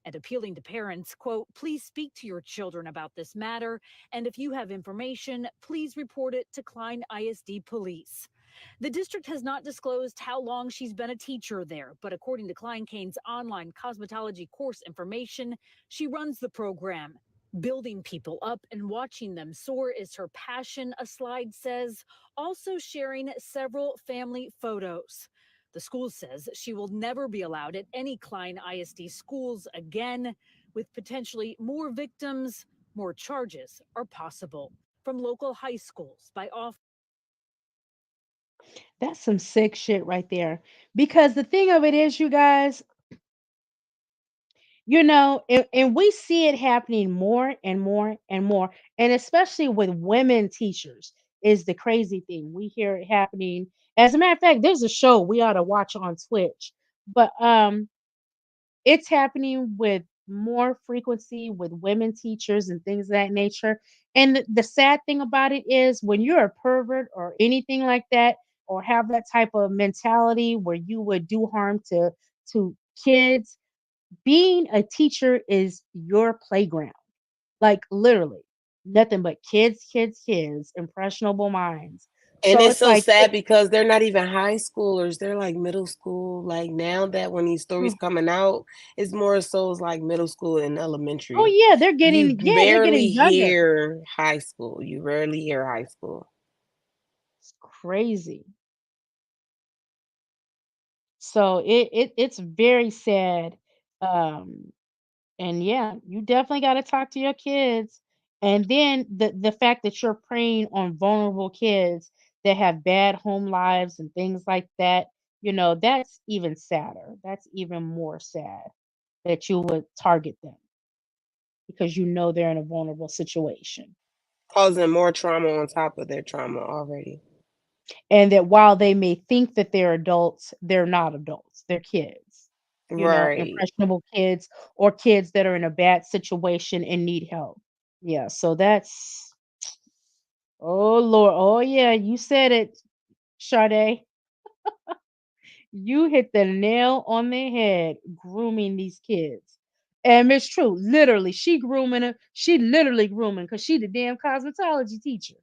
And appealing to parents, quote, "Please speak to your children about this matter. And if you have information, please report it to Klein ISD Police." The district has not disclosed how long she's been a teacher there, but according to Klein Kane's online cosmetology course information, she runs the program. Building people up and watching them soar is her passion, a slide says, also sharing several family photos. The school says she will never be allowed at any Klein ISD schools again, with potentially more victims. More charges are possible. From local high schools by off.
That's some sick shit right there. Because the thing of it is, you guys, and we see it happening more and more and more, and especially with women teachers is the crazy thing. We hear it happening. As a matter of fact, there's a show we ought to watch on Twitch, but it's happening with more frequency with women teachers and things of that nature. And the sad thing about it is when you're a pervert or anything like that, or have that type of mentality where you would do harm to kids, being a teacher is your playground. Like literally, nothing but kids, kids, kids, impressionable minds.
And
So
it's
it's
so
like
sad because they're not even high schoolers. They're like middle school. Like now that when these stories coming out, it's more so like middle school and
oh
elementary.
yeah,
You
they're
barely
getting younger.
hear high school. You rarely hear high school.
It's crazy. So it's very sad. Um, and yeah, you definitely got to talk to your kids. And then the fact that you're preying on vulnerable kids that have bad home lives and things like that. That's even sadder. That's even more sad that you would target them because they're in a vulnerable situation.
Causing more trauma on top of their trauma already.
And that while they may think that they're adults, they're not adults. They're kids,
Right.
impressionable kids or kids that are in a bad situation and need help. Yeah, so that's oh Lord. Oh yeah, you said it, Sade. You hit the nail on the head grooming these kids. And it's true. Literally, she grooming her. She literally grooming because she the damn cosmetology teacher.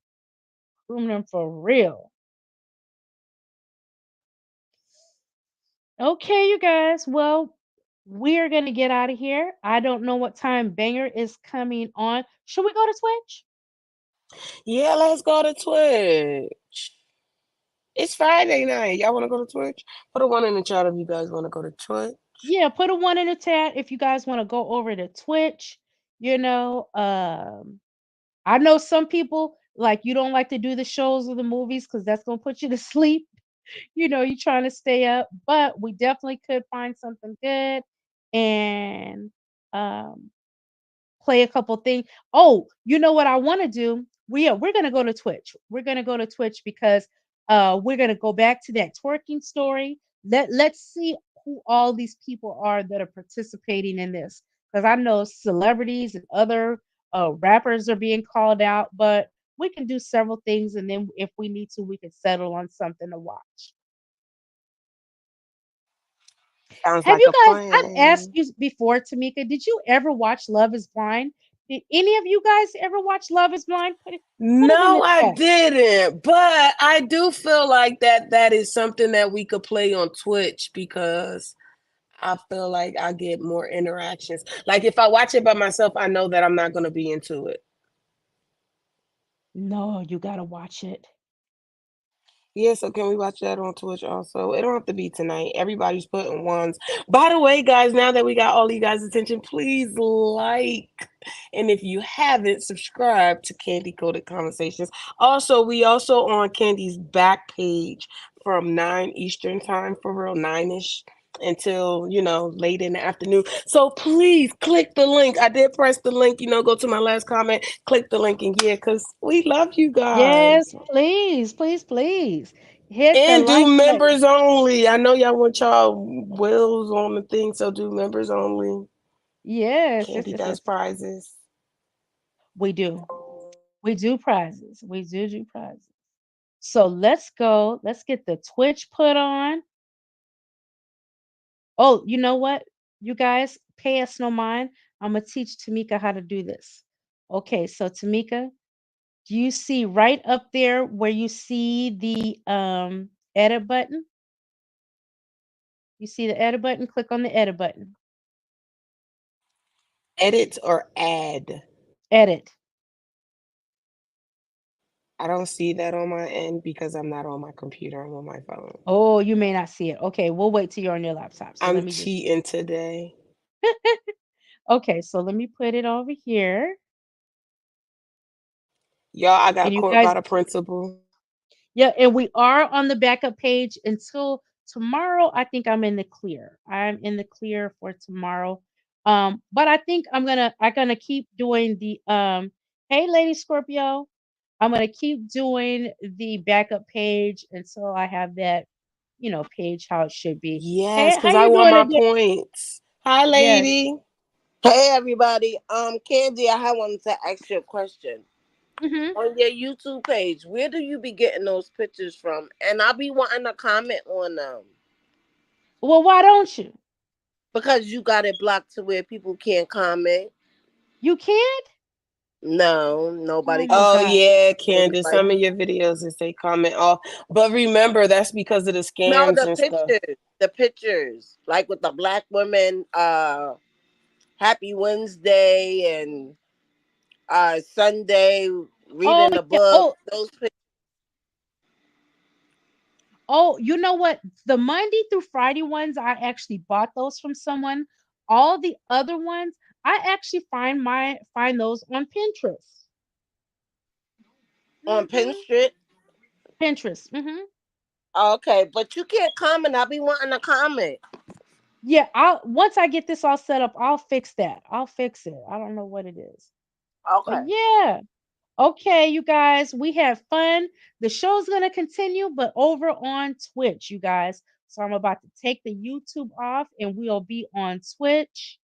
Grooming them for real. Okay, you guys. Well, we're gonna get out of here. I don't know what time Banger is coming on. Should we go to Twitch?
Yeah, let's go to Twitch. It's Friday night. Y'all want to go to Twitch? Put a one in the chat if you guys want to go to Twitch.
Yeah, put a one in the chat if you guys want to go over to Twitch. You know, I know some people like you don't like to do the shows or the movies because that's gonna put you to sleep. You're trying to stay up, but we definitely could find something good and um play a couple things. Oh, you know what I want to do? We're gonna go to Twitch. We're gonna go to Twitch because we're gonna go back to that twerking story. Let's see who all these people are that are participating in this. Because I know celebrities and other rappers are being called out, but we can do several things, and then if we need to, we can settle on something to watch.
Sounds
Have
like
you
a
guys, I've asked
plan.
you before, Tamika, did you ever watch Love is Blind? Did any of you guys ever watch Love is Blind? Put it in
No,
the
I
chat.
didn't. But I do feel like that is something that we could play on Twitch because I feel like I get more interactions. Like if I watch it by myself, I know that I'm not going to be into it.
No, you gotta watch it.
Yeah, so can we watch that on Twitch also? It don't have to be tonight. Everybody's putting ones. By the way, guys, now that we got all you guys' attention, please like. And if you haven't, subscribe to Candy Coded Conversations. Also, we also on Candy's back page from 9 Eastern time for real, 9-ish until late in the afternoon. So please click the link. I did press the link, go to my last comment, click the link, and yeah, because we love you guys.
Yes, please, please, please. Hit the
And do
like button.
members only. I know y'all want y'all wills on the thing, so do members only.
Yes, yes,
Candy
yes,
does
yes.
prizes.
We do. We do prizes. We do prizes. So let's go. Let's get the Twitch put on. Oh, you know what? You guys pay us no mind. I'm gonna teach Tamika how to do this. Okay, so Tamika, do you see right up there where you see the edit button? You see the edit button? Click on the edit button.
Edit or add?
Edit.
I don't see that on my end because I'm not on my computer. I'm on my phone.
Oh, you may not see it. Okay, we'll wait till you're on your laptop. So let
I'm
me just
cheating today.
Okay, so let me put it over here.
Y'all, I
And
got
you
caught
guys,
by the principal.
yeah, and we are on the backup page until tomorrow. I think I'm in the clear. I'm in the clear for tomorrow. But I think I'm gonna keep doing the hey lady Scorpio. I'm gonna keep doing the backup page until I have that, page how it should be.
Yes,
Hey, how
because I
you
want
doing
my
today?
points. Hi,
Yes.
lady.
Hey everybody, Candy, I had wanted to ask you a question.
Hmm.
On your YouTube page, where do you be getting those pictures from? And I'll be wanting to comment on them.
Well, why don't you?
Because you got it blocked to where people can't comment.
You can't?
No,
Oh
nobody
my
can
Oh
God.
yeah,
comment
Candace.
like
Some of your videos is they comment off, but remember that's because of the
no
scams
the
and stuff.
pictures. The pictures. Like with the black women, Happy Wednesday and Sunday
Oh
reading the
yeah.
book.
Oh,
Those pictures
you know what? The Monday through Friday ones, I actually bought those from someone. All the other ones, I actually find those on Pinterest.
on
Hmm.
Pinterest.
Pinterest. Hmm.
Okay, but you can't comment. I'll be wanting to comment.
Yeah, I'll once I get this all set up, I'll fix that. I'll fix it. I don't know what it is. But
Okay.
yeah. Okay, you guys, we had fun. The show's going to continue, but over on Twitch, you guys. So I'm about to take the YouTube off and we'll be on Twitch.